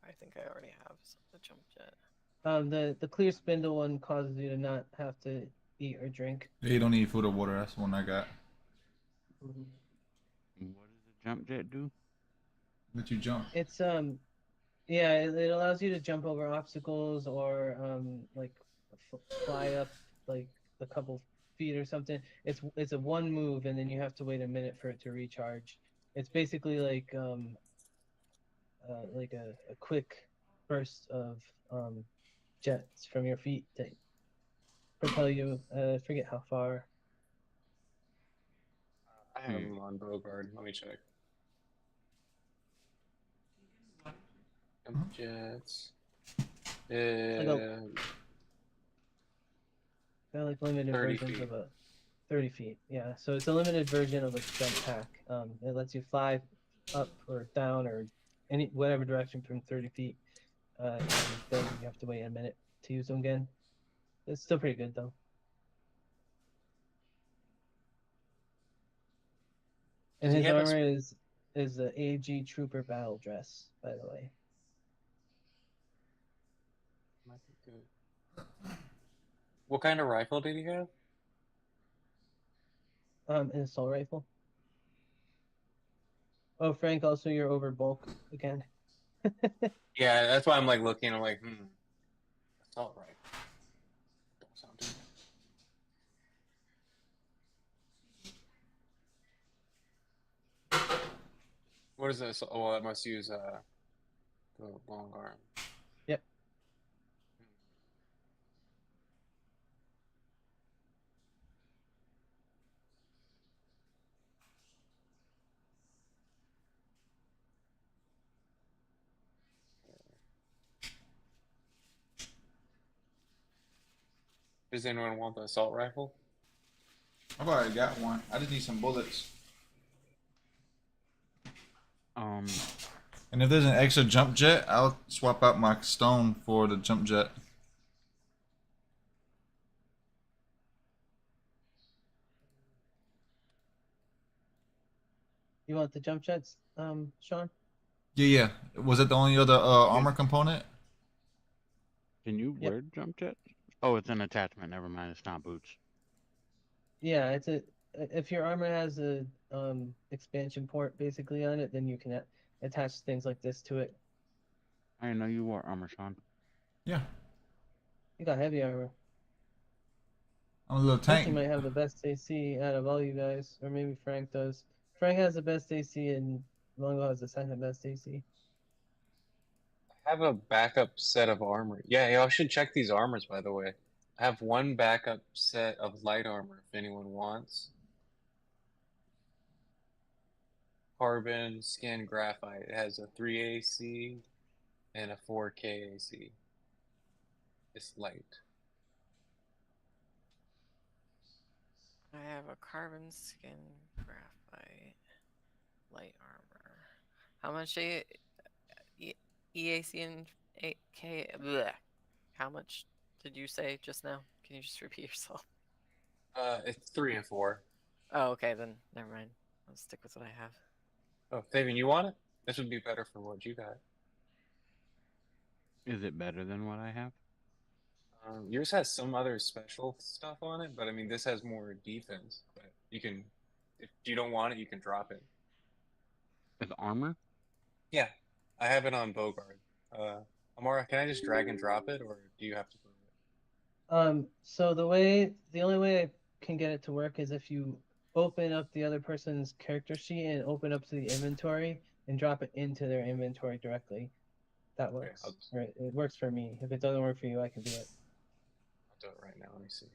Speaker 5: I think I already have the jump jet.
Speaker 6: The clear spindle one causes you to not have to eat or drink.
Speaker 1: Yeah, you don't need food or water. That's the one I got.
Speaker 6: Mhm.
Speaker 2: What does the jump jet do?
Speaker 1: Let you jump.
Speaker 6: It's yeah, it allows you to jump over obstacles or like fly up like a couple feet or something. It's a one move and then you have to wait a minute for it to recharge. It's basically like a quick burst of jets from your feet that propel you. I forget how far.
Speaker 4: I have him on Bogard. Let me check. Jump jets.
Speaker 6: Like a They're like limited
Speaker 4: 30
Speaker 6: versions
Speaker 4: feet.
Speaker 6: of a 30 feet. Yeah, so it's a limited version of a jump pack. It lets you fly up or down or any whatever direction from 30 feet. And then you have to wait a minute to use them again. It's still pretty good though. And
Speaker 4: Does he
Speaker 6: his
Speaker 4: have a?
Speaker 6: armor is the AG Trooper battle dress, by the way.
Speaker 4: Might be good. What kind of rifle did he have?
Speaker 6: An assault rifle. Oh, Frank, also you're over bulk again.
Speaker 4: Yeah, that's why I'm like looking. I'm like, assault rifle. Don't sound too bad. What is this? Oh, I must use the long arm.
Speaker 6: Yep.
Speaker 4: Does anyone want the assault rifle?
Speaker 1: I've already got one. I just need some bullets.
Speaker 2: Um,
Speaker 1: And if there's an extra jump jet, I'll swap out my stone for the jump jet.
Speaker 6: You want the jump jets, Sean?
Speaker 1: Yeah. Was it the only other armor component?
Speaker 2: can you
Speaker 6: Yep.
Speaker 2: wear jump jet? Oh, it's an attachment. Never mind. It's not boots.
Speaker 6: Yeah, it's a if your armor has a expansion port basically on it, then you can attach things like this to it.
Speaker 2: I didn't know you wore armor, Sean.
Speaker 1: Yeah.
Speaker 6: You got heavy armor.
Speaker 1: I'm a little
Speaker 6: Plus,
Speaker 1: tank.
Speaker 6: you might have the best AC out of all you guys, or maybe Frank does. Frank has the best AC, and Longo has the second best AC.
Speaker 4: I have a backup set of armor. Yeah, y'all should check these armors, by the way. I have one backup set of light armor if anyone wants. Carbon skin graphite. It has a 3 AC and a 4K AC. It's light.
Speaker 5: I have a carbon skin graphite light armor. How much EAC and 8K? Bleh. How much did you say just now? Can you just repeat yourself?
Speaker 4: It's 3 and 4.
Speaker 5: Oh, okay, then never mind. I'll stick with what I have.
Speaker 4: Oh, Fabian, you want it? This would be better for what you got.
Speaker 2: Is it better than what I have?
Speaker 4: Yours has some other special stuff on it, but I mean, this has more defense. But you can, if you don't want it, you can drop it.
Speaker 2: With armor?
Speaker 4: Yeah, I have it on Bogard. Amara, can I just drag and drop it, or do you have to prove it?
Speaker 6: So the only way I can get it to work is if you open up the other person's character sheet and open up to the inventory and drop it into their inventory directly. That
Speaker 4: Okay,
Speaker 6: works. Or it works for me. If it doesn't work for you, I can do it.
Speaker 4: I'll do it right now. Let me see.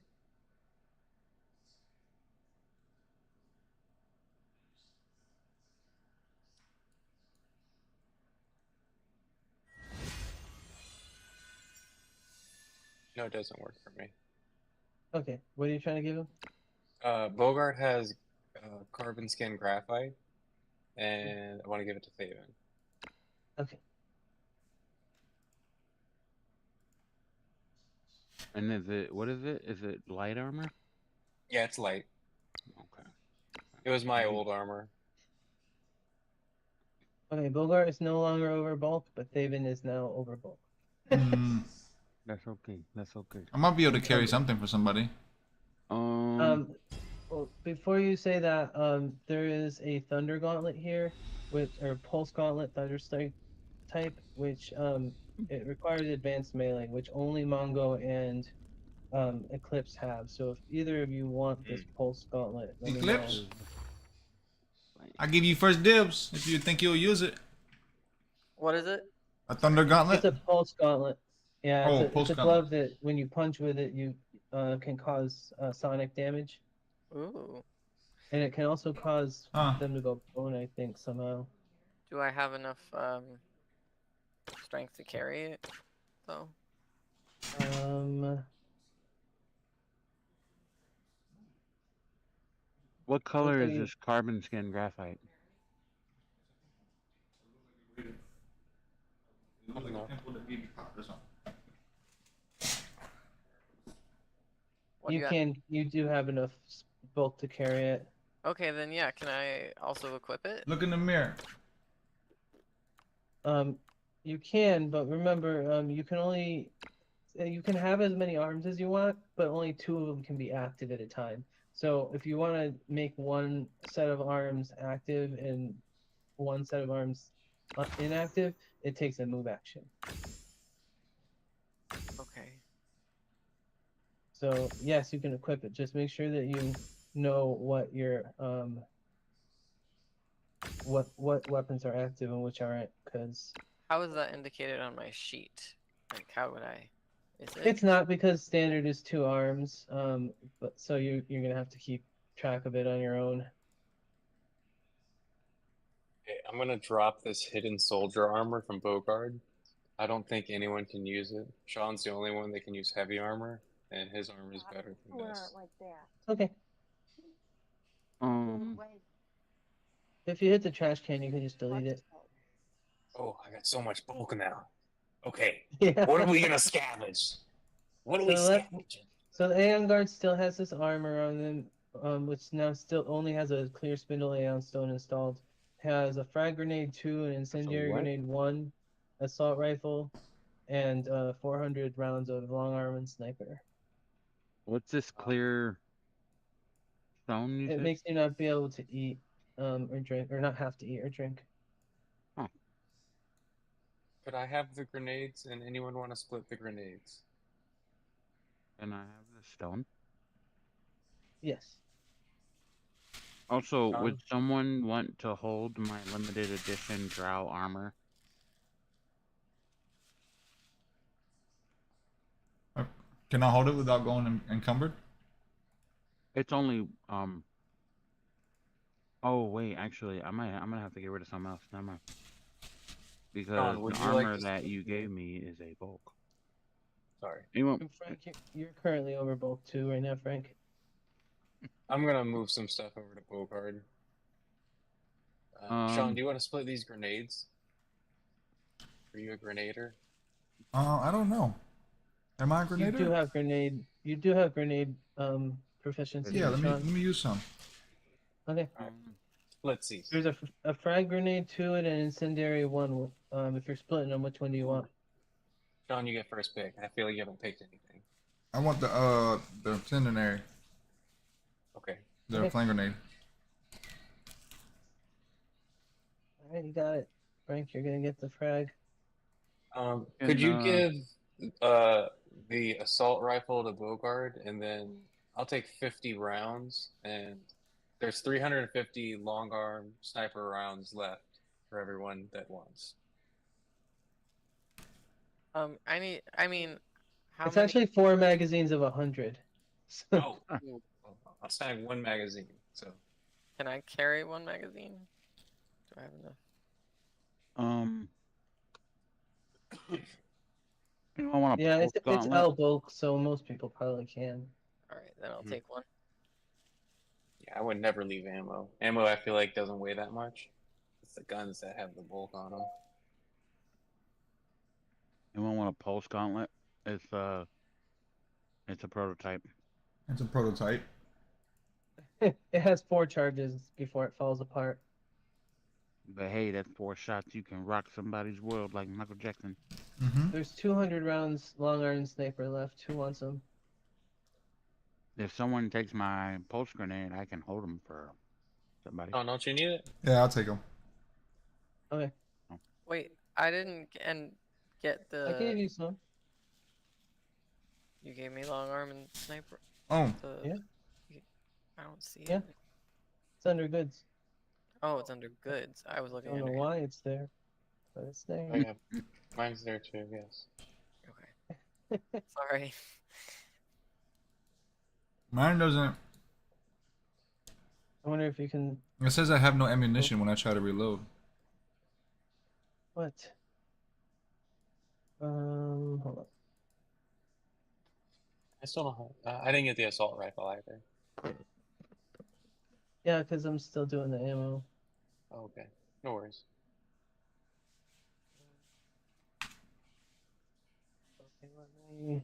Speaker 4: No, it doesn't work for me.
Speaker 6: Okay, what are you trying to give him?
Speaker 4: Bogart has carbon skin graphite, and I want to give it to Fabian.
Speaker 6: Okay.
Speaker 2: And is it, what is it? Is it light armor?
Speaker 4: Yeah, it's light.
Speaker 2: Okay.
Speaker 4: It was my old armor.
Speaker 6: Okay, Bogart is no longer over bulk, but Thaven is now over bulk.
Speaker 1: Mm,
Speaker 2: That's okay. That's okay.
Speaker 1: I might be able to carry something for somebody.
Speaker 6: Well, before you say that, there is a Thunder Gauntlet here, or Pulse Gauntlet Thunder Strike type, which it requires advanced melee, which only Mongo and Eclipse have. So if either of you want this Pulse Gauntlet, let me know.
Speaker 1: Eclipse? I give you first dibs if you think you'll use it.
Speaker 5: What is it?
Speaker 1: A Thunder Gauntlet?
Speaker 6: It's a Pulse Gauntlet. Yeah,
Speaker 1: Oh,
Speaker 6: it's
Speaker 1: Pulse
Speaker 6: a
Speaker 1: Gauntlet.
Speaker 6: glove that when you punch with it, you can cause sonic damage.
Speaker 5: Ooh.
Speaker 6: And it can also cause
Speaker 1: Huh.
Speaker 6: them to go prone, I think, somehow.
Speaker 5: Do I have enough strength to carry it, though?
Speaker 2: What color
Speaker 6: Looks
Speaker 2: is
Speaker 6: like
Speaker 2: this carbon skin graphite?
Speaker 5: What do you have?
Speaker 6: You do have enough bulk to carry it.
Speaker 5: Okay, then yeah, can I also equip it?
Speaker 1: Look in the mirror.
Speaker 6: You can, but remember, you can have as many arms as you want, but only 2 of them can be active at a time. So if you want to make one set of arms active and one set of arms inactive, it takes a move action.
Speaker 5: Okay.
Speaker 6: So yes, you can equip it. Just make sure that you know what your what weapons are active and which aren't, because
Speaker 5: How is that indicated on my sheet? Like, how would I? Is it?
Speaker 6: it's not, because standard is 2 arms. But so you're gonna have to keep track of it on your own.
Speaker 4: Okay, I'm gonna drop this hidden soldier armor from Bogard. I don't think anyone can use it. Sean's the only one that can use heavy armor, and his armor is better than this.
Speaker 3: Like that.
Speaker 6: Okay. If you hit the trash can, you can just delete it.
Speaker 4: Oh, I got so much bulk now. Okay,
Speaker 6: Yeah.
Speaker 4: what are we gonna scavenge? What are we scavenging?
Speaker 6: So the Aeon Guard still has this armor on them, which now still only has a clear spindle Aeon Stone installed. Has a frag grenade 2, an incendiary grenade 1, assault rifle, and 400 rounds of long arm and sniper.
Speaker 2: What's this clear stone you
Speaker 6: It
Speaker 2: said?
Speaker 6: makes you not be able to eat or drink, or not have to eat or drink.
Speaker 2: Huh.
Speaker 4: Could I have the grenades, and anyone want to split the grenades?
Speaker 2: Can I have the stone?
Speaker 6: Yes.
Speaker 2: Also, would someone want to hold my limited edition drow armor?
Speaker 1: Can I hold it without going encumbered?
Speaker 2: It's only oh wait, actually, I'm gonna have to get rid of something else. Never mind. Because
Speaker 4: would
Speaker 2: the
Speaker 4: you like
Speaker 2: armor
Speaker 4: to
Speaker 2: that
Speaker 4: split
Speaker 2: you
Speaker 4: the
Speaker 2: gave me is a bulk.
Speaker 4: Sorry.
Speaker 6: Frank, you're currently over bulk 2 right now, Frank.
Speaker 4: I'm gonna move some stuff over to Bogard. Sean, do you want to split these grenades? Are you a grenader?
Speaker 1: I don't know. Am I a grenader?
Speaker 6: You do have grenade proficiency.
Speaker 1: Yeah, let
Speaker 6: Sean.
Speaker 1: me use some.
Speaker 6: Okay.
Speaker 4: Let's see.
Speaker 6: There's a frag grenade, 2, and an incendiary 1. If you're splitting them, which one do you want?
Speaker 4: Sean, you get first pick. I feel like you haven't picked anything.
Speaker 1: I want the centenary,
Speaker 4: Okay.
Speaker 1: the
Speaker 6: Okay.
Speaker 1: flame grenade.
Speaker 6: All right, you got it. Frank, you're gonna get the frag.
Speaker 4: Could you
Speaker 2: And,
Speaker 4: give the assault rifle to Bogard, and then I'll take 50 rounds, and there's 350 long arm sniper rounds left for everyone that wants.
Speaker 5: I mean, how
Speaker 6: It's
Speaker 5: many?
Speaker 6: actually 4 magazines of 100. So,
Speaker 4: Oh, I'll snag one magazine. So
Speaker 5: Can I carry one magazine? Do I have enough?
Speaker 2: I want to
Speaker 6: yeah,
Speaker 2: post
Speaker 6: it's
Speaker 2: gauntlet.
Speaker 6: L bulk, so most people probably can.
Speaker 5: All right, then I'll
Speaker 4: Mhm.
Speaker 5: take one.
Speaker 4: yeah, I would never leave ammo. Ammo, I feel like doesn't weigh that much. It's the guns that have the bulk on them.
Speaker 2: Anyone want a pulse gauntlet? It's a prototype.
Speaker 1: It's a prototype.
Speaker 6: It has 4 charges before it falls apart.
Speaker 2: But hey, that's 4 shots. You can rock somebody's world like Michael Jackson.
Speaker 1: Mm-hmm.
Speaker 6: There's 200 rounds long iron sniper left. Who wants them?
Speaker 2: If someone takes my pulse grenade, I can hold them for somebody.
Speaker 4: Oh, don't you need it?
Speaker 1: Yeah, I'll take them.
Speaker 6: Okay,
Speaker 5: Wait, I didn't get
Speaker 6: I gave
Speaker 5: the.
Speaker 6: you some.
Speaker 5: You gave me long arm and sniper.
Speaker 1: Oh,
Speaker 5: The.
Speaker 6: Yeah.
Speaker 5: I don't see
Speaker 6: Yeah.
Speaker 5: it.
Speaker 6: It's under goods.
Speaker 5: Oh, it's under goods. I was
Speaker 6: I
Speaker 5: looking
Speaker 6: don't know
Speaker 5: under.
Speaker 6: why it's there, but it's there.
Speaker 4: Oh, yeah. Mine's there too, yes.
Speaker 5: Okay. Sorry.
Speaker 1: mine doesn't.
Speaker 6: I wonder if you can.
Speaker 1: It says I have no ammunition when I try to reload.
Speaker 6: What? Hold on.
Speaker 4: I still don't have. I didn't get the assault rifle either.
Speaker 6: Yeah, because I'm still doing the ammo.
Speaker 4: Oh, okay. No worries.
Speaker 6: Okay, let me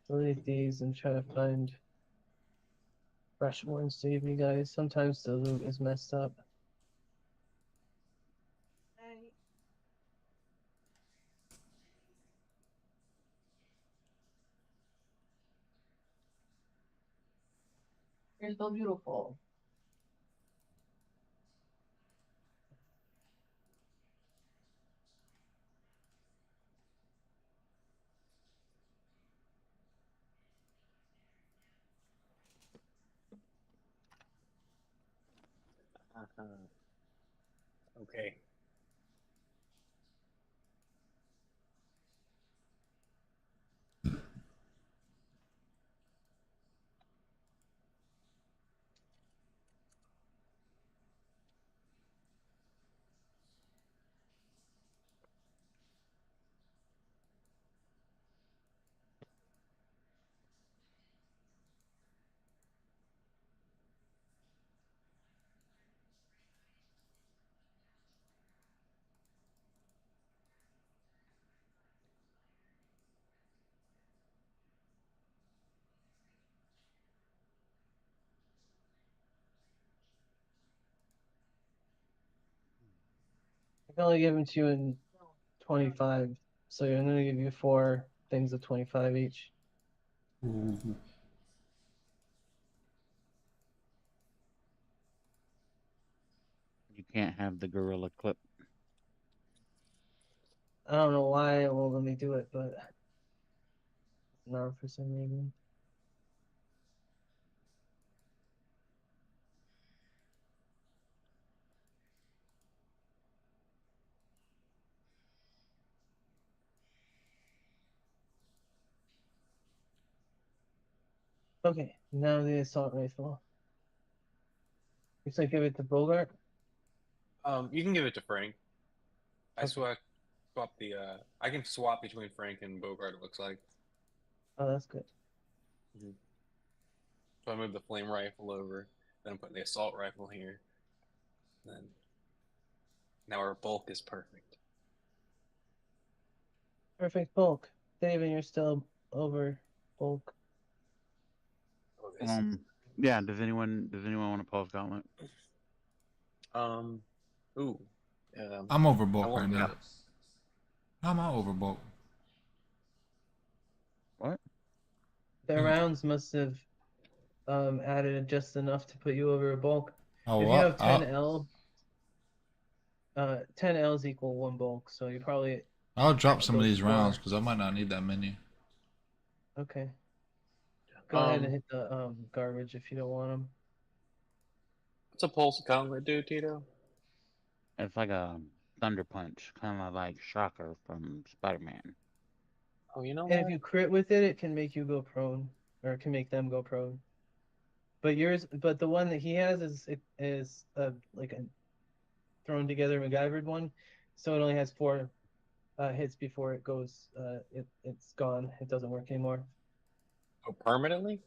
Speaker 6: delete these and try to find fresh ones to give you guys. Sometimes the loot is messed up. You're so beautiful.
Speaker 4: Okay.
Speaker 6: I can only give them to you in 25, so I'm gonna give you 4 things of 25 each.
Speaker 1: Ooh.
Speaker 2: You can't have the gorilla clip.
Speaker 6: I don't know why it won't let me do it, but not for some reason. Okay, now the assault rifle. You said give it to Bogart?
Speaker 4: You can give it to Frank. I
Speaker 6: Okay.
Speaker 4: swap the. I can swap between Frank and Bogart. It looks like.
Speaker 6: Oh, that's good.
Speaker 4: So I move the flame rifle over. Then I'm putting the assault rifle here. Then now our bulk is perfect.
Speaker 6: Perfect bulk. David, you're still over bulk.
Speaker 4: Oh, this
Speaker 2: Um, Yeah. Does anyone want to pulse gauntlet?
Speaker 4: Ooh.
Speaker 1: I'm
Speaker 4: I
Speaker 1: overbooked right
Speaker 4: won't
Speaker 1: now.
Speaker 4: doubt it.
Speaker 1: How am I overbooked?
Speaker 2: What?
Speaker 6: The
Speaker 1: Hmm.
Speaker 6: rounds must have added just enough to put you over a bulk.
Speaker 1: Oh,
Speaker 6: If you have
Speaker 1: I'll
Speaker 6: 10L, 10 L's equal 1 bulk, so you probably
Speaker 1: I'll drop some of
Speaker 6: those
Speaker 1: these rounds
Speaker 6: 4.
Speaker 1: because I might not need that many.
Speaker 6: Okay. Go ahead and
Speaker 4: Um,
Speaker 6: hit the garbage if you don't want them.
Speaker 4: what's a pulse gauntlet do, Tito?
Speaker 2: It's like a thunder punch, kind of like Shocker from Spider-Man.
Speaker 4: Oh, you know
Speaker 6: And if
Speaker 4: what?
Speaker 6: you crit with it, it can make you go prone, or it can make them go prone. But the one that he has is like a thrown together MacGyvered one, so it only has 4 hits before it goes. It's gone. It doesn't work anymore.
Speaker 4: Oh, permanently?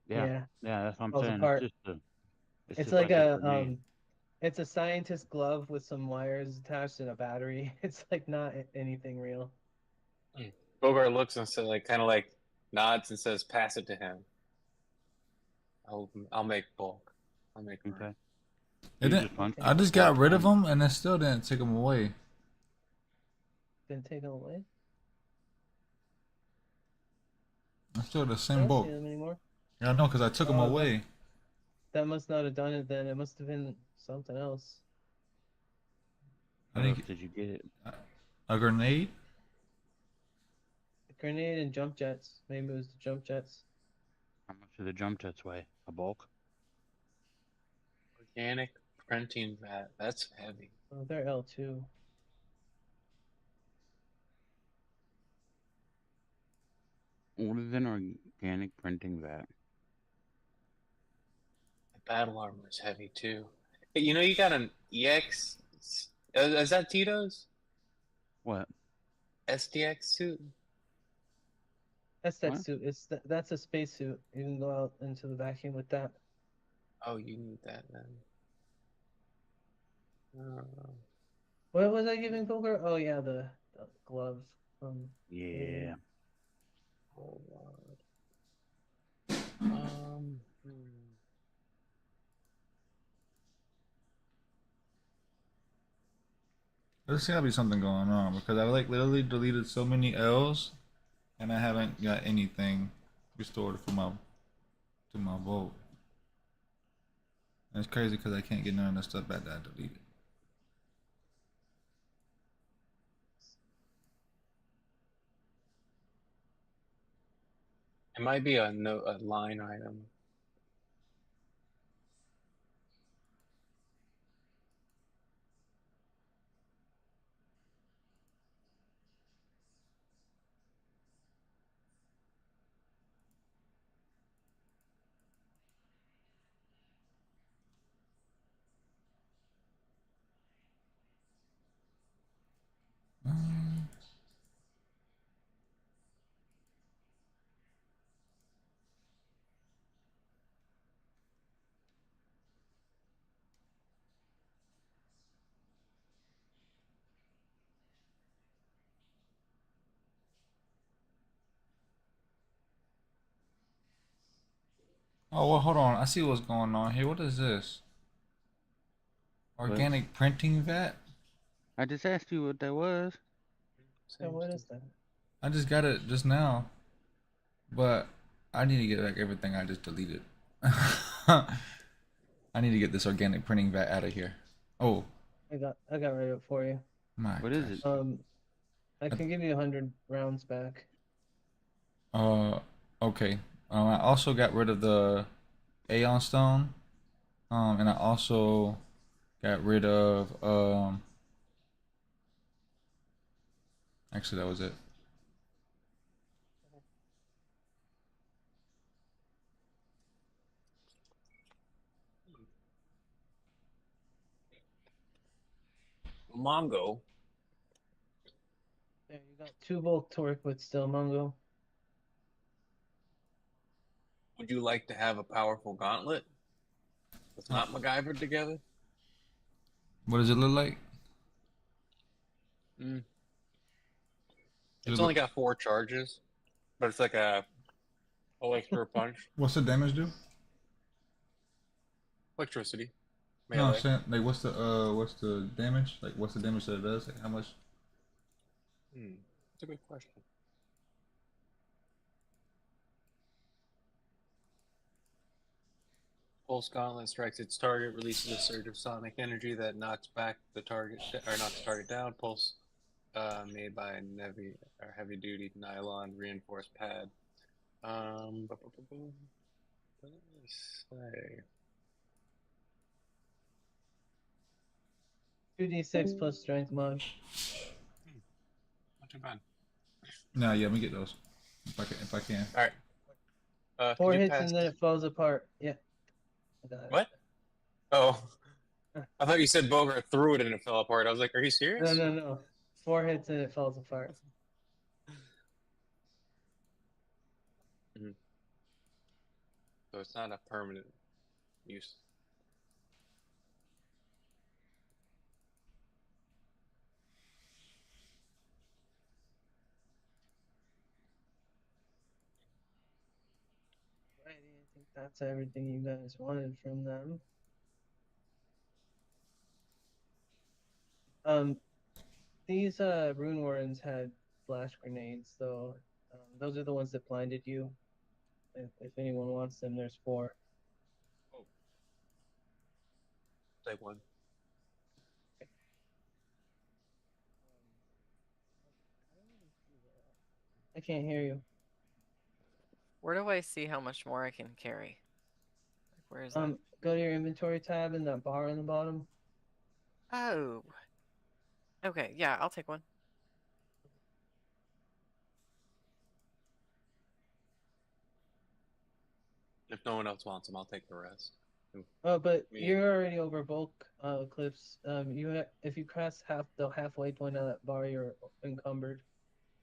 Speaker 2: Yeah.
Speaker 6: Yeah,
Speaker 2: Yeah, that's what I'm
Speaker 6: falls
Speaker 2: saying.
Speaker 6: apart.
Speaker 2: It's
Speaker 6: It's
Speaker 2: just
Speaker 6: like
Speaker 2: like a grenade.
Speaker 6: it's a scientist glove with some wires attached and a battery. It's like not anything real.
Speaker 4: Bogart looks and says, like, kind of like nods and says, "Pass it to him. I'll make bulk. I'll make mine."
Speaker 2: Okay.
Speaker 1: It
Speaker 2: You
Speaker 1: didn't.
Speaker 2: just punch
Speaker 6: Okay.
Speaker 1: I
Speaker 2: him for
Speaker 1: just
Speaker 2: full
Speaker 1: got rid of
Speaker 2: damage.
Speaker 1: them and it still didn't take them away.
Speaker 6: Been taken away.
Speaker 1: It's still the
Speaker 6: I
Speaker 1: same
Speaker 6: don't see
Speaker 1: bulk.
Speaker 6: them anymore.
Speaker 1: Yeah, I know because I took them away.
Speaker 6: That must not have done it then. It must have been something else.
Speaker 1: I
Speaker 2: What else
Speaker 1: think
Speaker 2: did you get?
Speaker 1: a grenade.
Speaker 6: A grenade and jump jets. Maybe it was the jump jets.
Speaker 2: How much do the jump jets weigh? A bulk?
Speaker 4: Organic printing vat. That's heavy.
Speaker 6: Oh, they're L2.
Speaker 2: What is an organic printing vat?
Speaker 4: The battle armor is heavy too. Hey, you know you got an EX. Is that Tito's
Speaker 2: What?
Speaker 4: SDX suit?
Speaker 6: That's that
Speaker 2: What?
Speaker 6: suit. That's a spacesuit. You can go out into the vacuum with that.
Speaker 4: Oh, you need that then. Oh.
Speaker 6: What was I giving Poker? Oh yeah, the glove from
Speaker 2: Yeah.
Speaker 4: Hold on.
Speaker 1: There's gotta be something going on because I like literally deleted so many L's and I haven't got anything restored for my to my vote. And it's crazy because I can't get none of the stuff back that I deleted.
Speaker 4: It might be a line item.
Speaker 1: Oh well, hold on. I see what's going on here. What is this?
Speaker 2: What?
Speaker 1: Organic printing vat?
Speaker 2: I just asked you what that was.
Speaker 6: Yeah, what is that?
Speaker 1: I just got it just now, but I need to get back everything I just deleted. I need to get this organic printing vat out of here. Oh
Speaker 6: I got rid of it for you.
Speaker 1: my
Speaker 2: What is it?
Speaker 1: gosh.
Speaker 6: I can give you 100 rounds back.
Speaker 1: Okay. I also got rid of the Aeon Stone. And I also got rid of actually that was it.
Speaker 4: Mongo.
Speaker 6: There, you got 2 bulk to work with still, Mongo.
Speaker 4: Would you like to have a powerful gauntlet that's
Speaker 1: Uh,
Speaker 4: not MacGyvered together?
Speaker 1: what does it look like?
Speaker 4: Mm.
Speaker 1: Does
Speaker 4: It's
Speaker 1: it
Speaker 4: only
Speaker 1: look-
Speaker 4: got 4 charges, but it's like a elixir punch.
Speaker 1: What's the damage do?
Speaker 4: Electricity.
Speaker 1: No, I'm
Speaker 4: Melee.
Speaker 1: saying like what's the damage? Like what's the damage that it does? Like, how much?
Speaker 4: That's a good question. Pulse Gauntlet strikes its target, releases a surge of sonic energy that knocks back the target or knocks the target down. Pulse made by a heavy duty nylon reinforced pad. What did it say?
Speaker 6: 2d6 plus strength mod.
Speaker 4: Not too bad.
Speaker 1: No, yeah, let me get those if I can.
Speaker 4: All right. Can
Speaker 6: 4
Speaker 4: you
Speaker 6: hits
Speaker 4: pass?
Speaker 6: and then it falls apart. Yeah. I got it.
Speaker 4: What? Oh, I thought you said Bogart threw it and it fell apart. I was like, are you serious?
Speaker 6: No. 4 hits and it falls apart.
Speaker 4: Mhm. So it's not a permanent use.
Speaker 6: Right, I think that's everything you guys wanted from them. These rune wardens had flash grenades, though. Those are the ones that blinded you. If anyone wants them, there's 4.
Speaker 4: Oh, take one.
Speaker 6: I can't hear you.
Speaker 5: Where do I see how much more I can carry? Like, where is that?
Speaker 6: Go to your inventory tab and that bar on the bottom.
Speaker 5: Oh. Okay, yeah, I'll take one.
Speaker 4: If no one else wants them, I'll take the rest.
Speaker 6: Oh, but
Speaker 4: Me.
Speaker 6: you're already over bulk clips. If you cross the halfway point of that bar, you're encumbered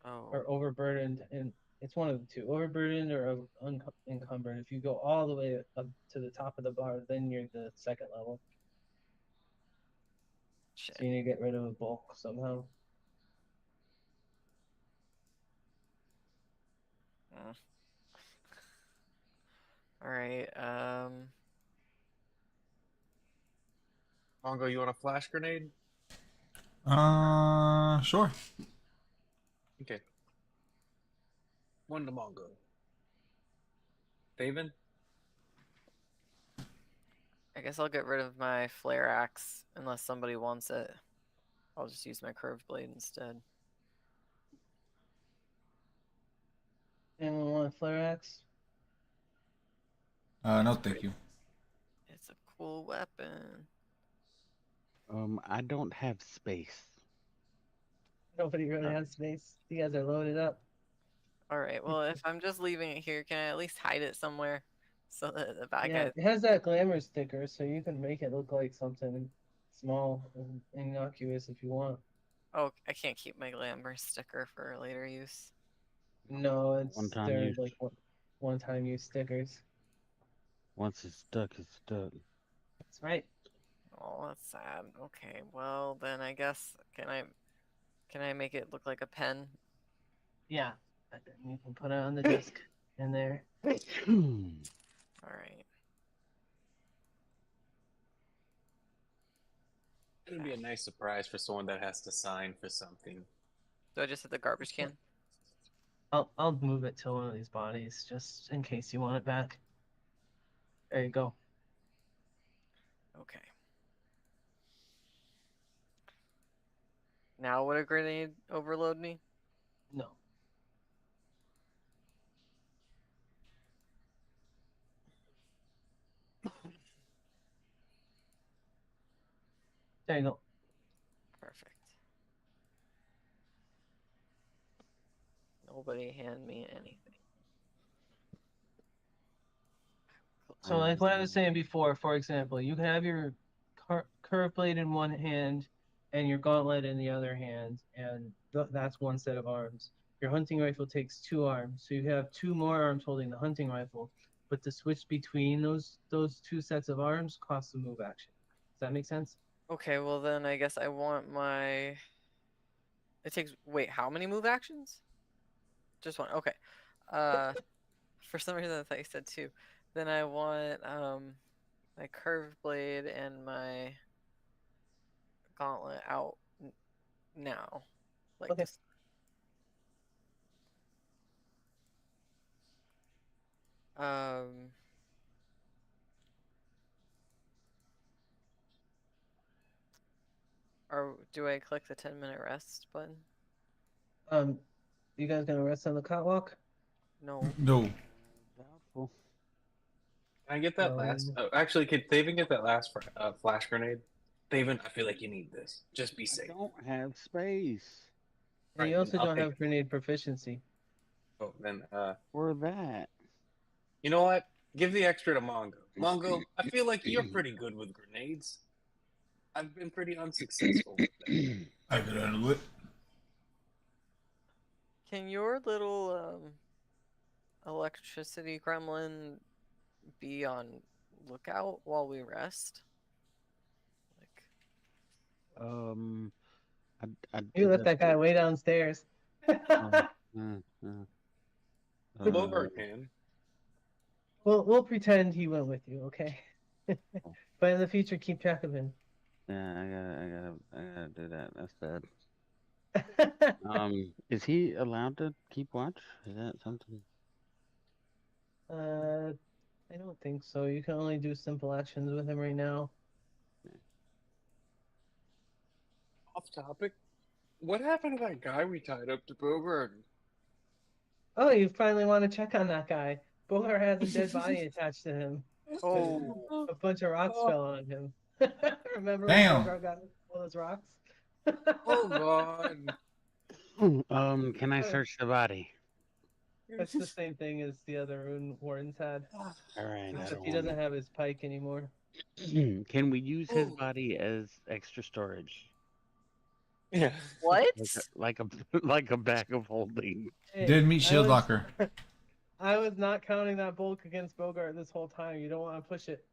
Speaker 5: Oh.
Speaker 6: or overburdened, and it's one of the two: overburdened or encumbered. If you go all the way up to the top of the bar, then you're the second level.
Speaker 5: Shit.
Speaker 6: So you need to get rid of a bulk somehow.
Speaker 5: All right.
Speaker 4: Mongo, you want a flash grenade?
Speaker 1: Sure.
Speaker 4: Okay. One to Mongo. David?
Speaker 5: I guess I'll get rid of my flare axe unless somebody wants it. I'll just use my curved blade instead.
Speaker 6: Anyone want a flare axe?
Speaker 1: No, thank you.
Speaker 5: It's a cool weapon.
Speaker 2: I don't have space.
Speaker 6: Nobody really has space. You guys are loaded up.
Speaker 5: All right. Well, if I'm just leaving it here, can I at least hide it somewhere so that the bad
Speaker 6: Yeah,
Speaker 5: guys?
Speaker 6: it has that glamour sticker, so you can make it look like something small and innocuous if you want.
Speaker 5: Oh, I can't keep my glamour sticker for later use.
Speaker 6: No,
Speaker 2: One-time
Speaker 6: they're
Speaker 2: use.
Speaker 6: like one-time use stickers.
Speaker 2: Once it's stuck, it's stuck.
Speaker 6: That's right.
Speaker 5: Oh, that's sad. Okay. Well, then I guess can I make it look like a pen?
Speaker 6: Yeah, and then you can put it on the disc in there.
Speaker 5: All right.
Speaker 4: It would be a nice surprise for someone that has to sign for something.
Speaker 5: Do I just hit the garbage can?
Speaker 6: I'll move it to one of these bodies just in case you want it back. There you go.
Speaker 5: Okay. Now would a grenade overload me?
Speaker 6: No. There you go.
Speaker 5: Perfect. Nobody hand me anything.
Speaker 6: So, like what I was saying before, for example, you can have your curved blade in one hand and your gauntlet in the other hand, and that's one set of arms. Your hunting rifle takes 2 arms, so you have 2 more arms holding the hunting rifle. But to switch between those 2 sets of arms costs a move action. Does that make sense?
Speaker 5: Okay, well then I guess I want my. It takes. Wait, how many move actions? Just one. Okay. Uh, for some reason I thought you said 2. Then I want my curved blade and my gauntlet out now, like
Speaker 6: Okay.
Speaker 5: this. Or do I click the 10-minute rest button?
Speaker 6: You guys gonna rest on the catwalk?
Speaker 5: No.
Speaker 1: No.
Speaker 2: Doubtful.
Speaker 4: Can I get that last? Oh, actually, could Thaven get that last flash grenade? Thaven, I feel like you need this. Just be
Speaker 2: I
Speaker 4: safe.
Speaker 2: don't have space
Speaker 6: And
Speaker 4: Right,
Speaker 6: you
Speaker 4: then
Speaker 6: also
Speaker 4: I'll
Speaker 6: don't
Speaker 4: take
Speaker 6: have
Speaker 4: it.
Speaker 6: grenade proficiency.
Speaker 4: Oh, then
Speaker 2: for that.
Speaker 4: you know what? Give the extra to Mongo. Mongo, I feel like you're pretty good with grenades. I've been pretty unsuccessful with them.
Speaker 1: I could handle it.
Speaker 5: Can your little electricity gremlin be on lookout while we rest? Like,
Speaker 6: You left that guy way downstairs.
Speaker 2: uh,
Speaker 4: Bogart can.
Speaker 6: We'll pretend he went with you, okay? But in the future, keep track of him.
Speaker 2: Yeah, I gotta do that. That's bad. Is he allowed to keep watch? Is that something?
Speaker 6: I don't think so. You can only do simple actions with him right now.
Speaker 4: Off topic. What happened to that guy we tied up to Bogart?
Speaker 6: Oh, you finally want to check on that guy. Bogart has a dead body attached to him.
Speaker 5: oh,
Speaker 6: A bunch of rocks fell on him. Remember when
Speaker 1: Damn.
Speaker 6: Bogart got all those rocks?
Speaker 4: Oh God!
Speaker 2: Can I search the body?
Speaker 6: That's the same thing as the other rune Warren's had.
Speaker 2: All right, I
Speaker 6: Except
Speaker 2: don't
Speaker 6: he
Speaker 2: want
Speaker 6: doesn't have his pike anymore.
Speaker 2: to. Can we use his
Speaker 4: Oh.
Speaker 2: body as extra storage?
Speaker 4: Yeah.
Speaker 5: what?
Speaker 2: Like a like a bag of holding.
Speaker 6: Hey,
Speaker 1: Did meet
Speaker 6: I
Speaker 1: Shield
Speaker 6: was-
Speaker 1: Locker.
Speaker 6: I was not counting that bulk against Bogart this whole time. You don't want to push it.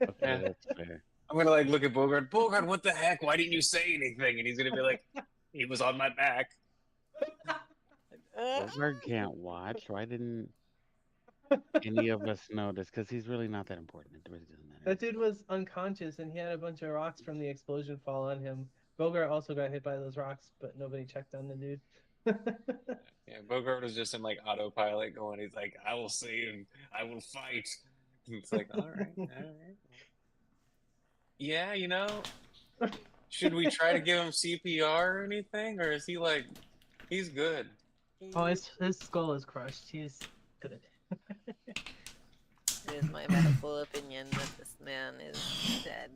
Speaker 2: Okay,
Speaker 4: Yeah.
Speaker 2: that's fair.
Speaker 4: I'm gonna like look at Bogart. Bogart, what the heck? Why didn't you say anything? And he's gonna be like, he was on my back.
Speaker 2: Bogart can't watch. Why didn't any of us notice? Because he's really not that important. It really doesn't matter.
Speaker 6: That dude was unconscious and he had a bunch of rocks from the explosion fall on him. Bogart also got hit by those rocks, but nobody checked on the dude.
Speaker 4: Yeah, Bogart was just in like autopilot going. He's like, I will save. I will fight. And it's like, all right, all right. Yeah, you know, should we try to give him CPR or anything, or is he like, he's good?
Speaker 6: Oh, his skull is crushed. He's good.
Speaker 5: It is my medical opinion that this man is dead.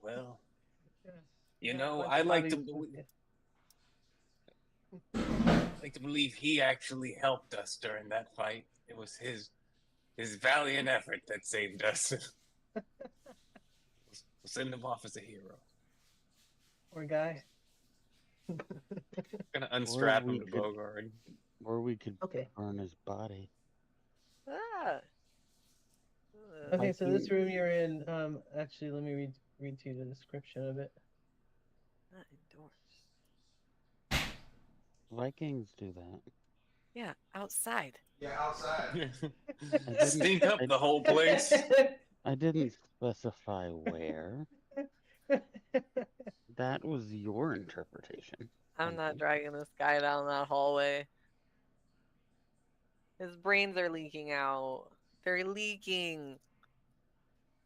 Speaker 4: Well, you
Speaker 6: Yeah,
Speaker 4: know,
Speaker 6: bunch
Speaker 4: I
Speaker 6: of
Speaker 4: like to
Speaker 6: bodies-
Speaker 4: believe he actually helped us during that fight. It was his valiant effort that saved us. We'll send him off as a hero.
Speaker 6: Poor guy.
Speaker 4: Gonna unstrap
Speaker 2: we
Speaker 4: him to
Speaker 2: could-
Speaker 4: Bogart.
Speaker 2: Or we could
Speaker 6: Okay.
Speaker 2: burn his body.
Speaker 5: Ah.
Speaker 6: Okay,
Speaker 2: I
Speaker 6: so this
Speaker 2: can-
Speaker 6: room you're in, actually let me read to you the description of it.
Speaker 5: Not indoors.
Speaker 2: Vikings do that.
Speaker 5: Yeah, outside.
Speaker 1: Yeah, outside.
Speaker 4: Stink up the whole place.
Speaker 2: I didn't specify where. That was your interpretation.
Speaker 5: I'm not dragging this guy down that hallway. His brains are leaking out. They're leaking.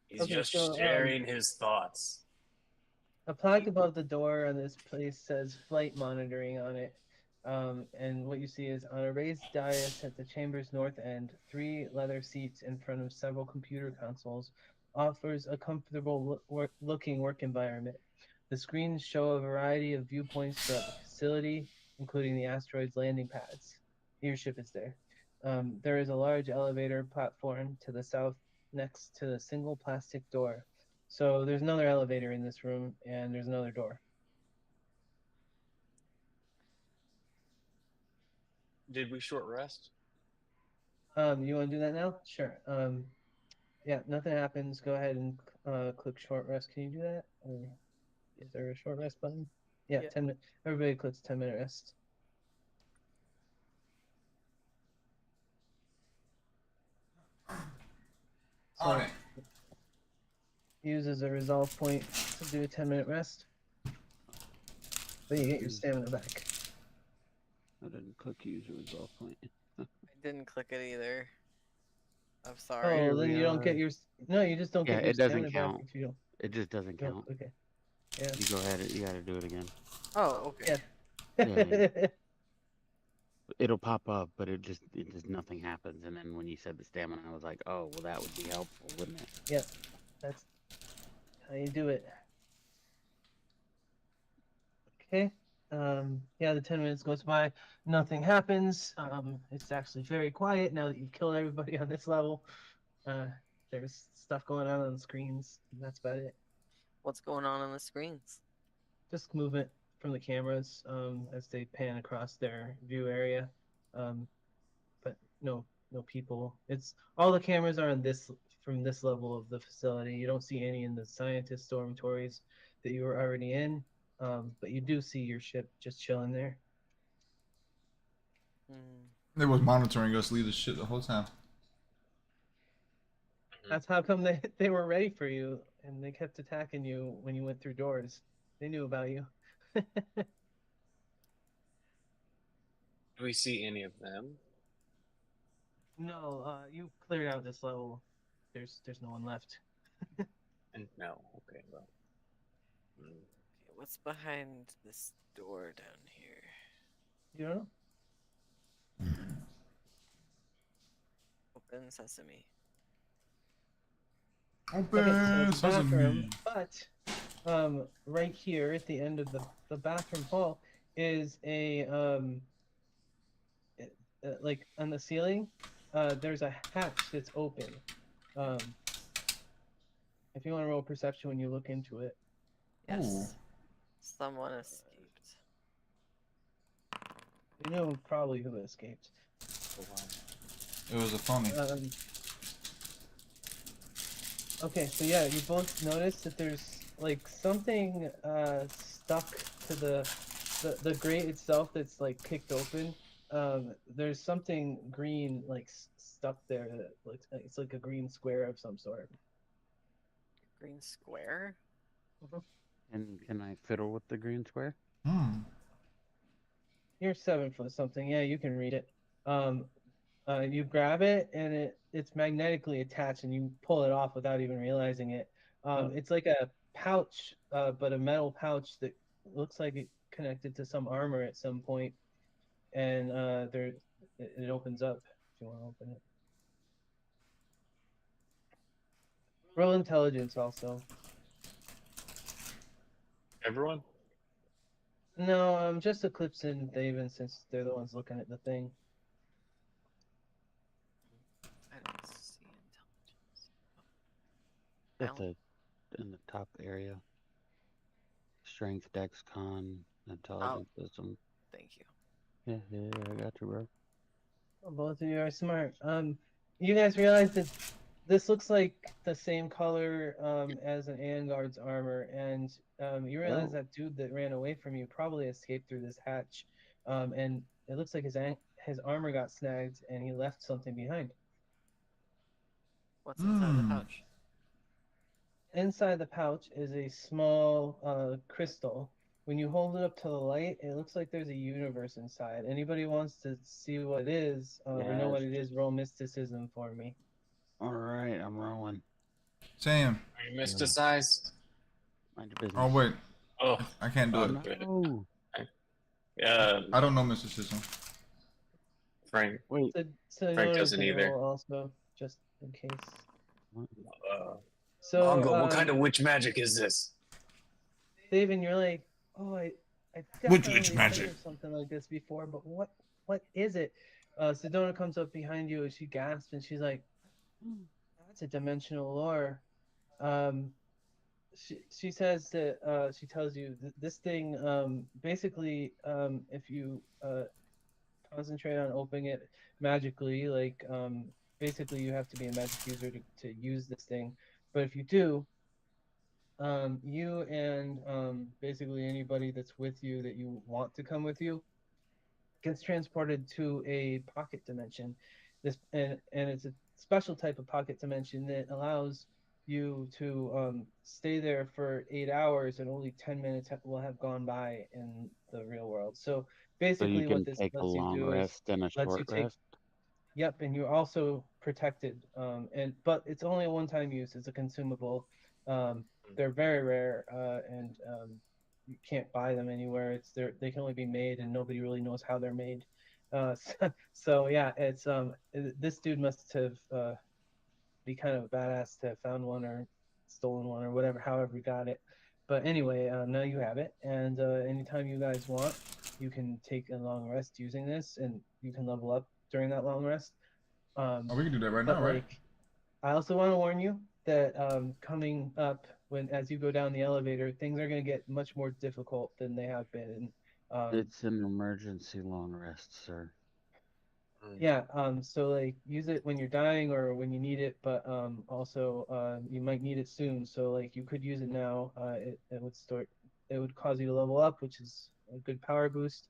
Speaker 4: He's
Speaker 6: Okay,
Speaker 4: just
Speaker 6: so,
Speaker 4: sharing his thoughts.
Speaker 6: A plaque above the door on this place says flight monitoring on it. And what you see is on a raised dais at the chamber's north end, 3 leather seats in front of several computer consoles offers a comfortable looking work environment. The screens show a variety of viewpoints throughout the facility, including the asteroid's landing pads. Your ship is there. There is a large elevator platform to the south next to the single plastic door. So there's another elevator in this room, and there's another door.
Speaker 4: Did we short rest?
Speaker 6: You want to do that now? Sure. Yeah, nothing happens. Go ahead and click short rest. Can you do that? Or is there a short rest button? Yeah,
Speaker 5: Yeah.
Speaker 6: 10 minutes. Everybody clicks 10-minute rest.
Speaker 1: On it.
Speaker 6: Use as a resolve point to do a 10-minute rest. Then you get your stamina back.
Speaker 2: I didn't click use a resolve point.
Speaker 5: I didn't click it either. I'm sorry.
Speaker 6: Oh,
Speaker 2: Here
Speaker 6: then
Speaker 2: we
Speaker 6: you don't get
Speaker 2: are.
Speaker 6: your. No, you just don't
Speaker 2: Yeah,
Speaker 6: get your
Speaker 2: it doesn't
Speaker 6: stamina back
Speaker 2: count.
Speaker 6: if you don't.
Speaker 2: It just doesn't
Speaker 6: No,
Speaker 2: count.
Speaker 6: okay. Yeah.
Speaker 2: You go ahead. You gotta do it again.
Speaker 5: Oh, okay.
Speaker 2: Yeah. It'll pop up, but it just nothing happens. And then when you said the stamina, I was like, oh, well, that would be helpful, wouldn't it?
Speaker 6: Yep. That's how you do it. Okay. Yeah, the 10 minutes goes by, nothing happens. It's actually very quiet now that you've killed everybody on this level. There's stuff going on the screens. And that's about it.
Speaker 5: What's going on the screens?
Speaker 6: Just movement from the cameras as they pan across their view area. But no people. It's all the cameras are on this from this level of the facility. You don't see any in the scientist dormitories that you were already in. But you do see your ship just chilling there.
Speaker 1: They was monitoring us leave the ship the whole time.
Speaker 6: That's how come they were ready for you and they kept attacking you when you went through doors. They knew about you.
Speaker 4: Do we see any of them?
Speaker 6: No, you cleared out this level. There's no one left.
Speaker 4: And no. Okay. Well.
Speaker 5: Okay, what's behind this door down here?
Speaker 6: You don't know?
Speaker 5: Open sesame.
Speaker 1: Open
Speaker 6: Okay, so it's a bathroom,
Speaker 1: sesame.
Speaker 6: but right here at the end of the bathroom hall is a like on the ceiling, there's a hatch that's open. If you want to roll perception when you look into it.
Speaker 5: Yes.
Speaker 1: Ooh.
Speaker 5: Someone escaped.
Speaker 6: You know probably who escaped.
Speaker 1: It was a phony.
Speaker 6: Okay, so yeah, you both notice that there's like something stuck to the grate itself that's like kicked open. There's something green like stuck there that looks it's like a green square of some sort.
Speaker 5: Green square?
Speaker 2: And can I fiddle with the green square?
Speaker 6: You're 7 foot something. Yeah, you can read it. You grab it and it's magnetically attached, and you pull it off without even realizing it. It's like a pouch, but a metal pouch that looks like it connected to some armor at some point, and it opens up if you want to open it. Roll intelligence also.
Speaker 4: Everyone?
Speaker 6: No, just Eclipse and Daven, since they're the ones looking at the thing.
Speaker 5: I don't see intelligence.
Speaker 2: In the top area. Strength, Dex, Con, Intelligence, Wisdom.
Speaker 5: Thank you.
Speaker 2: Yeah, I got you, bro.
Speaker 6: Well, both of you are smart. You guys realize that this looks like the same color as an Anguard's armor, and you realize that dude that ran away from you probably escaped through this hatch, and it looks like his armor got snagged, and he left something behind.
Speaker 5: What's inside the pouch?
Speaker 6: Inside the pouch is a small crystal. When you hold it up to the light, it looks like there's a universe inside. Anybody wants to see what it is or know what it is, roll mysticism for me.
Speaker 2: All right, I'm rolling.
Speaker 1: Sam.
Speaker 4: Are you mysticized?
Speaker 2: Mind your business.
Speaker 1: Oh wait.
Speaker 4: Oh,
Speaker 1: I can't do it.
Speaker 2: No.
Speaker 1: I don't know mysticism.
Speaker 4: Frank.
Speaker 2: Wait.
Speaker 6: So
Speaker 4: Frank doesn't either.
Speaker 6: Also, just in case.
Speaker 4: So, Mongo, what kind of witch magic is this?
Speaker 6: David, you're like, oh, I definitely heard of something like this before, but what is it? Sedona comes up behind you and she gasps and she's like, that's a dimensional lore. She says that she tells you this thing basically if you concentrate on opening it magically, like basically you have to be a magic user to use this thing, but if you do, you and basically anybody that's with you that you want to come with you gets transported to a pocket dimension. This and it's special type of pocket dimension that allows you to stay there for 8 hours, and only 10 minutes will have gone by in the real world. So
Speaker 2: So you
Speaker 6: basically, what
Speaker 2: can
Speaker 6: this
Speaker 2: take a
Speaker 6: lets you
Speaker 2: long
Speaker 6: do is
Speaker 2: rest and a
Speaker 6: lets you
Speaker 2: short
Speaker 6: take.
Speaker 2: rest.
Speaker 6: Yep, and you're also protected. But it's only a one-time use. It's a consumable. They're very rare, and you can't buy them anywhere. They can only be made, and nobody really knows how they're made. So yeah, this dude must have be kind of a badass to have found one or stolen one or whatever, however you got it. But anyway, now you have it, and anytime you guys want, you can take a long rest using this, and you can level up during that long rest.
Speaker 1: Oh, we can do that right
Speaker 6: But
Speaker 1: now, right?
Speaker 6: like, I also want to warn you that coming up as you go down the elevator, things are going to get much more difficult than they have been.
Speaker 2: It's an emergency long rest, sir.
Speaker 6: Yeah, so like use it when you're dying or when you need it, but also you might need it soon. So like you could use it now. It would cause you to level up, which is a good power boost.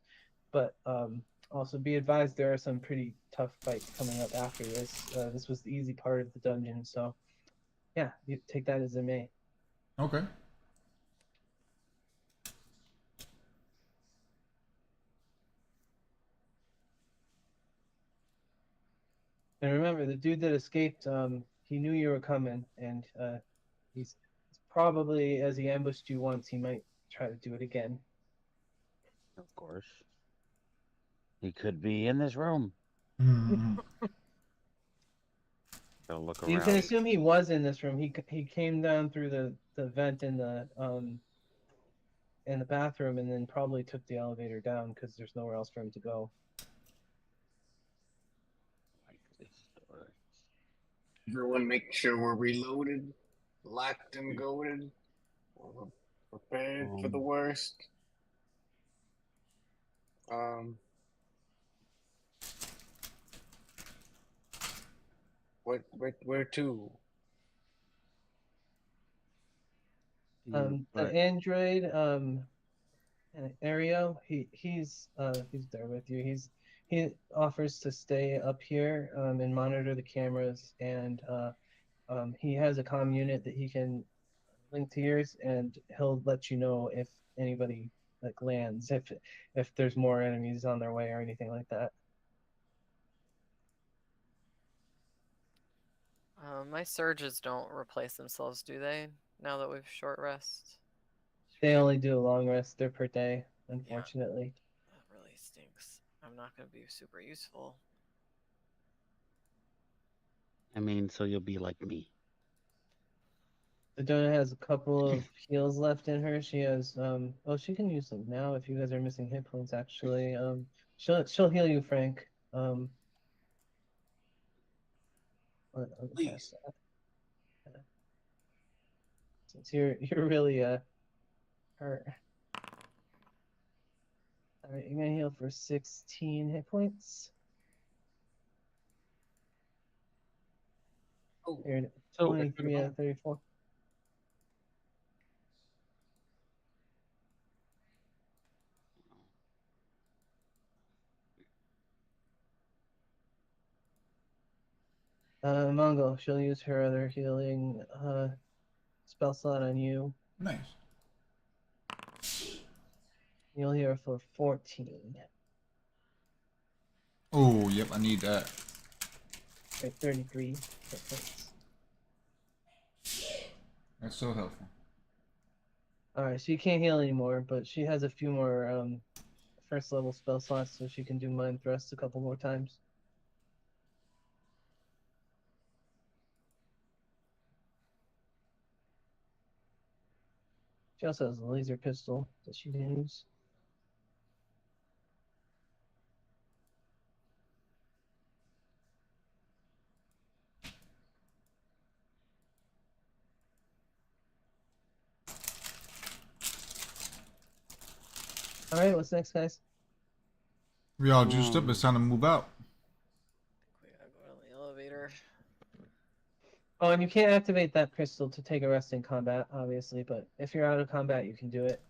Speaker 6: But also be advised there are some pretty tough fights coming up after this. This was the easy part of the dungeon, so yeah, you take that as it may.
Speaker 1: Okay.
Speaker 6: And remember, the dude that escaped, he knew you were coming, and he's probably, as he ambushed you once, he might try to do it again.
Speaker 2: Of course. He could be in this room.
Speaker 1: Mhm.
Speaker 2: Gotta look
Speaker 6: You can
Speaker 2: around.
Speaker 6: assume he was in this room. He came down through the vent in the bathroom, and then probably took the elevator down because there's nowhere else for him to go.
Speaker 2: Like this door.
Speaker 4: Everyone make sure we're reloaded, locked and goaded, we're prepared for the worst. Um, where to?
Speaker 6: The
Speaker 2: But
Speaker 6: android Aereo, he's there with you. He offers to stay up here and monitor the cameras, and he has a comm unit that he can link to yours, and he'll let you know if anybody like lands, if there's more enemies on their way or anything like that.
Speaker 5: My surges don't replace themselves, do they? Now that we've short rest.
Speaker 6: They only do a long rest. They're per day, unfortunately.
Speaker 5: That really stinks. I'm not gonna be super useful.
Speaker 2: I mean, so you'll be like me.
Speaker 6: Sedona has a couple of heals left in her. She has she can use them now if you guys are missing hit points actually. She'll heal you, Frank. Let me cast
Speaker 7: Please.
Speaker 6: that. Since you're really hurt. Alright, you're gonna heal for 16 hit points.
Speaker 7: Oh,
Speaker 6: You're at
Speaker 2: So
Speaker 6: 23 out of 34. Mongo, she'll use her other healing spell slot on you.
Speaker 1: Nice.
Speaker 6: You'll heal for 14.
Speaker 1: Oh, yep, I need that.
Speaker 6: Right, 33 hit points.
Speaker 1: That's so helpful.
Speaker 6: Alright, so you can't heal anymore, but she has a few more first level spell slots, so she can do Mind Thrust a couple more times. She also has a laser pistol that she can use. Alright, what's next, guys?
Speaker 1: We all juiced up. It's time to move out.
Speaker 5: We gotta go on the elevator.
Speaker 6: Oh, and you can't activate that crystal to take a rest in combat, obviously, but if you're out of combat, you can do it.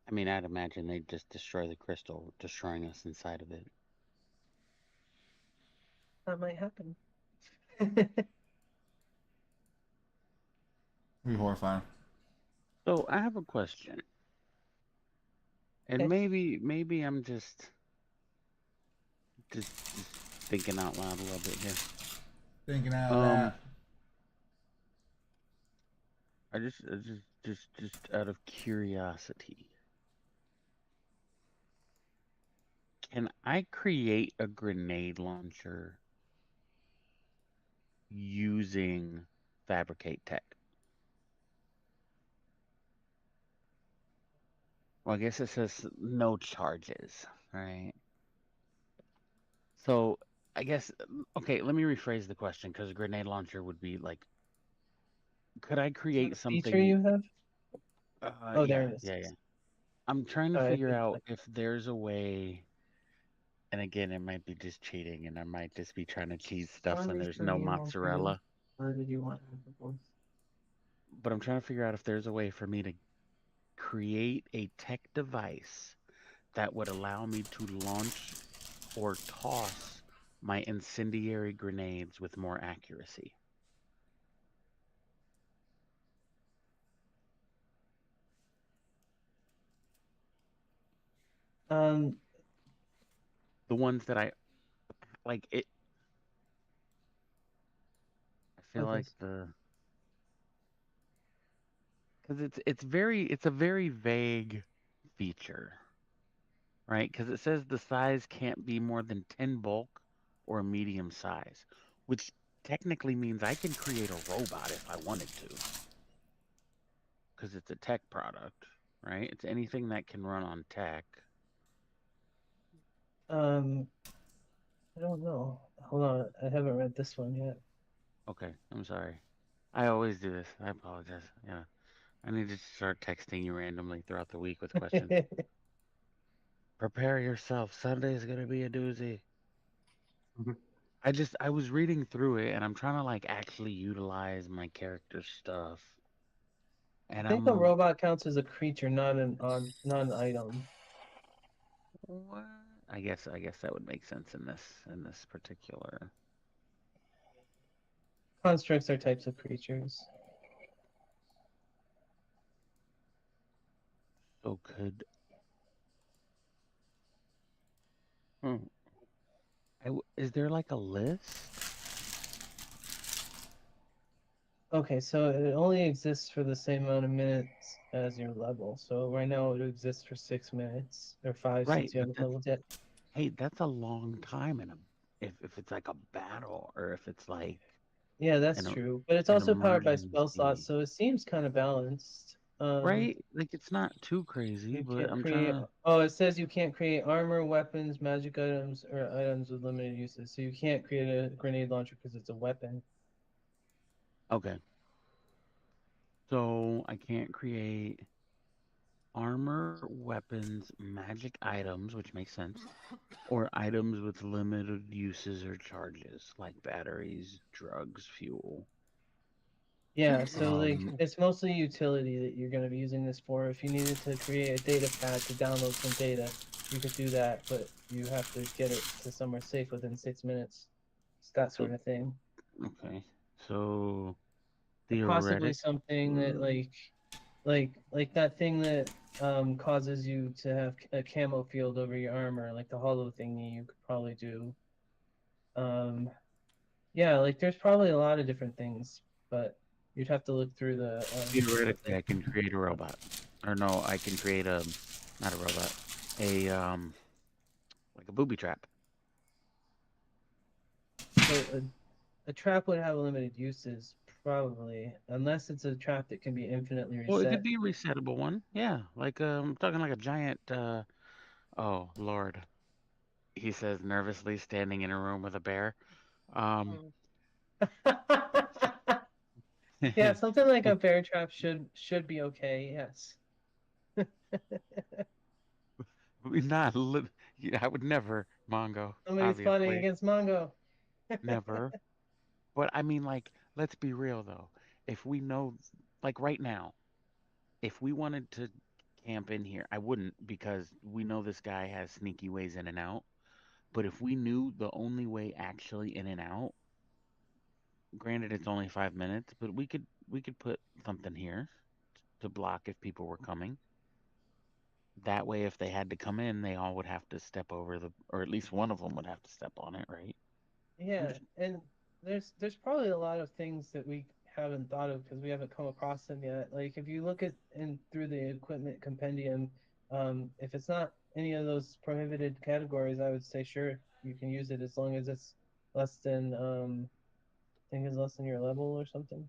Speaker 2: I mean, I'd imagine they'd just destroy the crystal, destroying us inside of it.
Speaker 6: that might happen.
Speaker 1: Be horrifying.
Speaker 2: So I have a question, and
Speaker 6: Okay.
Speaker 2: maybe I'm just thinking out loud a little bit here.
Speaker 1: Thinking out
Speaker 2: Um,
Speaker 1: loud.
Speaker 2: I just out of curiosity, can I create a grenade launcher using fabricate tech? Well, I guess it says no charges, right? So I guess okay, let me rephrase the question because a grenade launcher would be like, could I
Speaker 6: Is that
Speaker 2: create
Speaker 6: a feature
Speaker 2: something?
Speaker 6: you have? Oh, there
Speaker 2: Yeah,
Speaker 6: it is.
Speaker 2: yeah, yeah. I'm trying to
Speaker 6: Sorry, I
Speaker 2: figure
Speaker 6: couldn't
Speaker 2: out
Speaker 6: click.
Speaker 2: if there's a way, and again, it might be just cheating, and I might just be trying to cheese stuff when there's no mozzarella.
Speaker 6: Or did you want to have the voice?
Speaker 2: But I'm trying to figure out if there's a way for me to create a tech device that would allow me to launch or toss my incendiary grenades with more accuracy.
Speaker 6: Um,
Speaker 2: The ones that I like it I feel
Speaker 6: okay.
Speaker 2: like the because it's a very vague feature, right? Because it says the size can't be more than 10 bulk or medium size, which technically means I can create a robot if I wanted to, because it's a tech product, right? It's anything that can run on tech.
Speaker 6: Um, I don't know. Hold on, I haven't read this one yet.
Speaker 2: Okay, I'm sorry. I always do this. I apologize. Yeah. I need to start texting you randomly throughout the week with questions. Prepare yourself. Sunday's gonna be a doozy. I was reading through it and I'm trying to like actually utilize my character stuff.
Speaker 6: I
Speaker 2: And
Speaker 6: think a
Speaker 2: I'm
Speaker 6: robot counts as a creature, not an item.
Speaker 2: what? I guess that would make sense in this particular.
Speaker 6: Constructs are types of creatures.
Speaker 2: So could hmm, is there like a list?
Speaker 6: Okay, so it only exists for the same amount of minutes as your level. So right now it exists for 6 minutes or five
Speaker 2: Right,
Speaker 6: since you
Speaker 2: but
Speaker 6: haven't
Speaker 2: that's
Speaker 6: leveled yet.
Speaker 2: hey, that's a long time in a if it's like a battle or if it's like
Speaker 6: Yeah, that's
Speaker 2: an
Speaker 6: true. But it's
Speaker 2: an
Speaker 6: also powered by spell slots,
Speaker 2: emergency.
Speaker 6: so it seems kind of balanced.
Speaker 2: Right? Like it's not too crazy,
Speaker 6: You
Speaker 2: but
Speaker 6: can't
Speaker 2: I'm
Speaker 6: create.
Speaker 2: trying to
Speaker 6: Oh, it says you can't create armor, weapons, magic items, or items with limited uses. So you can't create a grenade launcher because it's a weapon.
Speaker 2: okay. So I can't create armor, weapons, magic items, which makes sense, or items with limited uses or charges, like batteries, drugs, fuel.
Speaker 6: Yeah, so like
Speaker 2: Um,
Speaker 6: it's mostly utility that you're going to be using this for. If you needed to create a data pad to download some data, you could do that, but you have to get it to somewhere safe within 6 minutes. It's that
Speaker 2: so
Speaker 6: sort of thing.
Speaker 2: okay. So
Speaker 6: Possibly
Speaker 2: theoretic.
Speaker 6: something that like that thing that causes you to have a camo field over your armor, like the hollow thingy, you could probably do. Um, yeah, like there's probably a lot of different things, but you'd have to look through the
Speaker 2: Theoretically,
Speaker 6: thing.
Speaker 2: I can create a robot. Or no, I can create a not a robot, a like a booby trap.
Speaker 6: So a trap would have limited uses, probably, unless it's a trap that can be infinitely
Speaker 2: Well, it could
Speaker 6: reset.
Speaker 2: be a resettable one. Yeah, like I'm talking like a giant. Oh Lord, he says nervously, standing in a room with a bear. Um,
Speaker 5: Mm.
Speaker 6: Yeah, something like a bear trap should be okay. Yes.
Speaker 2: not. Yeah, I would never, Mongo.
Speaker 6: Somebody's plotting
Speaker 2: Obviously,
Speaker 6: against Mongo.
Speaker 2: never. But I mean, like, let's be real though. If we know, like right now, if we wanted to camp in here, I wouldn't because we know this guy has sneaky ways in and out. But if we knew the only way actually in and out, granted it's only 5 minutes, but we could put something here to block if people were coming. That way, if they had to come in, they all would have to step over or at least one of them would have to step on it, right? I'm
Speaker 6: Yeah,
Speaker 2: just,
Speaker 6: and there's probably a lot of things that we haven't thought of because we haven't come across them yet. Like if you look at in through the equipment compendium, if it's not any of those prohibited categories, I would say sure you can use it as long as it's less than I think it's less than your level or something.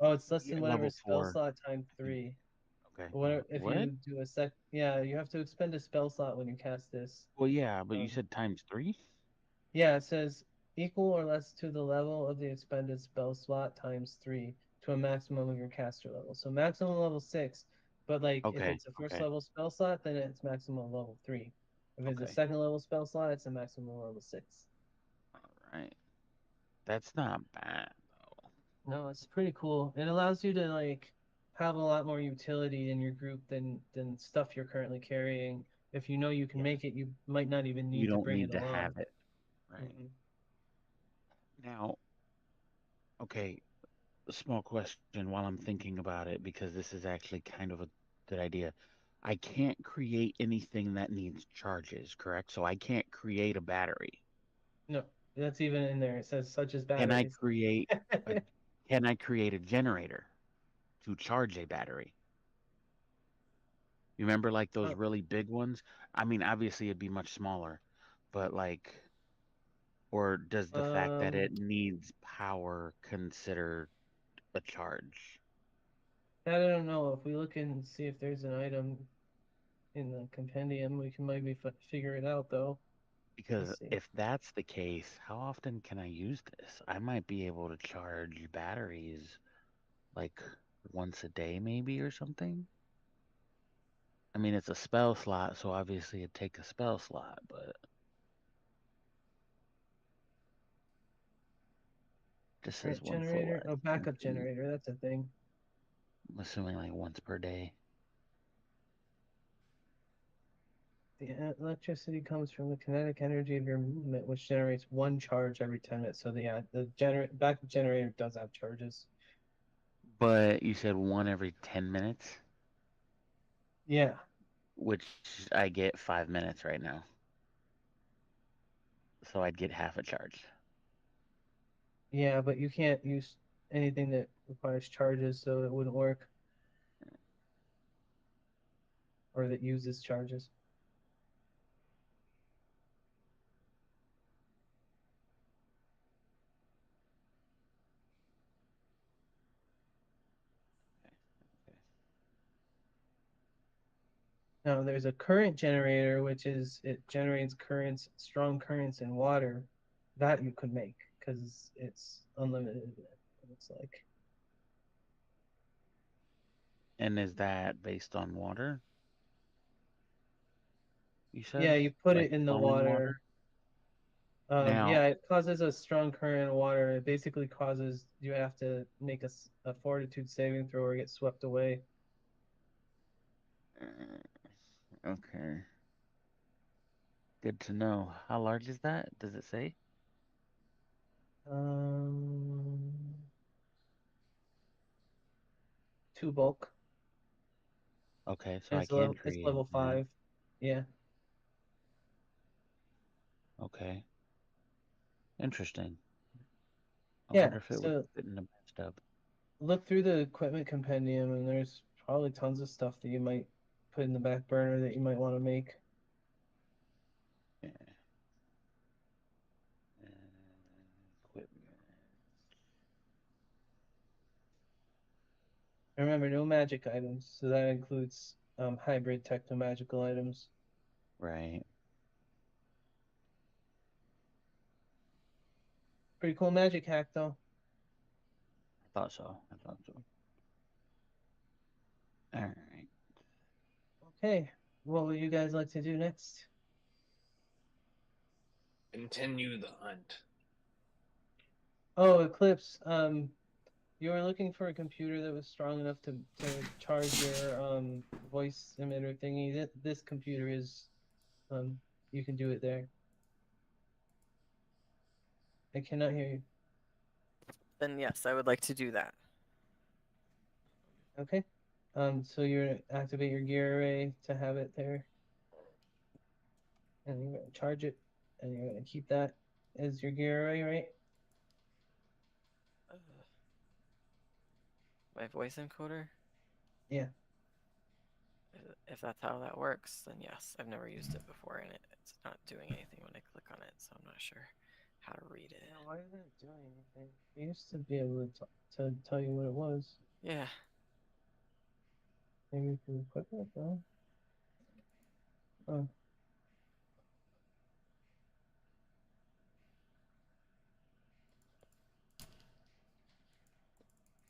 Speaker 6: Oh, it's less
Speaker 2: yeah,
Speaker 6: than whatever
Speaker 2: level
Speaker 6: spell
Speaker 2: 4,
Speaker 6: slot times
Speaker 2: I think.
Speaker 6: 3.
Speaker 2: Okay.
Speaker 6: What if
Speaker 2: What?
Speaker 6: you do a sec? Yeah, you have to expend a spell slot when you cast this.
Speaker 2: Well, yeah, but you
Speaker 6: Um,
Speaker 2: said times 3?
Speaker 6: Yeah, it says equal or less to the level of the expended spell slot times 3 to a maximum of your caster level. So maximum level 6, but like if
Speaker 2: Okay,
Speaker 6: it's a first
Speaker 2: okay,
Speaker 6: level spell slot, then it's maximum level 3. If it's a
Speaker 2: okay.
Speaker 6: second level spell slot, it's a maximum level 6.
Speaker 2: All right. That's not bad, though.
Speaker 6: No, it's pretty cool. It allows you to like have a lot more utility in your group than stuff you're currently carrying. If you know you can
Speaker 2: Yeah.
Speaker 6: make it, you might not even
Speaker 2: You
Speaker 6: need to
Speaker 2: don't
Speaker 6: bring it
Speaker 2: need to
Speaker 6: along.
Speaker 2: have it, right?
Speaker 6: Mm-mm.
Speaker 2: Now, okay, a small question while I'm thinking about it, because this is actually kind of a good idea. I can't create anything that needs charges, correct? So I can't create a battery.
Speaker 6: No, that's even in there. It says such as
Speaker 2: Can I
Speaker 6: batteries.
Speaker 2: create a can I create a generator to charge a battery? You remember like those
Speaker 6: Uh,
Speaker 2: really big ones? I mean, obviously it'd be much smaller, but like, or does the fact that
Speaker 6: Um,
Speaker 2: it needs power consider a charge?
Speaker 6: that I don't know. If we look and see if there's an item in the compendium, we can maybe figure it out though.
Speaker 2: Because
Speaker 6: Let's see.
Speaker 2: if that's the case, how often can I use this? I might be able to charge batteries like once a day, maybe, or something. I mean, it's a spell slot, so obviously it'd take a spell slot, but this says
Speaker 6: Current
Speaker 2: one full
Speaker 6: generator?
Speaker 2: life.
Speaker 6: Oh, backup generator. That's a thing.
Speaker 2: I'm assuming like once per day.
Speaker 6: The electricity comes from the kinetic energy of your movement, which generates one charge every 10 minutes. So the backup generator does have charges.
Speaker 2: But you said one every 10 minutes,
Speaker 6: Yeah,
Speaker 2: which I get 5 minutes right now. So I'd get half a charge.
Speaker 6: yeah, but you can't use anything that requires charges, so it wouldn't work, or that uses charges.
Speaker 2: Okay.
Speaker 6: Now there's a current generator, which is it generates currents, strong currents in water, that you could make because it's unlimited. It looks like.
Speaker 2: And is that based on water, you
Speaker 6: Yeah,
Speaker 2: said?
Speaker 6: you put
Speaker 2: Like
Speaker 6: it in the
Speaker 2: flowing water?
Speaker 6: water.
Speaker 2: Now,
Speaker 6: Yeah, it causes a strong current in water. It basically causes you have to make a fortitude saving throw or get swept away.
Speaker 2: okay. Good to know. How large is that? Does it say?
Speaker 6: Um, two bulk.
Speaker 2: Okay, so
Speaker 6: And
Speaker 2: I
Speaker 6: it's
Speaker 2: can
Speaker 6: level. It's
Speaker 2: create
Speaker 6: level
Speaker 2: that.
Speaker 6: 5. Yeah,
Speaker 2: Okay. Interesting. I
Speaker 6: yeah.
Speaker 2: wonder if it would
Speaker 6: So
Speaker 2: fit in the bathtub.
Speaker 6: look through the equipment compendium, and there's probably tons of stuff that you might put in the back burner that you might want to make.
Speaker 2: Yeah. Equipment.
Speaker 6: Remember, no magic items, so that includes hybrid techno-magical items.
Speaker 2: Right.
Speaker 6: Pretty cool magic hack, though.
Speaker 2: I thought so. I thought so. All right.
Speaker 6: Okay, what would you guys like to do next?
Speaker 4: Continue the hunt.
Speaker 6: Oh, Eclipse. You were looking for a computer that was strong enough to charge your voice emitter thingy. This computer is you can do it there. I cannot hear you.
Speaker 5: Then yes, I would like to do that.
Speaker 6: Okay. So you're gonna activate your gear array to have it there, and you're gonna charge it, and you're gonna keep that as your gear array, right?
Speaker 5: My voice encoder?
Speaker 6: Yeah.
Speaker 5: If that's how that works, then yes. I've never used it before, and it's not doing anything when I click on it, so I'm not sure how to read it.
Speaker 6: Yeah, why isn't it doing anything? I used to be able to tell you what it was.
Speaker 5: Yeah.
Speaker 6: Maybe if you equip it though. Oh.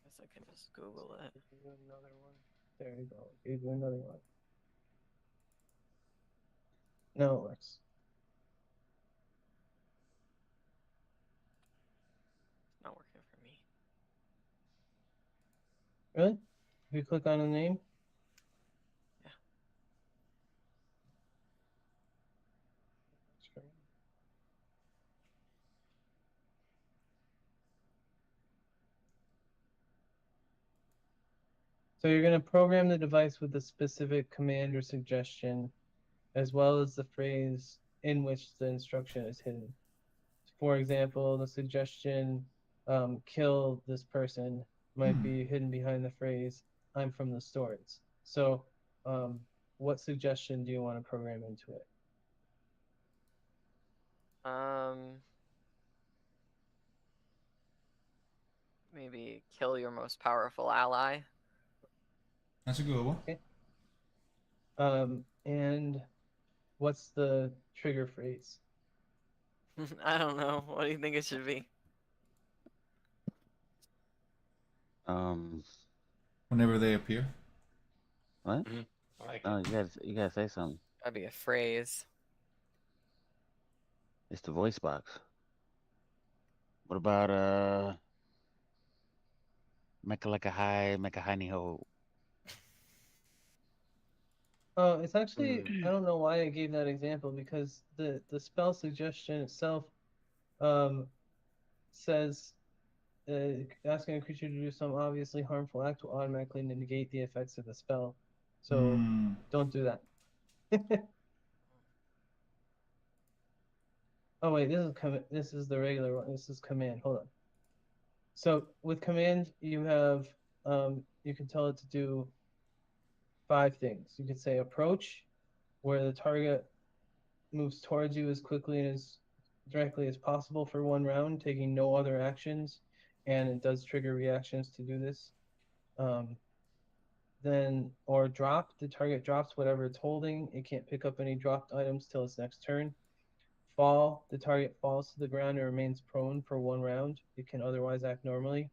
Speaker 5: Guess I can just Google it.
Speaker 6: Give you another one. There you go. Give you another one. No, it works.
Speaker 5: It's not working for me.
Speaker 6: Really? If you click on the name?
Speaker 5: Yeah.
Speaker 6: Screen. So you're going to program the device with a specific command or suggestion, as well as the phrase in which the instruction is hidden. For example, the suggestion, kill this person, might be hidden behind the phrase, I'm from the stores. So, what suggestion do you want to program into it?
Speaker 5: Maybe kill your most powerful ally.
Speaker 1: That's a good one.
Speaker 6: Okay. And what's the trigger phrase?
Speaker 5: I don't know. What do you think it should be?
Speaker 1: Whenever they appear.
Speaker 2: What?
Speaker 4: I like
Speaker 2: Oh,
Speaker 4: it.
Speaker 2: you gotta say something.
Speaker 5: That'd be a phrase.
Speaker 2: It's the voice box. What about make a high ho?
Speaker 6: Oh, it's actually, I don't know why I gave that example, because the spell suggestion itself says asking a creature to do some obviously harmful act will automatically negate the effects of the spell. So don't do that. Oh wait, this is the regular one. This is command. Hold on. So with command, you have you can tell it to do 5 things. You could say approach, where the target moves towards you as quickly and as directly as possible for 1 round, taking no other actions, and it does trigger reactions to do this. Then, or drop, the target drops whatever it's holding. It can't pick up any dropped items till its next turn. Fall, the target falls to the ground and remains prone for 1 round. It can otherwise act normally.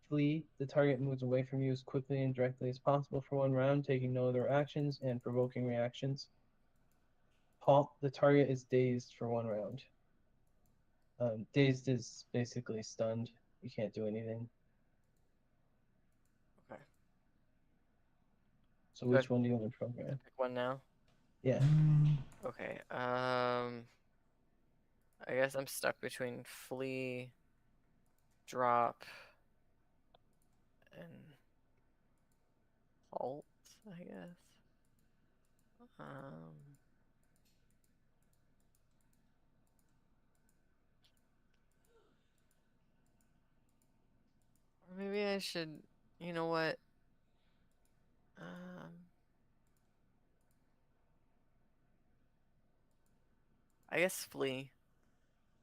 Speaker 6: Flee, the target moves away from you as quickly and directly as possible for 1 round, taking no other actions and provoking reactions. Halt, the target is dazed for 1 round. Dazed is basically stunned. You can't do anything.
Speaker 5: Okay.
Speaker 6: So which one do you want to program?
Speaker 5: Pick one now.
Speaker 6: Yeah.
Speaker 5: Okay. I guess I'm stuck between flee, drop, and halt, I guess. Or maybe I should, you know what? I guess flee.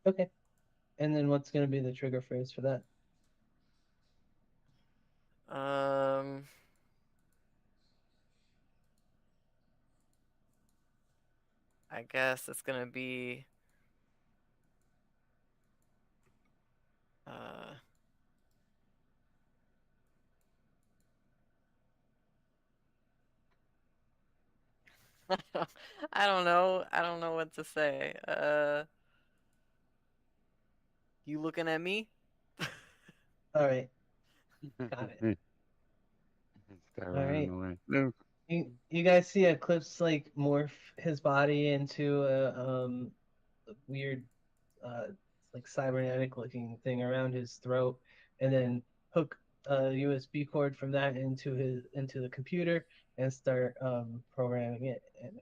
Speaker 6: Okay. And then what's going to be the trigger phrase for that?
Speaker 5: I guess it's gonna be I don't know. I don't know what to say. You looking at me?
Speaker 6: All right. Got it. All right. You guys see Eclipse like morph his body into a weird like cybernetic looking thing around his throat, and then hook a USB cord from that into the computer and start programming it. And,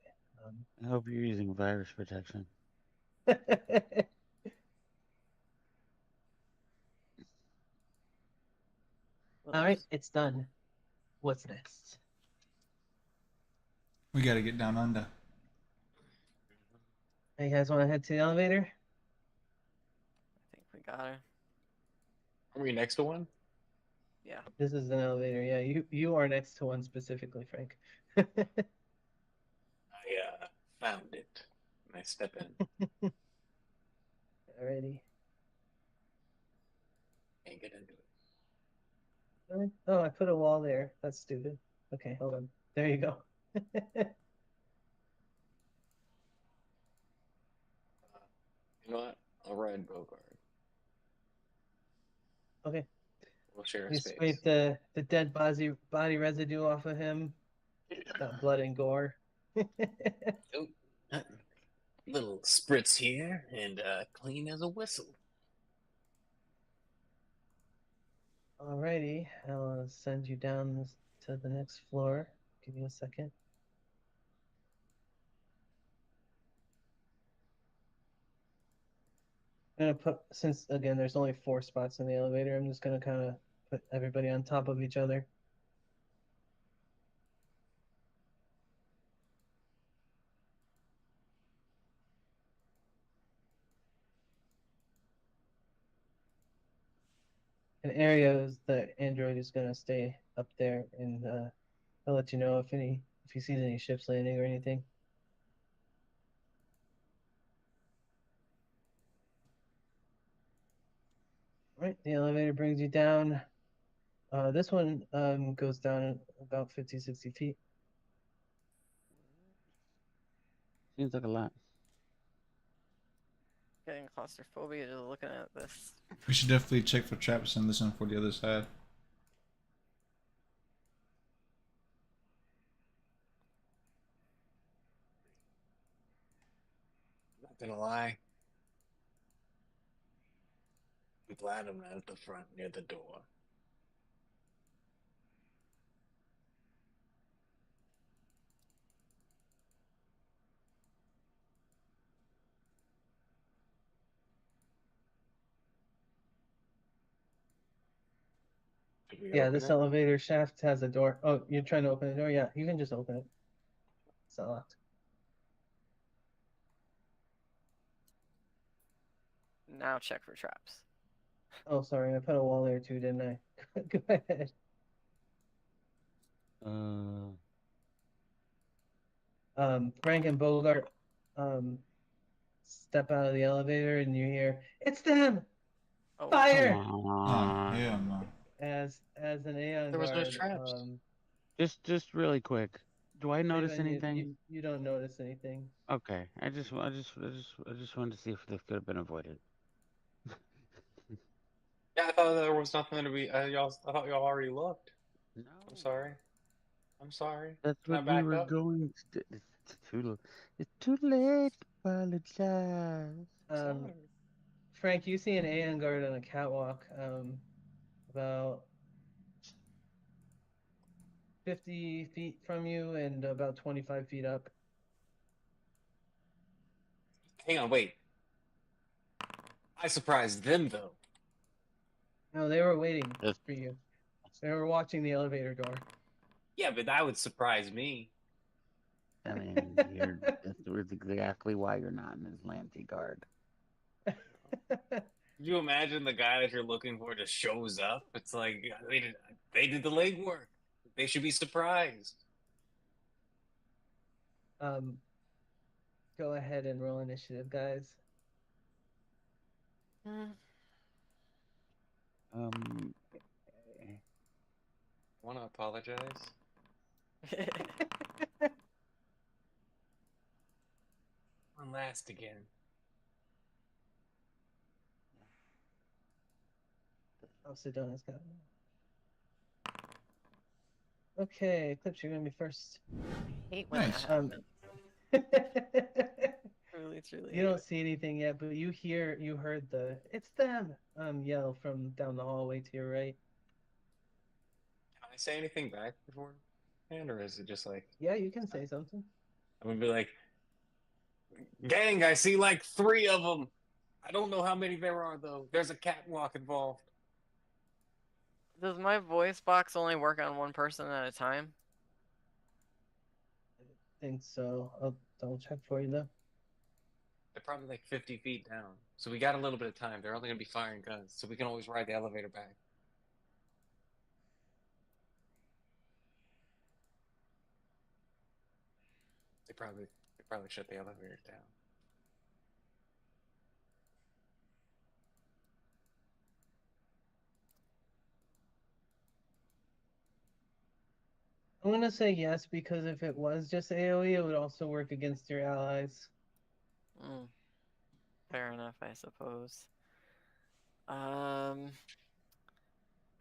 Speaker 2: I hope you're using virus protection.
Speaker 6: All right, it's done. What's next?
Speaker 1: We gotta get down under.
Speaker 6: Hey, you guys want to head to the elevator?
Speaker 5: I think we got her.
Speaker 4: Are we next to one?
Speaker 5: Yeah.
Speaker 6: This is an elevator. Yeah, you are next to one specifically, Frank.
Speaker 4: I found it. And I step in.
Speaker 6: Alrighty.
Speaker 4: Can't get into it.
Speaker 6: Really? Oh, I put a wall there. That's stupid. Okay, hold on. There you go.
Speaker 4: You know what? I'll ride Bogart.
Speaker 6: Okay.
Speaker 4: We'll share a
Speaker 6: You
Speaker 4: space.
Speaker 6: scrape the dead body residue off of him. Got blood and gore.
Speaker 4: Oh, little spritz here, and clean as a whistle.
Speaker 6: Alrighty, I'll send you down to the next floor. Give me a second. I'm gonna put, since again there's only 4 spots in the elevator, I'm just gonna kind of put everybody on top of each other. And areas the android is gonna stay up there, and I'll let you know if he sees any ships landing or anything. Right, the elevator brings you down. This one goes down about 50, 60 feet.
Speaker 2: Seems like a lot.
Speaker 5: Getting claustrophobia just looking at this.
Speaker 1: We should definitely check for traps and listen for the other side.
Speaker 4: Not gonna lie. I'm glad I'm not at the front near the door. Should we
Speaker 6: Yeah,
Speaker 4: open
Speaker 6: this
Speaker 4: it?
Speaker 6: elevator shaft has a door. Oh, you're trying to open the door? Yeah, you can just open it. It's not locked.
Speaker 5: Now check for traps.
Speaker 6: Oh, sorry, I put a wall there too, didn't I? Go ahead. Frank and Bogart step out of the elevator, and you hear, "It's them!
Speaker 5: Oh,
Speaker 6: Fire!"
Speaker 1: Oh, hell no.
Speaker 6: As an Aeon
Speaker 4: There was no
Speaker 6: guard,
Speaker 4: traps.
Speaker 2: Just really quick. Do I notice
Speaker 6: Raven,
Speaker 2: anything?
Speaker 6: you don't notice anything.
Speaker 2: Okay, I just wanted to see if this could have been avoided.
Speaker 4: Yeah, I thought there was nothing to be. I thought y'all already looked.
Speaker 2: No,
Speaker 4: I'm sorry. I'm sorry.
Speaker 2: that's
Speaker 4: Can I
Speaker 2: what we
Speaker 4: back
Speaker 2: were
Speaker 4: up?
Speaker 2: going to. It's too late to apologize.
Speaker 6: Um, Frank, you see an Aeon guard on a catwalk, about 50 feet from you and about 25 feet up.
Speaker 4: Hang on, wait. I surprised them though.
Speaker 6: No, they were waiting
Speaker 2: Yes.
Speaker 6: for you. They were watching the elevator door.
Speaker 4: Yeah, but that would surprise me.
Speaker 2: I mean, that's exactly why you're not an Atlantic guard.
Speaker 4: Could you imagine the guy that you're looking for just shows up? It's like they did the legwork. They should be surprised.
Speaker 6: Go ahead and roll initiative, guys.
Speaker 2: Okay.
Speaker 4: Want to apologize? One last again.
Speaker 6: Oh, Sedona's got it. Okay, Eclipse, you're gonna be first.
Speaker 5: I hate when
Speaker 1: Nice.
Speaker 5: that happens. Really truly.
Speaker 6: You don't see anything yet, but you heard the "It's them" yell from down the hallway to your right.
Speaker 4: Can I say anything back beforehand, or is it just like
Speaker 6: Yeah, you can say something.
Speaker 4: I'm gonna be like, "Gang, I see like 3 of them. I don't know how many there are though. There's a catwalk involved."
Speaker 5: Does my voice box only work on one person at a time?
Speaker 6: I think so. I'll double check for you though.
Speaker 4: They're probably like 50 feet down, so we got a little bit of time. They're only gonna be firing guns, so we can always ride the elevator back. They probably shut the elevators down.
Speaker 6: I'm gonna say yes because if it was just AoE, it would also work against your allies.
Speaker 5: Mm, fair enough, I suppose. I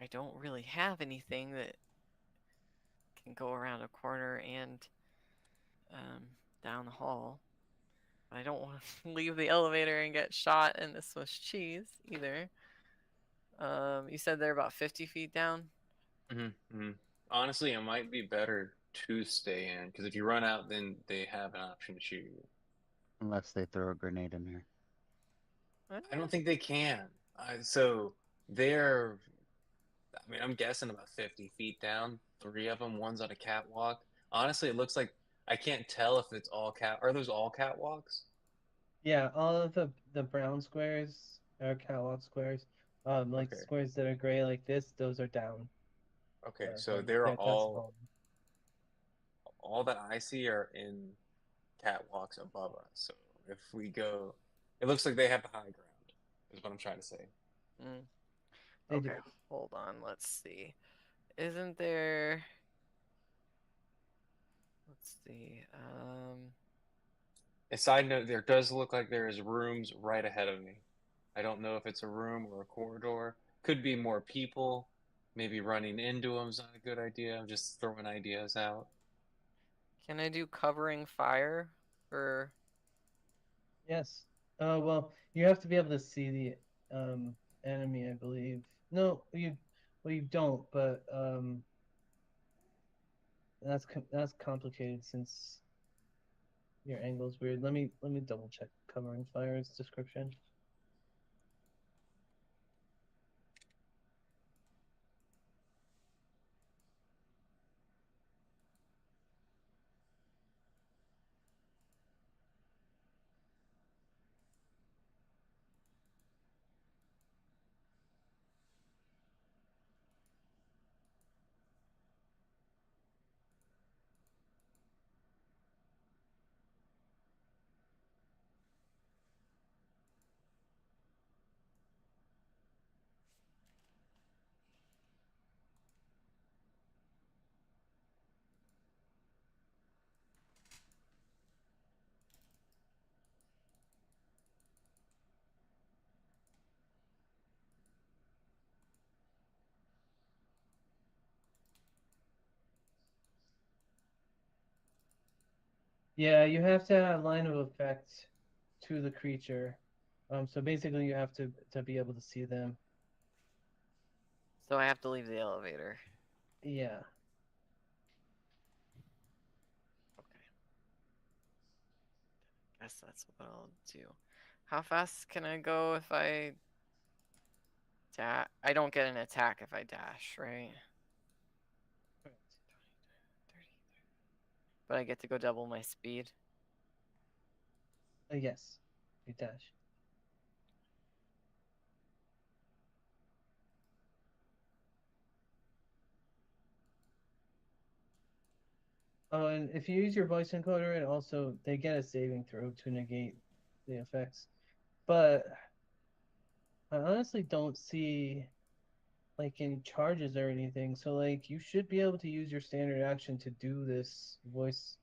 Speaker 5: don't really have anything that can go around a corner and down the hall. I don't want to leave the elevator and get shot in the Swiss cheese either. You said they're about 50 feet down?
Speaker 4: Mm-hmm. Honestly, it might be better to stay in because if you run out, then they have an option to shoot you.
Speaker 2: Unless they throw a grenade in there.
Speaker 4: I don't think they can. So they're, I mean, I'm guessing about 50 feet down. 3 of them, one's on a catwalk. Honestly, it looks like I can't tell if it's all cat. Are those all catwalks?
Speaker 6: Yeah, all of the brown squares are catwalk squares. Like
Speaker 4: Okay.
Speaker 6: squares that are gray like this, those are down.
Speaker 4: Okay. So they're
Speaker 6: That's
Speaker 4: all that I see are in catwalks above us. So if we go, it looks like they have the high ground, is what I'm trying to say.
Speaker 5: Mm.
Speaker 6: They
Speaker 5: Okay,
Speaker 6: do.
Speaker 5: hold on. Let's see. Isn't there? Let's see.
Speaker 4: A side note, there does look like there is rooms right ahead of me. I don't know if it's a room or a corridor. Could be more people. Maybe running into them is not a good idea. I'm just throwing ideas out.
Speaker 5: Can I do covering fire for?
Speaker 6: Yes. Well, you have to be able to see the enemy, I believe. No, you don't, but that's complicated since your angle's weird. Let me double check covering fire's description. Yeah, you have to have line of effect to the creature. So basically you have to be able to see them.
Speaker 5: So I have to leave the elevator.
Speaker 6: Yeah.
Speaker 5: Okay. Guess that's what I'll do. How fast can I go if I dash? I don't get an attack if I dash, right?
Speaker 6: Correct.
Speaker 5: 30. But I get to go double my speed.
Speaker 6: Yes. You dash. Oh, and if you use your voice encoder, it also they get a saving throw to negate the effects. But I honestly don't see like any charges or anything. So like you should be able to use your standard action to do this voice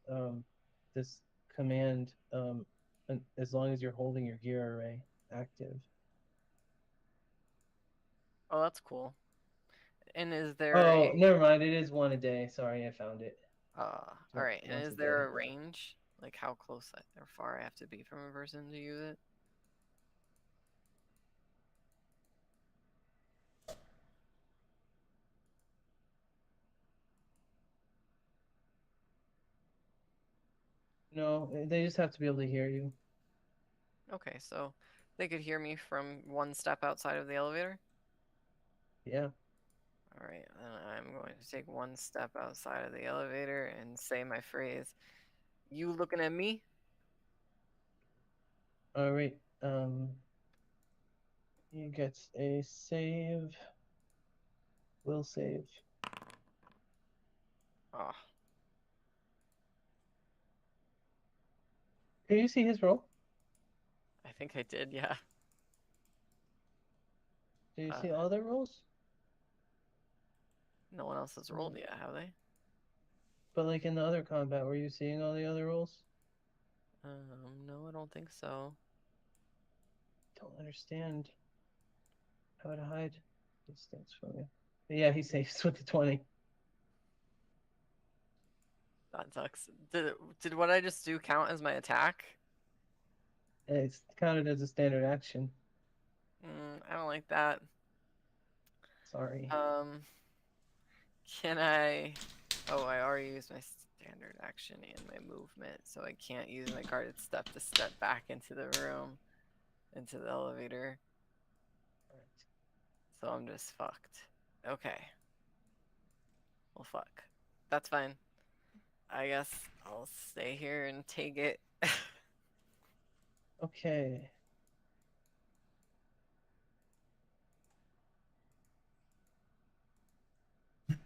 Speaker 6: this command as long as you're holding your gear array active.
Speaker 5: Oh, that's cool. And is there
Speaker 6: Oh,
Speaker 5: a
Speaker 6: never mind. It is one a day. Sorry, I found it.
Speaker 5: all
Speaker 6: So
Speaker 5: right. And
Speaker 6: once
Speaker 5: is
Speaker 6: a
Speaker 5: there
Speaker 6: day.
Speaker 5: a range? Like how close or far I have to be from a person to use it?
Speaker 6: No, they just have to be able to hear you.
Speaker 5: Okay, so they could hear me from one step outside of the elevator?
Speaker 6: Yeah.
Speaker 5: Alright, then I'm going to take one step outside of the elevator and say my phrase. You looking at me?
Speaker 6: All right. He gets a save. Will save.
Speaker 5: Oh,
Speaker 6: Can you see his roll?
Speaker 5: I think I did, yeah.
Speaker 6: Do you see all their rolls?
Speaker 5: No one else has rolled yet, have they?
Speaker 6: But like in the other combat, were you seeing all the other rolls?
Speaker 5: No, I don't think so.
Speaker 6: Don't understand how to hide these things from you. But yeah, he saves with the 20.
Speaker 5: That sucks. Did what I just do count as my attack?
Speaker 6: It's counted as a standard action.
Speaker 5: I don't like that.
Speaker 6: Sorry.
Speaker 5: Can I? Oh, I already used my standard action and my movement, so I can't use my guarded step to step back into the room, into the elevator. So I'm just fucked. Okay. Well, fuck. That's fine. I guess I'll stay here and take it.
Speaker 6: Okay.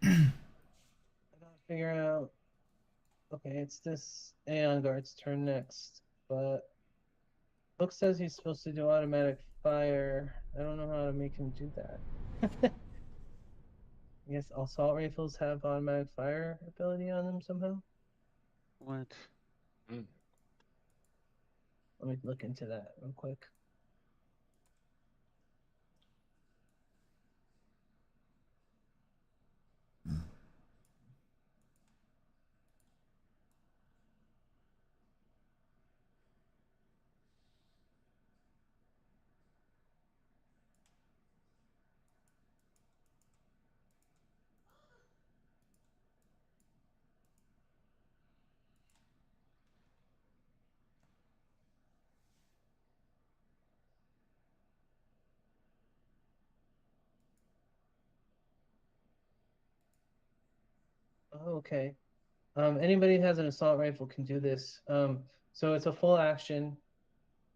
Speaker 6: I gotta figure out. Okay, it's this Aeon Guard's turn next, but book says he's supposed to do automatic fire. I don't know how to make him do that. I guess assault rifles have automatic fire ability on them somehow.
Speaker 2: What?
Speaker 6: Let me look into that real quick. Oh, okay. Anybody who has an assault rifle can do this. So it's a full action.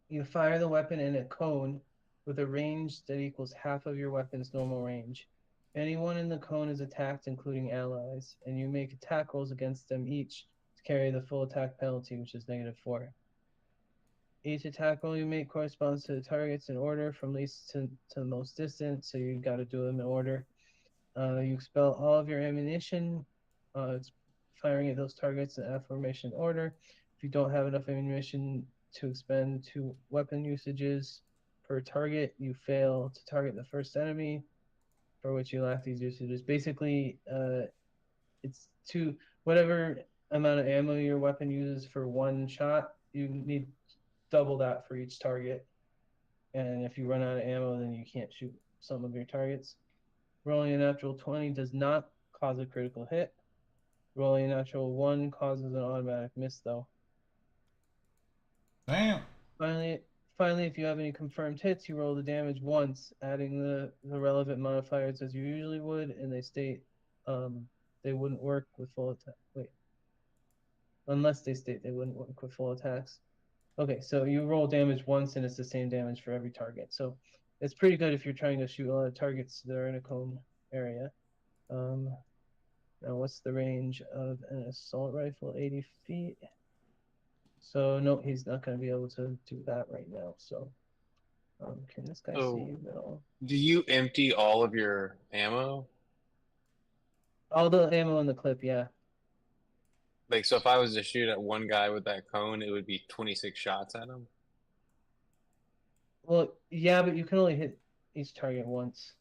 Speaker 6: You fire the weapon in a cone with a range that equals half of your weapon's normal range. Anyone in the cone is attacked, including allies, and you make attack rolls against them each to carry the full attack penalty, which is -4. Each attack roll you make corresponds to the targets in order from least to the most distant, so you got to do them in order. You expel all of your ammunition. It's firing at those targets in affirmation order. If you don't have enough ammunition to expend 2 weapon usages per target, you fail to target the first enemy for which you lack these usages. Basically, it's whatever amount of ammo your weapon uses for one shot, you need double that for each target. And if you run out of ammo, then you can't shoot some of your targets. Rolling a natural 20 does not cause a critical hit. Rolling a natural 1 causes an automatic miss, though.
Speaker 1: Damn.
Speaker 6: Finally, if you have any confirmed hits, you roll the damage once, adding the relevant modifiers as you usually would, and they state they wouldn't work with full attack. Wait. Unless they state they wouldn't work with full attacks. Okay, so you roll damage once, and it's the same damage for every target. So it's pretty good if you're trying to shoot a lot of targets that are in a cone area. Now, what's the range of an assault rifle? 80 feet. So, no, he's not going to be able to do that right now. So, can this guy see
Speaker 4: So,
Speaker 6: you at all?
Speaker 4: do you empty all of your ammo?
Speaker 6: All the ammo in the clip, yeah.
Speaker 4: Like, so if I was to shoot at one guy with that cone, it would be 26 shots at him?
Speaker 6: Well, yeah, but you can only hit each target once.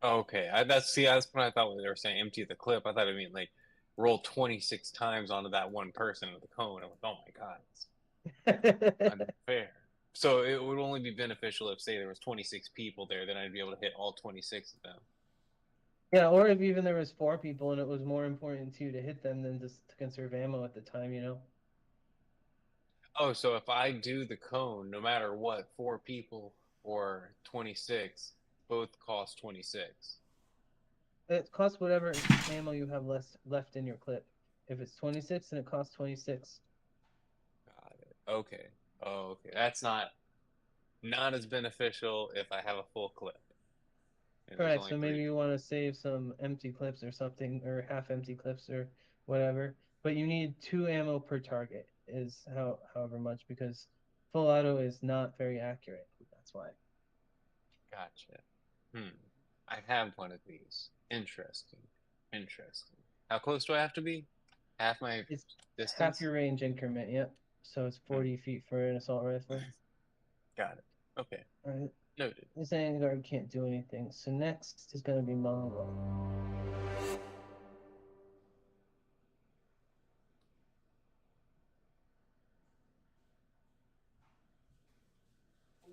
Speaker 4: Okay, that's what I thought when they were saying empty the clip. I thought it meant like roll 26 times onto that one person with the cone. I'm like, oh my god, it's unfair. So it would only be beneficial if, say, there was 26 people there, then I'd be able to hit all 26 of them.
Speaker 6: Yeah, or if even there was 4 people and it was more important to you to hit them than just to conserve ammo at the time, you know?
Speaker 4: Oh, so if I do the cone, no matter what, 4 people or 26, both cost 26.
Speaker 6: It costs whatever ammo you have left in your clip. If it's 26, then it costs 26.
Speaker 4: Got it. Okay. Oh, okay. That's not as beneficial if I have a full clip. And there's
Speaker 6: Correct.
Speaker 4: only
Speaker 6: So
Speaker 4: 3
Speaker 6: maybe you
Speaker 4: people.
Speaker 6: want to save some empty clips or something, or half empty clips or whatever. But you need 2 ammo per target, is however much, because full auto is not very accurate. That's why.
Speaker 4: Gotcha. I have one of these. Interesting. Interesting. How close do I have to be? Half my
Speaker 6: It's half
Speaker 4: distance?
Speaker 6: your range increment. Yep. So it's 40 feet for an assault rifle.
Speaker 4: Got it. Okay.
Speaker 6: All right.
Speaker 4: Noted.
Speaker 6: This Vanguard can't do anything. So next is going to be Mongol.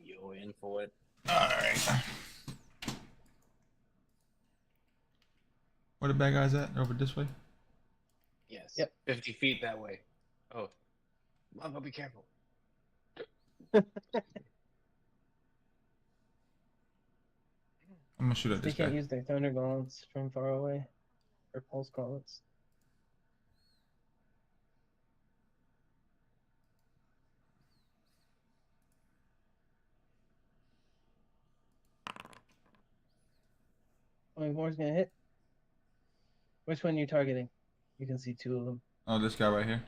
Speaker 4: Yo in for it.
Speaker 1: Alright. Where the bad guys at? Over this way?
Speaker 4: Yes.
Speaker 6: Yep.
Speaker 4: 50 feet that way. Oh. Mongo, be careful.
Speaker 1: I'm gonna shoot at
Speaker 6: They
Speaker 1: this
Speaker 6: can't
Speaker 1: guy.
Speaker 6: use their thunder gauntlets from far away, or pulse gauntlets. How many more's gonna hit? Which one are you targeting? You can see 2 of them.
Speaker 1: Oh, this guy right here.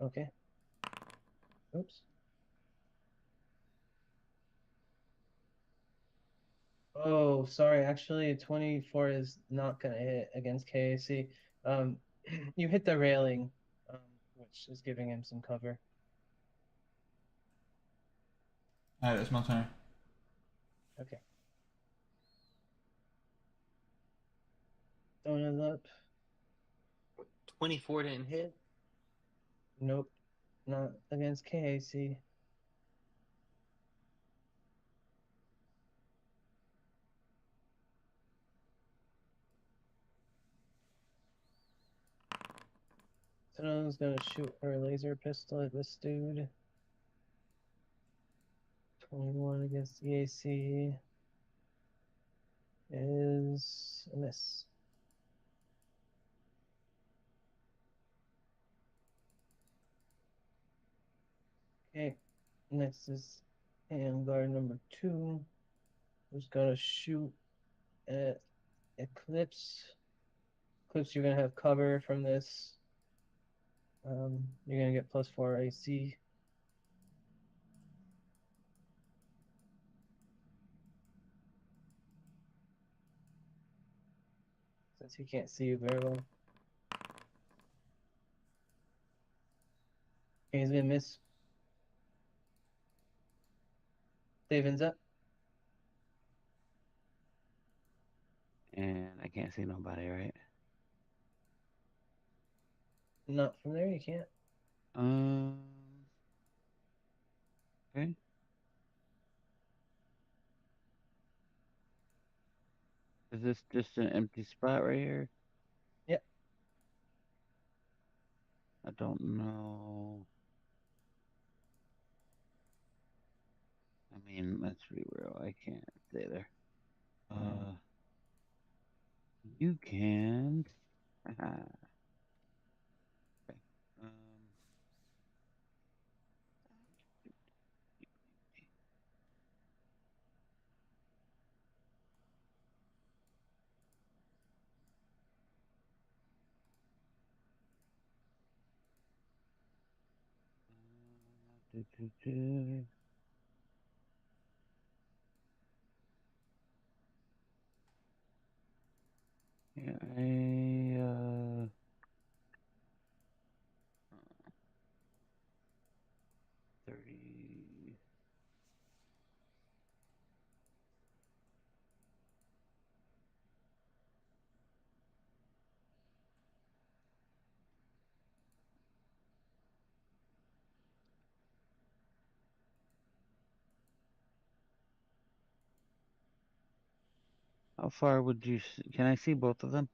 Speaker 6: Okay. Oops. Oh, sorry. Actually, 24 is not gonna hit against KAC. Um, you hit the railing, um, which is giving him some cover.
Speaker 1: Alright, it's my turn.
Speaker 6: Okay. Throwing it up.
Speaker 4: 24 didn't hit?
Speaker 6: Nope. Not against KAC. Someone's gonna shoot her laser pistol at this dude. 21 against EAC is a miss. Okay, next is handguard number 2, who's gonna shoot at Eclipse. Eclipse, you're gonna have cover from this. You're gonna get +4 AC. Since he can't see you very well. Okay, he's gonna miss. Davin's up.
Speaker 2: And I can't see nobody, right?
Speaker 6: Not from there, you can't.
Speaker 2: Um. Okay. Is this just an empty spot right here?
Speaker 6: Yep.
Speaker 2: I don't know. I mean, let's be real. I can't stay there. You can. Okay. Um. Yeah, 30. How far would you? Can I see both of them?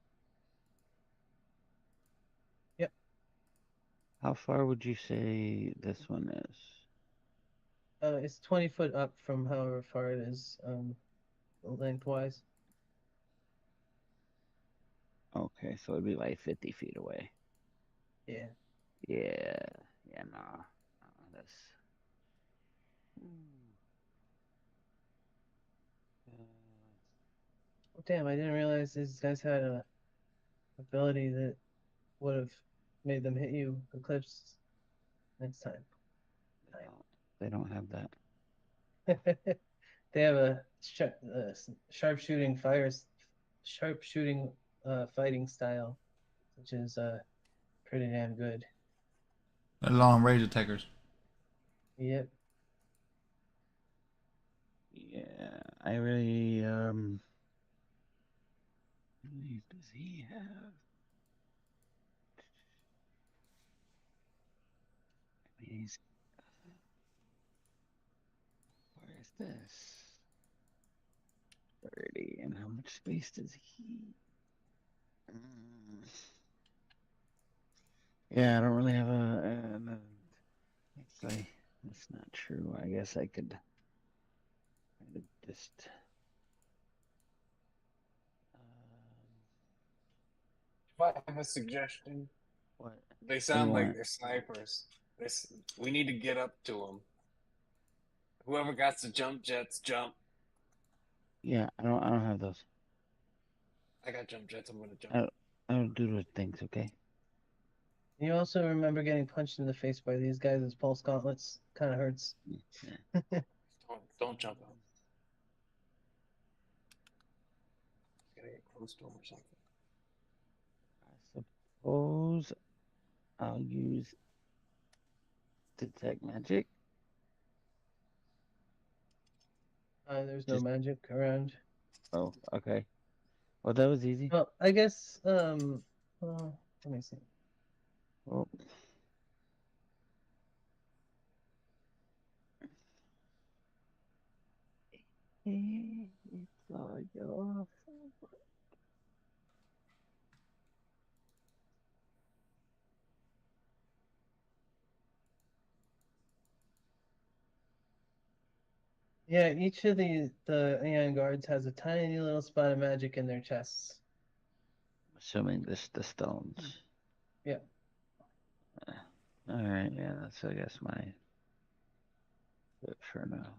Speaker 6: Yep.
Speaker 2: How far would you say this one is?
Speaker 6: It's 20 foot up from however far it is, lengthwise.
Speaker 2: Okay, so it'd be like 50 feet away.
Speaker 6: Yeah.
Speaker 2: Yeah. Yeah. Nah. That's.
Speaker 6: Oh, damn, I didn't realize these guys had a ability that would have made them hit you eclipse next time.
Speaker 2: They don't have that.
Speaker 6: They have a sharpshooting fighting style, which is pretty damn good.
Speaker 1: They're long range attackers.
Speaker 6: Yep.
Speaker 2: Yeah, I really How many does he have? He's Where is this? 30, and how much space does he? Yeah, I don't really have actually, that's not true. I guess I could kind of just.
Speaker 4: If I have a suggestion,
Speaker 2: What?
Speaker 4: they
Speaker 2: What do you
Speaker 4: sound like
Speaker 2: want?
Speaker 4: they're snipers. We need to get up to them. Whoever got the jump jets, jump.
Speaker 2: Yeah, I don't have those.
Speaker 4: I got jump jets. I'm gonna jump.
Speaker 2: I don't do those things. Okay.
Speaker 6: You also remember getting punched in the face by these guys as pulse gauntlets. Kind of hurts.
Speaker 2: Yeah.
Speaker 4: Don't jump out. Gotta get close to them or something.
Speaker 2: I suppose I'll use detect magic.
Speaker 6: There's no
Speaker 2: Just
Speaker 6: magic around.
Speaker 2: Oh, okay. Well, that was easy.
Speaker 6: Well, I guess let me see.
Speaker 2: Well, it's all yours.
Speaker 6: Yeah, each of the Aeon guards has a tiny little spot of magic in their chests.
Speaker 2: Assuming the stones.
Speaker 6: Yeah.
Speaker 2: All right. Yeah, that's I guess my bit for now.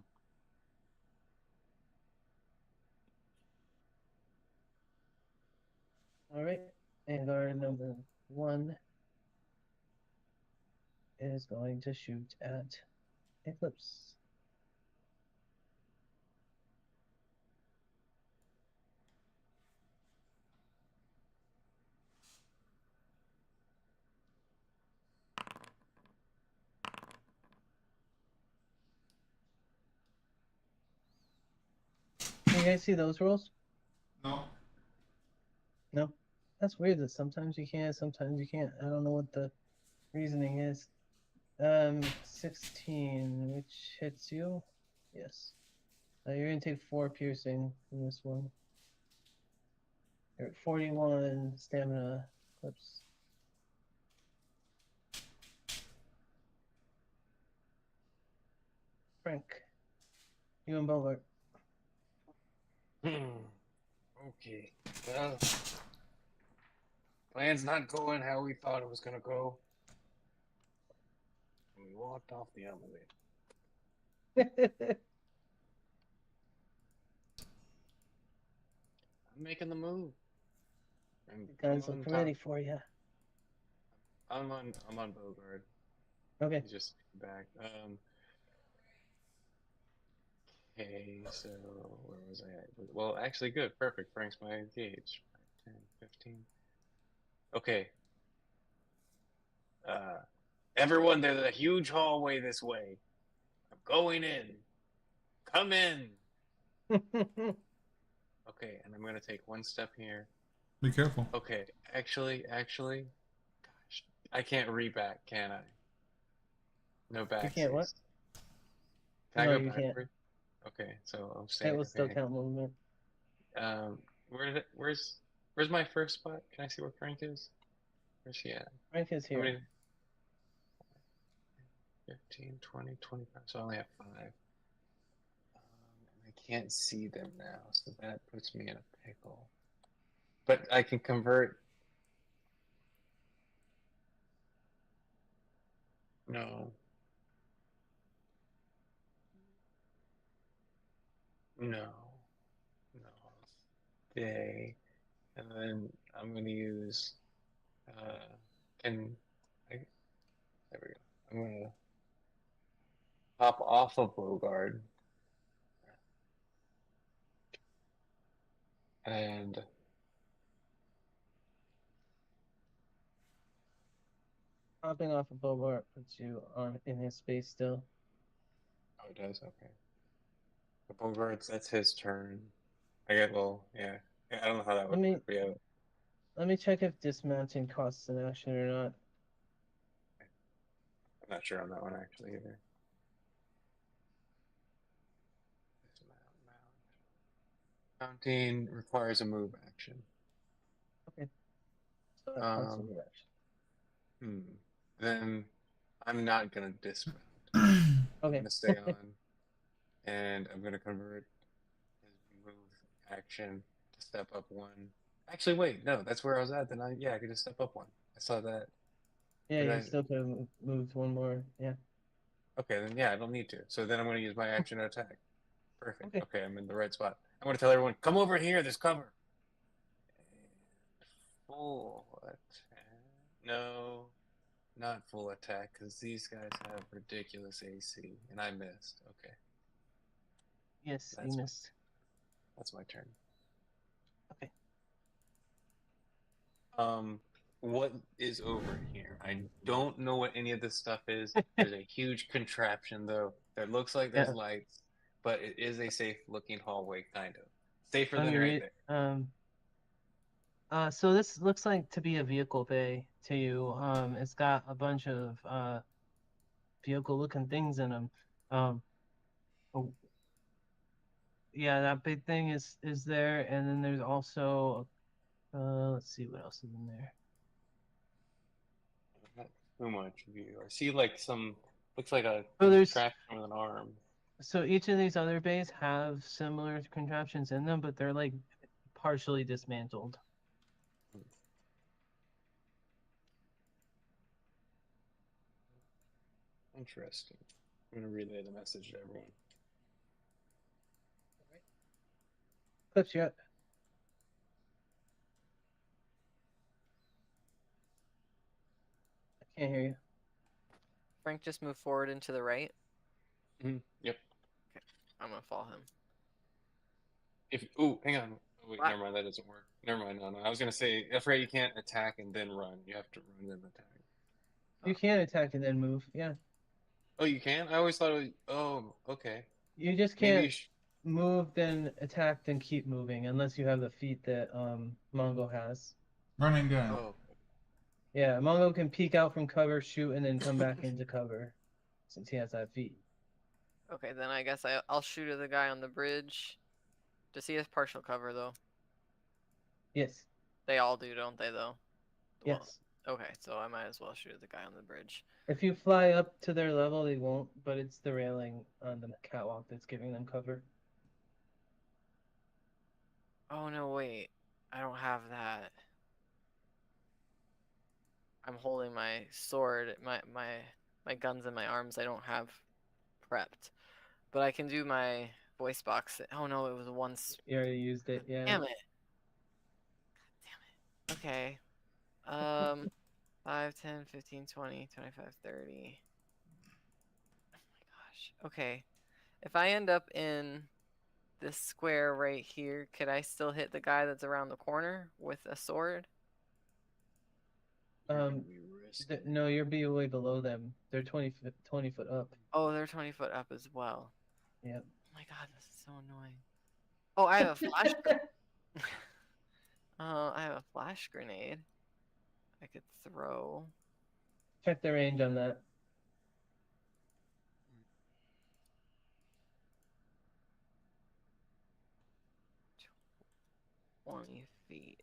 Speaker 6: All right. And guard number 1 is going to shoot at Eclipse. Can you guys see those rolls?
Speaker 1: No.
Speaker 6: No? That's weird that sometimes you can, sometimes you can't. I don't know what the reasoning is. 16, which hits you. Yes. You're gonna take 4 piercing in this one. You're at 41 stamina clips. Frank, you and Bogart.
Speaker 4: Okay. Well, plan's not going how we thought it was gonna go. And we walked off the elevator. I'm making the move. And
Speaker 6: The guns look ready for you.
Speaker 4: I'm on Bogard.
Speaker 6: Okay.
Speaker 4: He's just back. Okay, so where was I at? Well, actually, good, perfect. Frank's my gauge. 10, 15. Okay. Everyone, there's a huge hallway this way. I'm going in. Come in. Okay, and I'm gonna take one step here.
Speaker 1: Be careful.
Speaker 4: Okay, actually, gosh, I can't reback, can I? No back.
Speaker 6: You can't what?
Speaker 4: Can
Speaker 6: No,
Speaker 4: I go
Speaker 6: you can't.
Speaker 4: backward? Okay, so I'm
Speaker 6: It
Speaker 4: saying.
Speaker 6: will still count movement.
Speaker 4: Where's my first spot? Can I see where Frank is? Where's he at?
Speaker 6: Frank is
Speaker 4: How
Speaker 6: here.
Speaker 4: many? 15, 20, 25. So I only have 5. And I can't see them now, so that puts me in a pickle. But I can convert. No. No. No. Stay. And then I'm going to use. Can I? There we go. I'm going to hop off of Bogard and
Speaker 6: Hopping off of Bogart puts you on in his space still.
Speaker 4: oh, it does. Okay. The Bogart's that's his turn. I get well, yeah. Yeah, I don't know how that would
Speaker 6: Let me
Speaker 4: work, but yeah,
Speaker 6: let me check if dismounting costs an action or not.
Speaker 4: I'm not sure on that one actually either. Mounting requires a move action.
Speaker 6: Okay. So that costs a
Speaker 4: Um,
Speaker 6: move action.
Speaker 4: Then I'm not gonna dismount. I'm
Speaker 6: Okay.
Speaker 4: gonna stay on, and I'm gonna convert his move action to step up 1. Actually, wait, no, that's where I was at. Then I could just step up 1. I saw that.
Speaker 6: Yeah,
Speaker 4: Did
Speaker 6: you
Speaker 4: I?
Speaker 6: still could have moved one more. Yeah.
Speaker 4: Okay, then yeah, I don't need to. So then I'm gonna use my action to attack. Perfect.
Speaker 6: Okay.
Speaker 4: Okay, I'm in the right spot. I'm gonna tell everyone, come over here. There's cover. Full attack. No, not full attack, because these guys have ridiculous AC, and I missed. Okay,
Speaker 6: Yes, you
Speaker 4: that's my
Speaker 6: missed.
Speaker 4: that's my turn.
Speaker 6: Okay.
Speaker 4: What is over here? I don't know what any of this stuff is. There's a huge contraption though that looks like there's
Speaker 6: Yeah.
Speaker 4: lights, but it is a safe-looking hallway, kind of safer
Speaker 6: Let
Speaker 4: than
Speaker 6: me
Speaker 4: right
Speaker 6: read.
Speaker 4: there.
Speaker 6: So this looks like to be a vehicle bay to you. It's got a bunch of vehicle-looking things in them. Oh, yeah, that big thing is there, and then there's also let's see what else is in there.
Speaker 4: Not too much view. I see like some looks like a
Speaker 6: So there's
Speaker 4: contraption with an arm.
Speaker 6: so each of these other bays have similar contraptions in them, but they're like partially dismantled.
Speaker 4: Interesting. I'm gonna relay the message to everyone.
Speaker 6: Clips, you up? I can't hear you.
Speaker 5: Frank just moved forward and to the right.
Speaker 4: Yep.
Speaker 5: Okay, I'm gonna follow him.
Speaker 4: Hang on. Oh, wait,
Speaker 5: What?
Speaker 4: never mind. That doesn't work. Never mind. No. I was gonna say, I forget you can't attack and then run. You have to run then attack.
Speaker 6: You can attack and then move. Yeah.
Speaker 4: Oh, you can? I always thought it was. Oh, okay.
Speaker 6: You just
Speaker 4: Maybe
Speaker 6: can't move then attack then keep moving unless you have the feat that Mongo has.
Speaker 1: Running gun.
Speaker 4: Oh,
Speaker 6: Yeah, Mongo can peek out from cover, shoot, and then come back into cover since he has that feat.
Speaker 5: Okay, then I guess I'll shoot at the guy on the bridge. Does he have partial cover though?
Speaker 6: Yes.
Speaker 5: They all do, don't they though?
Speaker 6: Yes.
Speaker 5: Well, okay, so I might as well shoot at the guy on the bridge.
Speaker 6: If you fly up to their level, they won't, but it's the railing on the catwalk that's giving them cover.
Speaker 5: Oh no, wait. I don't have that. I'm holding my sword, my guns in my arms. I don't have prepped. But I can do my voice box. Oh no, it was once.
Speaker 6: You already used it, yeah.
Speaker 5: Damn it. Damn it. Okay. 5, 10, 15, 20, 25, 30. Oh my gosh. Okay. If I end up in this square right here, could I still hit the guy that's around the corner with a sword?
Speaker 6: No, you're way below them. They're 20 foot up.
Speaker 5: Oh, they're 20 foot up as well.
Speaker 6: Yep.
Speaker 5: Oh my god, this is so annoying. Oh, I have a flash. I have a flash grenade. I could throw.
Speaker 6: Check the range on that.
Speaker 5: 20 feet.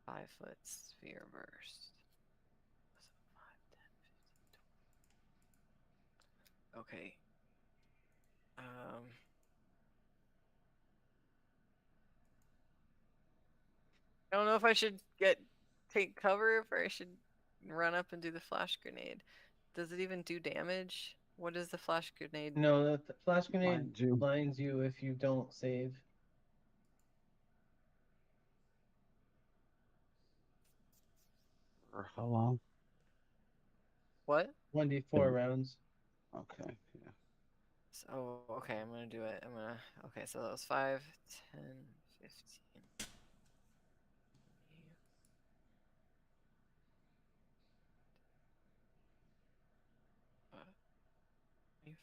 Speaker 5: 5-foot sphere burst. So 5, 10, 15, 20. Okay. I don't know if I should take cover or I should run up and do the flash grenade. Does it even do damage? What does the flash grenade?
Speaker 6: No, the flash grenade
Speaker 8: Blinds you.
Speaker 6: blinds you if you don't save.
Speaker 8: For how long?
Speaker 5: What?
Speaker 6: 1d4 rounds.
Speaker 8: Okay. Yeah.
Speaker 5: So, okay, I'm gonna do it. Okay, so that was 5, 10, 15.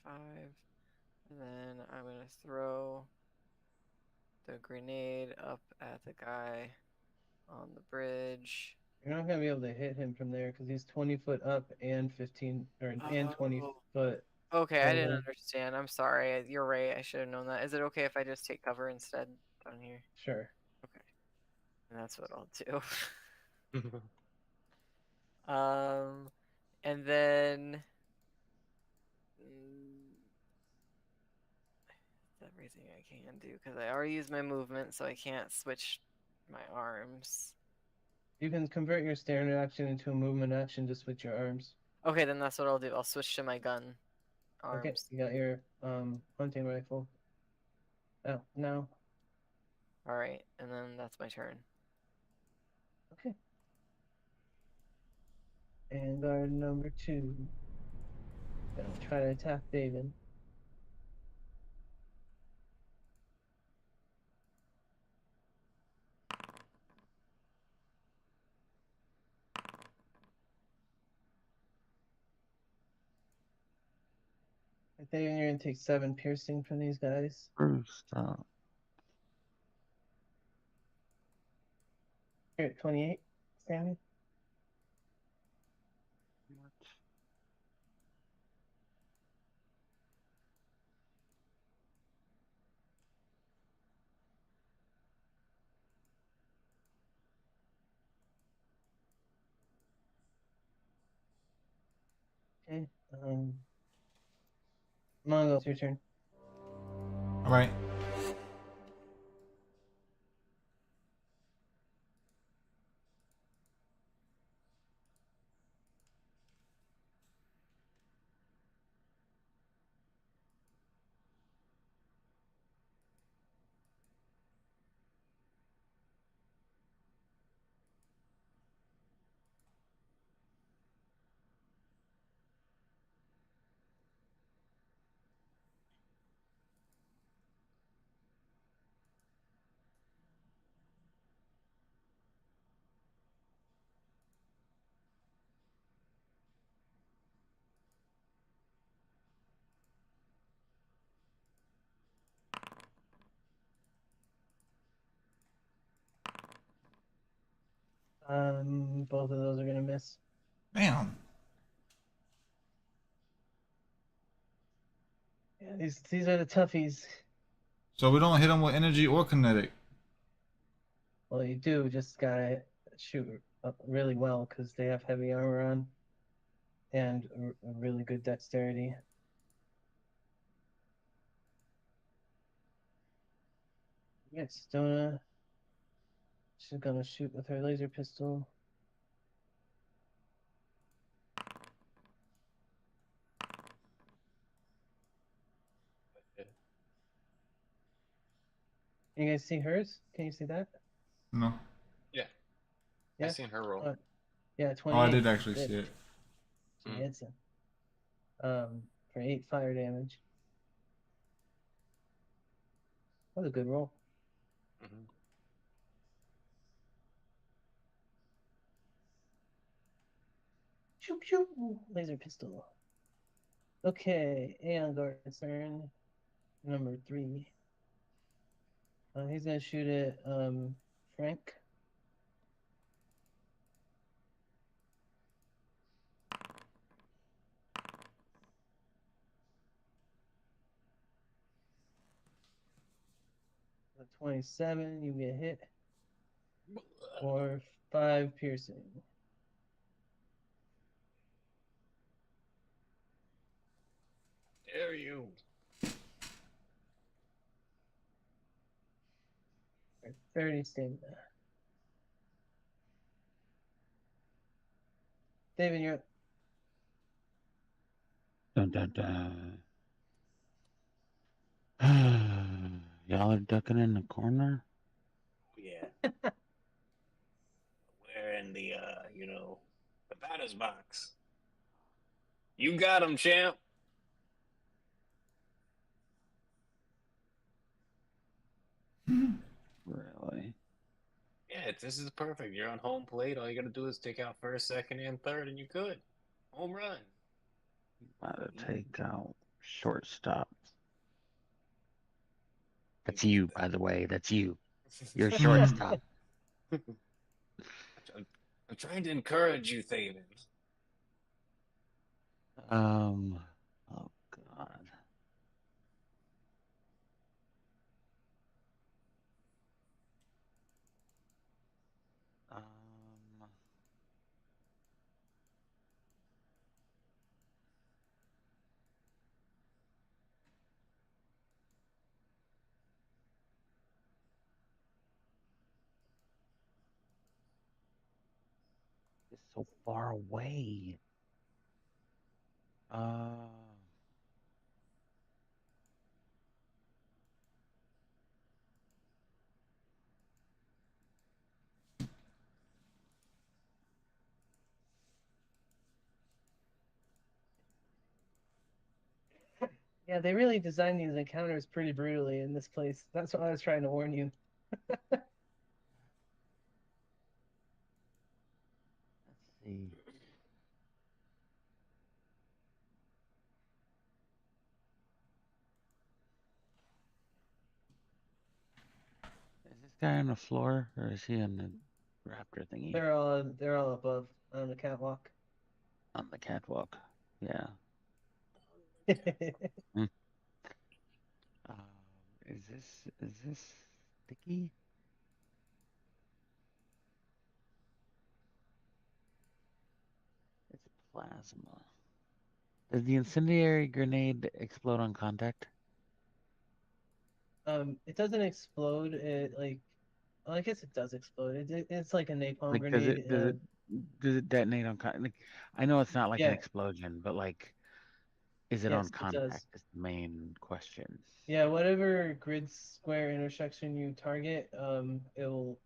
Speaker 5: 25. And then I'm gonna throw the grenade up at the guy on the bridge.
Speaker 6: You're not gonna be able to hit him from there because he's 20 foot up and 15 and 20
Speaker 5: Oh.
Speaker 6: foot.
Speaker 5: Okay, I didn't
Speaker 6: over.
Speaker 5: understand. I'm sorry. You're right. I should have known that. Is it okay if I just take cover instead down here?
Speaker 6: Sure.
Speaker 5: Okay. And that's what I'll do. And then that's everything I can do because I already used my movement, so I can't switch my arms.
Speaker 6: You can convert your standard action into a movement action to switch your arms.
Speaker 5: Okay, then that's what I'll do. I'll switch to my gun arms.
Speaker 6: Okay, you got your hunting rifle. Oh, no.
Speaker 5: All right, and then that's my turn.
Speaker 6: Okay. And guard number 2. Gonna try to attack David. I think you're gonna take 7 piercing from these guys.
Speaker 8: Stop.
Speaker 6: You're at 28, Sammy. Okay. Mongo, it's your turn.
Speaker 1: All right.
Speaker 6: Both of those are gonna miss.
Speaker 1: Damn.
Speaker 6: Yeah, these are the toughies.
Speaker 1: So we don't hit them with energy or kinetic.
Speaker 6: Well, you do just gotta shoot up really well because they have heavy armor on and a really good dexterity. Yes, Donna. She's gonna shoot with her laser pistol. You guys see hers? Can you see that?
Speaker 1: No.
Speaker 4: Yeah.
Speaker 6: Yeah.
Speaker 4: I seen her roll.
Speaker 6: Yeah, 28.
Speaker 1: Oh, I did actually see it.
Speaker 6: She hits him. For 8 fire damage. That was a good roll.
Speaker 4: Mhm.
Speaker 6: Shoot, shoot. Laser pistol. Okay, Aeon's turn. Number 3. He's gonna shoot at Frank. 27, you get hit. For 5 piercing.
Speaker 4: Dare you?
Speaker 6: Or 30 stamina. David, you're up.
Speaker 2: Dun, dun, dun. Y'all are ducking in the corner?
Speaker 7: Yeah. We're in the the batter's box.
Speaker 4: You got him, champ.
Speaker 2: Really?
Speaker 4: Yeah, this is perfect. You're on home plate. All you gotta do is take out first, second, and third, and you good. Home run.
Speaker 2: About to take out shortstop. That's you, by the way. That's you. You're shortstop.
Speaker 4: I'm trying to encourage you, Thaven.
Speaker 2: Oh God. Um, it's so far away.
Speaker 6: Yeah, they really designed these encounters pretty brutally in this place. That's what I was trying to warn you.
Speaker 2: Let's see. Is this guy on the floor or is he on the raptor thingy?
Speaker 6: They're all above on the catwalk.
Speaker 2: On the catwalk. Yeah. Um, is this sticky? It's plasma. Does the incendiary grenade explode on contact?
Speaker 6: It doesn't explode. Well, I guess it does explode. It's like a napalm
Speaker 2: Like, does
Speaker 6: grenade.
Speaker 2: it does it does it detonate on contact? Like, I know it's not like an
Speaker 6: Yeah,
Speaker 2: explosion, but like, is it on
Speaker 6: yes, it does.
Speaker 2: contact? Is the main question.
Speaker 6: Yeah, whatever grid square intersection you target, it'll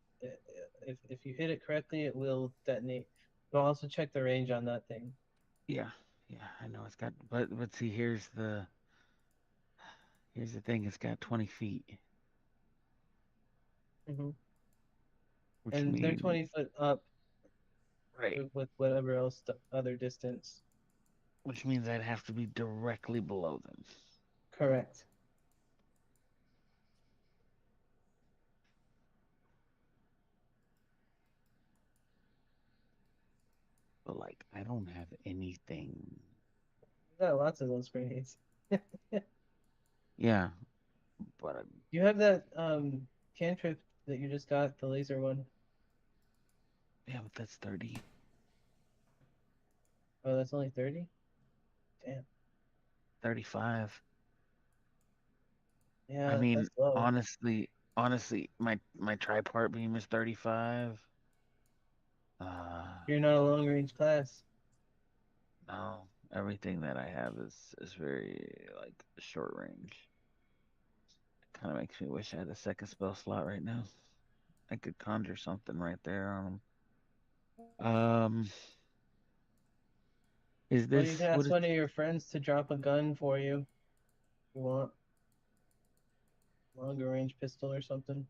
Speaker 6: if you hit it correctly, it will detonate. But also check the range on that thing.
Speaker 2: Yeah, yeah, I know it's got, but see, here's the thing. It's got 20 feet,
Speaker 6: Hmm.
Speaker 2: which
Speaker 6: And they're
Speaker 2: means
Speaker 6: 20 foot up
Speaker 2: right,
Speaker 6: with whatever else other distance.
Speaker 2: which means I'd have to be directly below them.
Speaker 6: Correct.
Speaker 2: But like, I don't have anything.
Speaker 6: You got lots of those grenades.
Speaker 2: Yeah, but
Speaker 6: You have that cantrip that you just got, the laser one.
Speaker 2: yeah, but that's 30,
Speaker 6: Oh, that's only 30? Damn.
Speaker 2: 35. I
Speaker 6: Yeah,
Speaker 2: mean,
Speaker 6: that's low.
Speaker 2: honestly, my tripart beam is 35.
Speaker 6: You're not a long range class.
Speaker 2: No, everything that I have is very like short range. Kind of makes me wish I had a second spell slot right now. I could conjure something right there on them. Is
Speaker 6: Well,
Speaker 2: this
Speaker 6: you can
Speaker 2: what
Speaker 6: ask
Speaker 2: is?
Speaker 6: one of your friends to drop a gun for you. If you want longer range pistol or something.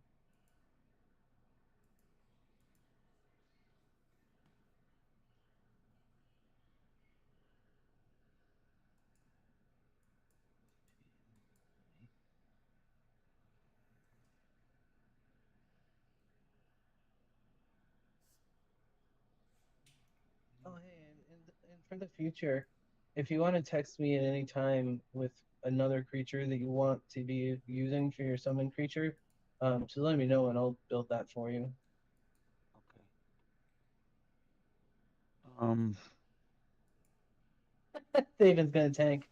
Speaker 6: Oh, hey, and for the future, if you want to text me at any time with another creature that you want to be using for your summon creature, So let me know and I'll build that for you.
Speaker 8: Okay. Um.
Speaker 6: David's gonna tank.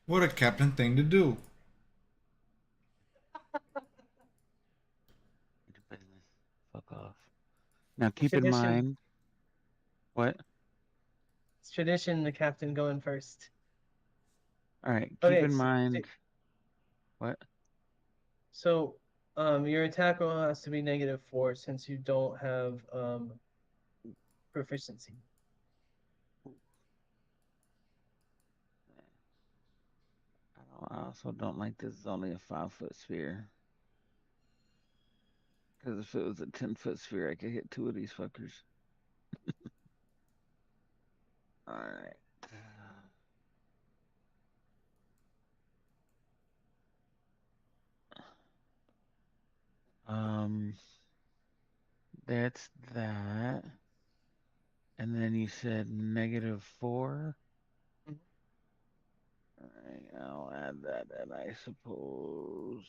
Speaker 1: What a captain thing to do.
Speaker 8: Into business. Fuck off. Now keep in
Speaker 6: Tradition.
Speaker 8: mind. What?
Speaker 6: It's tradition. The captain going first.
Speaker 8: All right. Keep
Speaker 6: Okay.
Speaker 8: in mind. What?
Speaker 6: So, your attack roll has to be -4 since you don't have proficiency.
Speaker 8: I also don't like this is only a 5-foot sphere. Because if it was a 10-foot sphere, I could hit 2 of these fuckers. Alright. Um, that's that. And then you said -4.
Speaker 6: Mhm.
Speaker 8: Alright, I'll add that in, I suppose.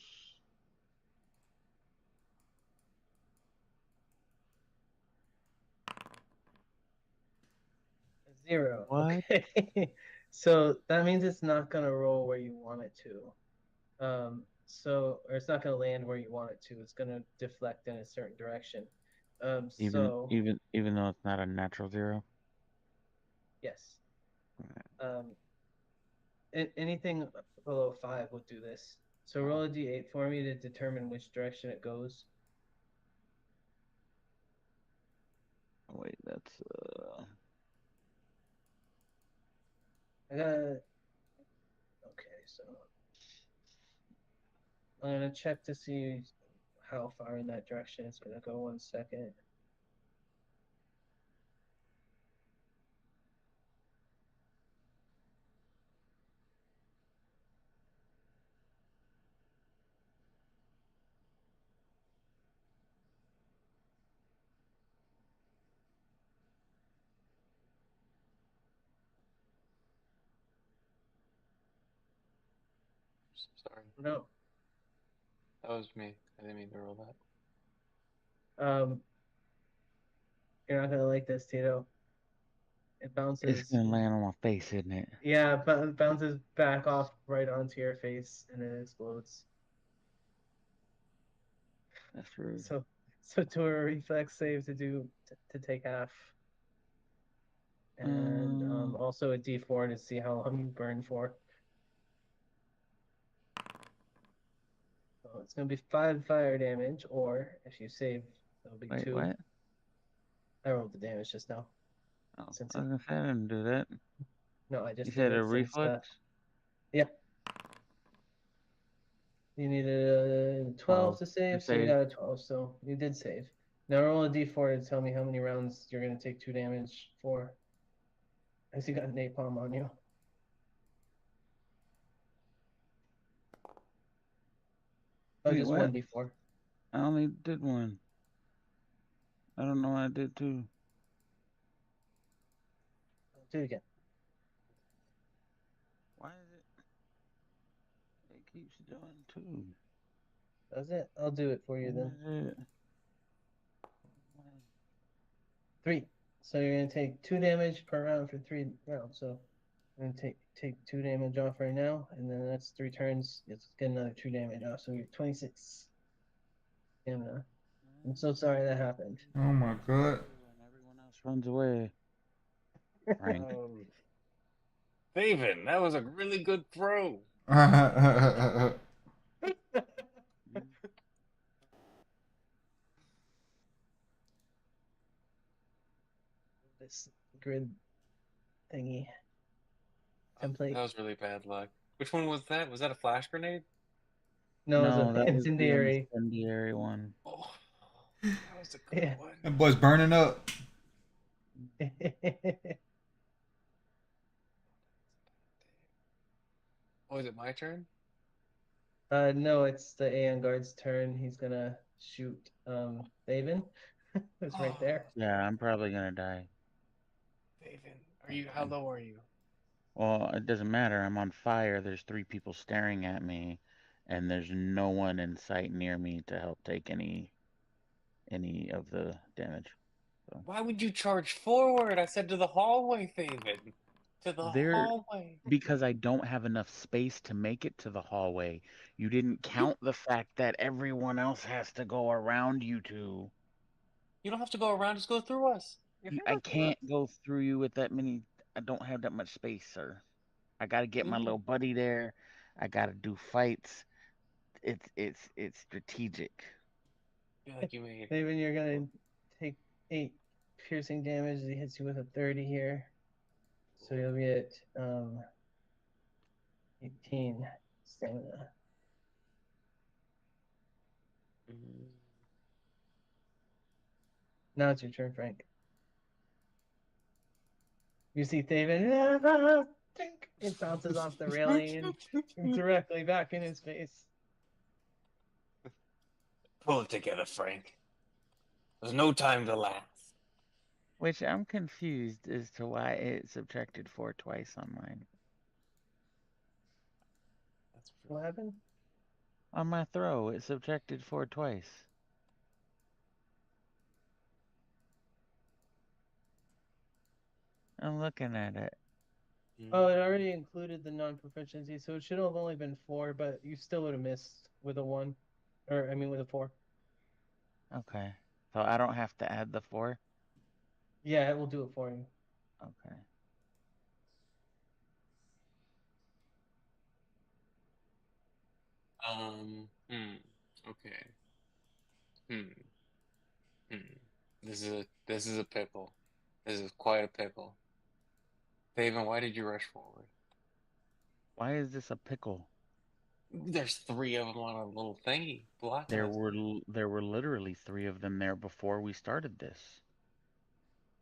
Speaker 6: A 0.
Speaker 8: What?
Speaker 6: Okay. So that means it's not gonna roll where you want it to. Or it's not gonna land where you want it to. It's gonna deflect in a certain direction.
Speaker 8: Even
Speaker 6: So
Speaker 8: even even though it's not a natural 0?
Speaker 6: yes. Um, anything below 5 would do this. So roll a d8 for me to determine which direction it goes.
Speaker 8: Wait, that's
Speaker 6: I gotta. Okay, so I'm gonna check to see how far in that direction it's gonna go. 1 second.
Speaker 4: Sorry,
Speaker 6: No.
Speaker 4: that was me. I didn't mean to roll that.
Speaker 6: Um, you're not gonna like this, Tito. It
Speaker 8: it's
Speaker 6: bounces.
Speaker 8: gonna land on my face, isn't it?
Speaker 6: Yeah, but it bounces back off right onto your face and it explodes.
Speaker 8: That's rude.
Speaker 6: So do a reflex save to take half, and also a d4 to see how long you burn for. So it's gonna be 5 fire damage, or if you save, it'll be
Speaker 8: Wait,
Speaker 6: 2.
Speaker 8: what?
Speaker 6: I rolled the damage just now.
Speaker 8: Oh,
Speaker 6: Since
Speaker 8: I was gonna say I didn't do that.
Speaker 6: no, I
Speaker 8: You
Speaker 6: just did
Speaker 8: said
Speaker 6: it
Speaker 8: a
Speaker 6: since
Speaker 8: reflex?
Speaker 6: yeah. You needed a 12 to
Speaker 8: I
Speaker 6: save, so you
Speaker 8: saved.
Speaker 6: got a 12, so you did save. Now roll a d4 to tell me how many rounds you're gonna take 2 damage for. I see you got napalm on you. Oh,
Speaker 8: Wait,
Speaker 6: just
Speaker 8: what?
Speaker 6: 1d4.
Speaker 8: I only did one. I don't know what I did two.
Speaker 6: Do it again.
Speaker 8: Why is it? It keeps doing two.
Speaker 6: That's it. I'll do it for you
Speaker 8: Why
Speaker 6: then.
Speaker 8: is it?
Speaker 6: 3. So you're gonna take 2 damage per round for 3 rounds. So I'm gonna take 2 damage off right now, and then that's 3 turns. It's get another 2 damage off. So you're 26 stamina. I'm so sorry that happened.
Speaker 1: Oh my god.
Speaker 8: And everyone else runs away. Frank.
Speaker 4: David, that was a really good throw.
Speaker 6: This grid thingy template.
Speaker 4: That was really bad luck. Which one was that? Was that a flash grenade?
Speaker 6: No, it's
Speaker 8: No,
Speaker 6: an
Speaker 8: that was the
Speaker 6: incendiary.
Speaker 8: incendiary one.
Speaker 4: Oh, that was a good
Speaker 6: Yeah.
Speaker 4: one.
Speaker 1: That boy's burning up.
Speaker 4: Oh, is it my turn?
Speaker 6: No, it's the Aeon Guard's turn. He's gonna shoot Thaven. It's right there.
Speaker 8: Yeah, I'm probably gonna die.
Speaker 4: David, are you? How low are you?
Speaker 2: Well, it doesn't matter. I'm on fire. There's 3 people staring at me, and there's no one in sight near me to help take any of the damage. So
Speaker 4: Why would you charge forward? I said to the hallway, Faven. To the
Speaker 2: there,
Speaker 4: hallway.
Speaker 2: because I don't have enough space to make it to the hallway. You didn't count the fact that everyone else has to go around you two.
Speaker 4: You don't have to go around, just go through us.
Speaker 2: I can't go through you with that many. I don't have that much space, sir. I gotta get my little buddy there. I gotta do fights. It's strategic.
Speaker 4: I feel like you made.
Speaker 6: David, you're gonna take 8 piercing damage as he hits you with a 30 here. So you'll get 18 stamina. Now it's your turn, Frank. You see Thaven, it bounces off the railing and directly back in his face.
Speaker 4: Pull it together, Frank. There's no time to laugh.
Speaker 2: Which I'm confused as to why it subtracted 4 twice on mine.
Speaker 6: What happened?
Speaker 2: On my throw, it subtracted 4 twice. I'm looking at it.
Speaker 6: Oh, it already included the non-proficiency, so it should have only been 4, but you still would have missed with a 1. Or, I mean, with a 4.
Speaker 2: Okay. So I don't have to add the 4?
Speaker 6: Yeah, it will do it for you.
Speaker 2: Okay.
Speaker 4: Okay. This is a pickle. This is quite a pickle. Faven, why did you rush forward?
Speaker 2: Why is this a pickle?
Speaker 4: There's 3 of them on a little thingy. Block
Speaker 2: There
Speaker 4: us.
Speaker 2: were literally 3 of them there before we started this.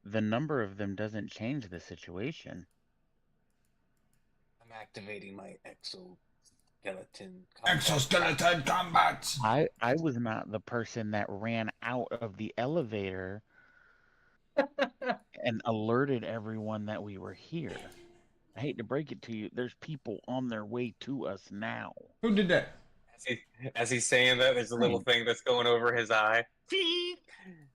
Speaker 2: The number of them doesn't change the situation.
Speaker 4: I'm activating my exoskeleton
Speaker 1: combat.
Speaker 2: I was not the person that ran out of the elevator and alerted everyone that we were here. I hate to break it to you, there's people on their way to us now.
Speaker 1: Who did that?
Speaker 4: As he's saying that, there's a little
Speaker 2: Frank.
Speaker 4: thing that's going over his eye.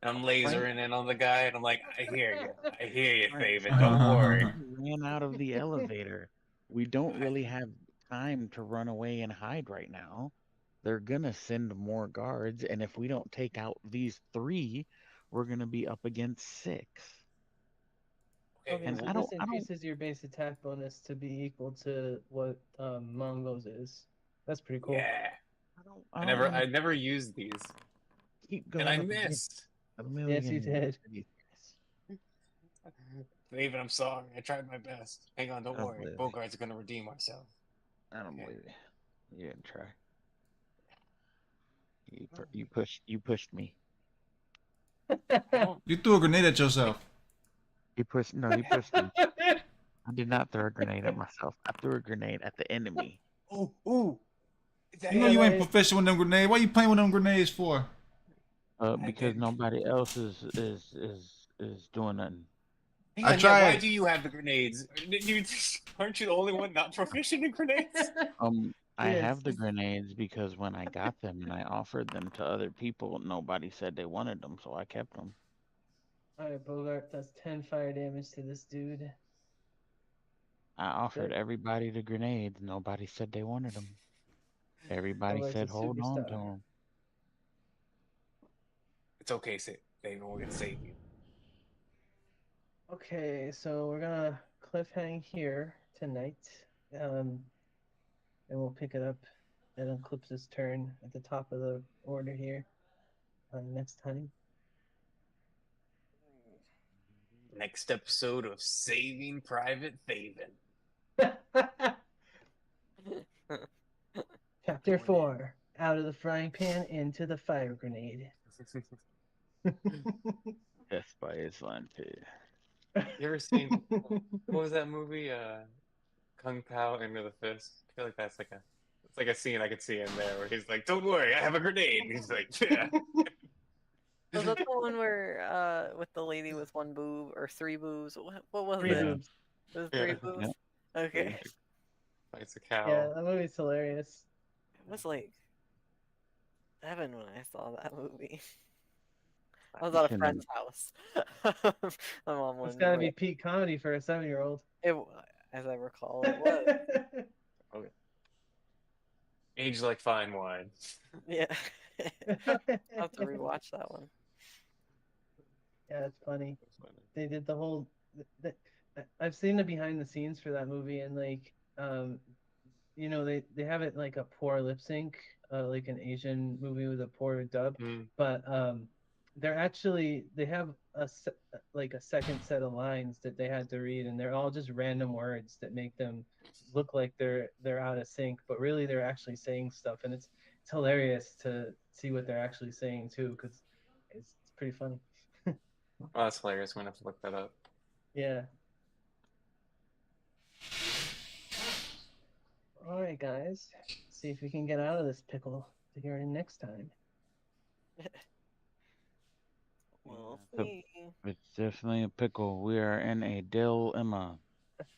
Speaker 4: I'm lasering in on the guy, and I'm like, I hear you, Faven. Don't worry.
Speaker 2: We ran out of the elevator. We don't really have time to run away and hide right now. They're gonna send more guards, and if we don't take out these 3, we're gonna be up against 6.
Speaker 6: Okay,
Speaker 2: And
Speaker 6: so
Speaker 2: I
Speaker 6: this
Speaker 2: don't
Speaker 6: increases your base attack bonus to be equal to what Mongo's is. That's pretty cool.
Speaker 4: Yeah.
Speaker 2: I don't wanna
Speaker 4: I never used these,
Speaker 2: keep going
Speaker 4: and I
Speaker 2: up against
Speaker 4: missed.
Speaker 2: a million.
Speaker 6: Yes, you did.
Speaker 4: Faven, I'm sorry. I tried my best. Hang on, don't
Speaker 2: I
Speaker 4: worry.
Speaker 2: believe it.
Speaker 4: Bogart's gonna redeem ourselves.
Speaker 2: I don't
Speaker 4: Okay.
Speaker 2: believe it. You didn't try. You pushed me.
Speaker 1: You threw a grenade at yourself.
Speaker 2: He pushed me. I did not throw a grenade at myself. I threw a grenade at the enemy.
Speaker 4: Ooh.
Speaker 1: You know you ain't proficient with them grenades. Why you playing with them grenades for?
Speaker 2: Because nobody else is doing nothing.
Speaker 1: I tried.
Speaker 4: Why do you have the grenades? Aren't you the only one not proficient in grenades?
Speaker 2: I have the grenades because when I got them and I offered them to other people, nobody said they wanted them, so I kept them.
Speaker 6: Alright, Bogart does 10 fire damage to this dude.
Speaker 2: I offered everybody the grenades. Nobody said they wanted them. Everybody
Speaker 6: Bogart's
Speaker 2: said
Speaker 6: a
Speaker 2: hold on to
Speaker 6: superstar.
Speaker 2: them.
Speaker 4: It's okay, Faven. We're gonna save you.
Speaker 6: Okay, so we're gonna cliffhang here tonight. And we'll pick it up at Eclipse's turn at the top of the order here next time.
Speaker 4: Next episode of Saving Private Faven.
Speaker 6: Chapter 4, Out of the Frying Pan into the Fire Grenade.
Speaker 2: Death by Islam too.
Speaker 4: You ever seen what was that movie? Kung Pao Into the Fist. I feel like that's it's like a scene I could see in there where he's like, "Don't worry, I have a grenade." And he's like, "Yeah."
Speaker 5: Was that the one where with the lady with 1 boob or 3 boobs? What was
Speaker 6: 3
Speaker 5: it?
Speaker 6: boobs.
Speaker 5: It was 3 boobs. Okay.
Speaker 4: Fights a cow.
Speaker 6: Yeah, that movie's hilarious.
Speaker 5: It was like 7 when I saw that movie. I was at a
Speaker 2: Shouldn't
Speaker 5: friend's house. My mom
Speaker 6: It's
Speaker 5: wanted
Speaker 6: gotta
Speaker 5: to
Speaker 6: be peak comedy for a 7-year-old.
Speaker 5: as I recall, it was.
Speaker 4: Okay. Aged like fine wine.
Speaker 5: Yeah. I'll have to rewatch that one.
Speaker 6: Yeah, it's funny. They did the whole. I've seen the behind the scenes for that movie, and like, they have it like a poor lip sync, like an Asian movie with a poor dub,
Speaker 4: Mm.
Speaker 6: but they have like a second set of lines that they had to read, and they're all just random words that make them look like they're out of sync, but really they're actually saying stuff, and it's hilarious to see what they're actually saying too, because it's pretty funny.
Speaker 4: Oh, that's hilarious. I'm gonna have to look that up.
Speaker 6: Yeah. All right, guys. See if we can get out of this pickle to hear it next time.
Speaker 5: We'll
Speaker 2: So
Speaker 5: see.
Speaker 2: it's definitely a pickle. We are in a dilemma.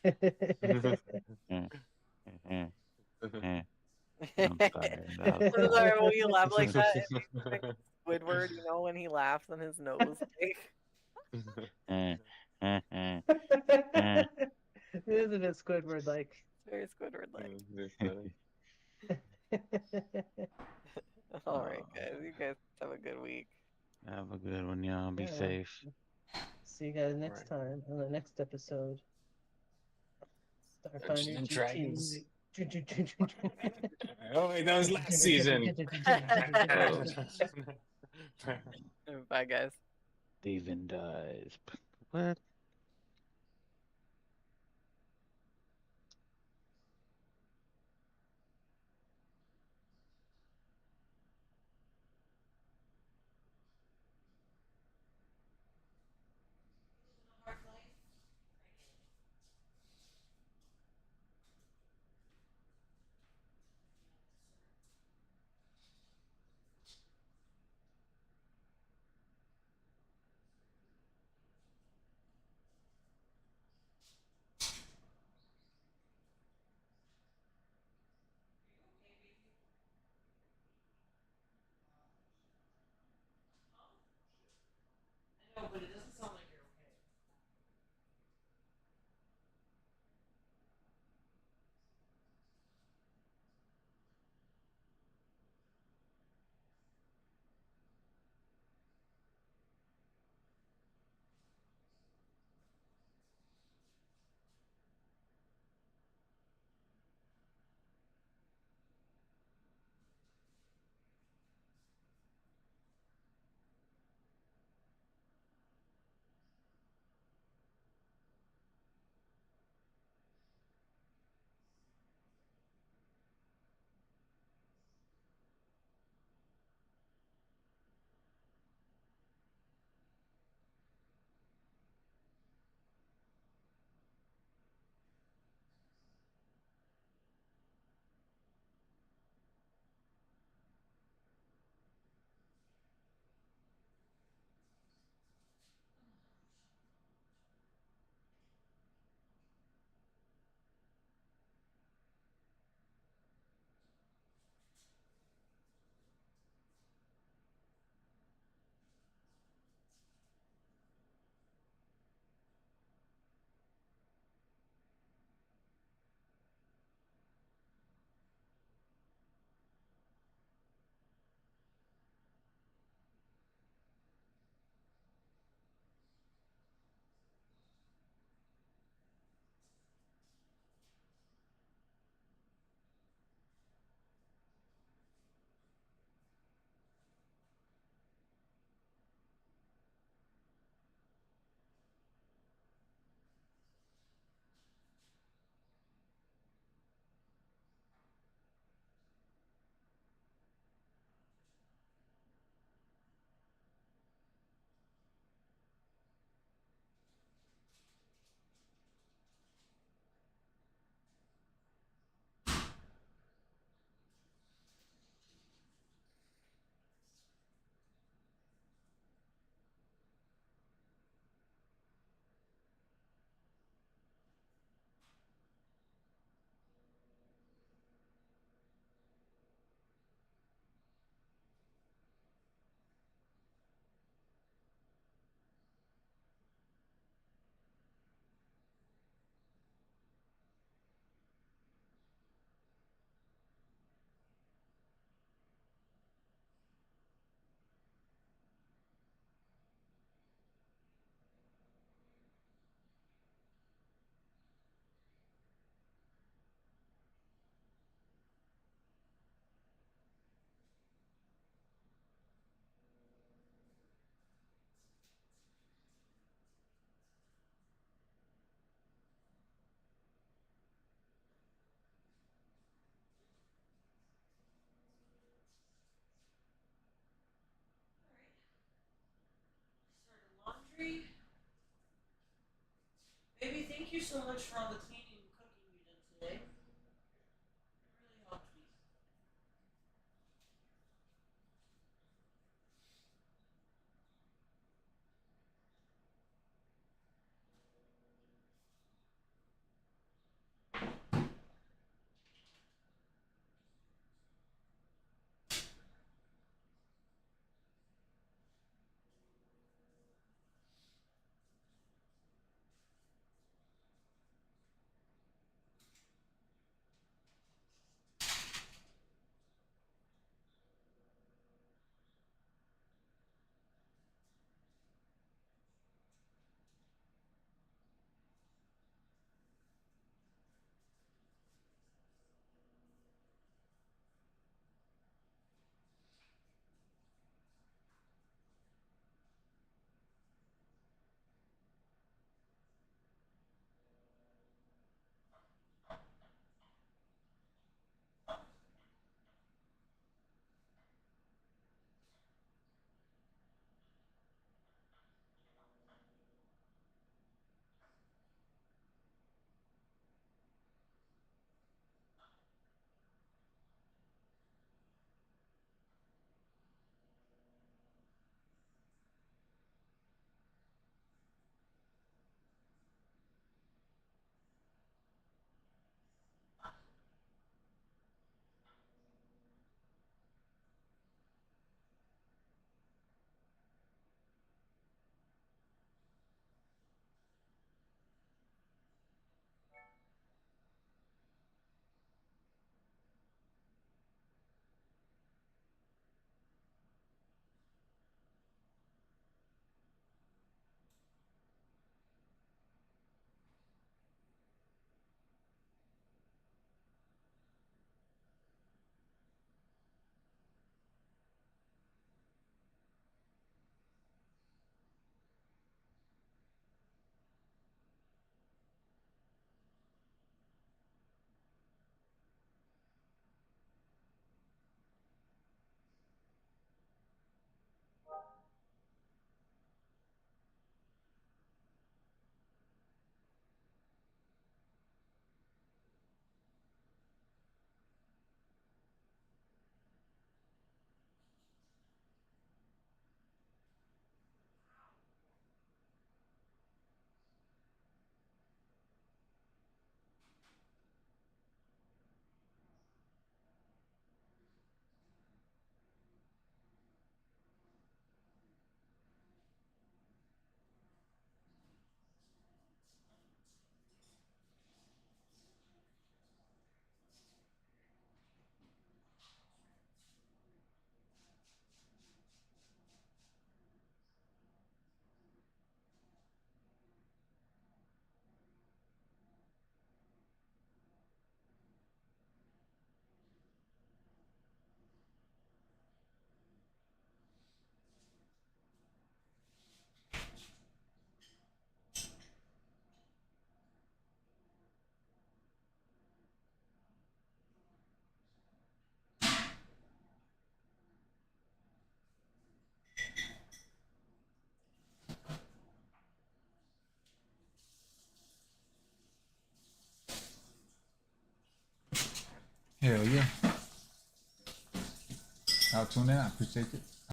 Speaker 2: Eh, eh, eh. I'm sorry. That was
Speaker 5: I'm sorry, will you laugh like
Speaker 2: bad.
Speaker 5: that? It makes me think of Squidward, when he laughs and his nose
Speaker 2: Eh, eh, eh,
Speaker 6: It
Speaker 2: eh.
Speaker 6: is a bit Squidward like.
Speaker 5: It's very Squidward like.
Speaker 4: That's funny.
Speaker 5: All right, guys. You guys have a good week.
Speaker 2: Have a good one, y'all. Be
Speaker 6: Yeah.
Speaker 2: safe.
Speaker 6: See you guys next time on the next episode.
Speaker 4: Dungeons
Speaker 6: Starfinder
Speaker 4: and
Speaker 6: GT.
Speaker 4: Dragons. Oh wait, that was last season.
Speaker 5: Bye, guys.
Speaker 2: Steven dies. What?
Speaker 3: I know, but it doesn't sound like you're okay. thank you so much for all the cleaning and cooking you did today. It really helped me.
Speaker 1: Hell yeah. I'll tune in. I appreciate it.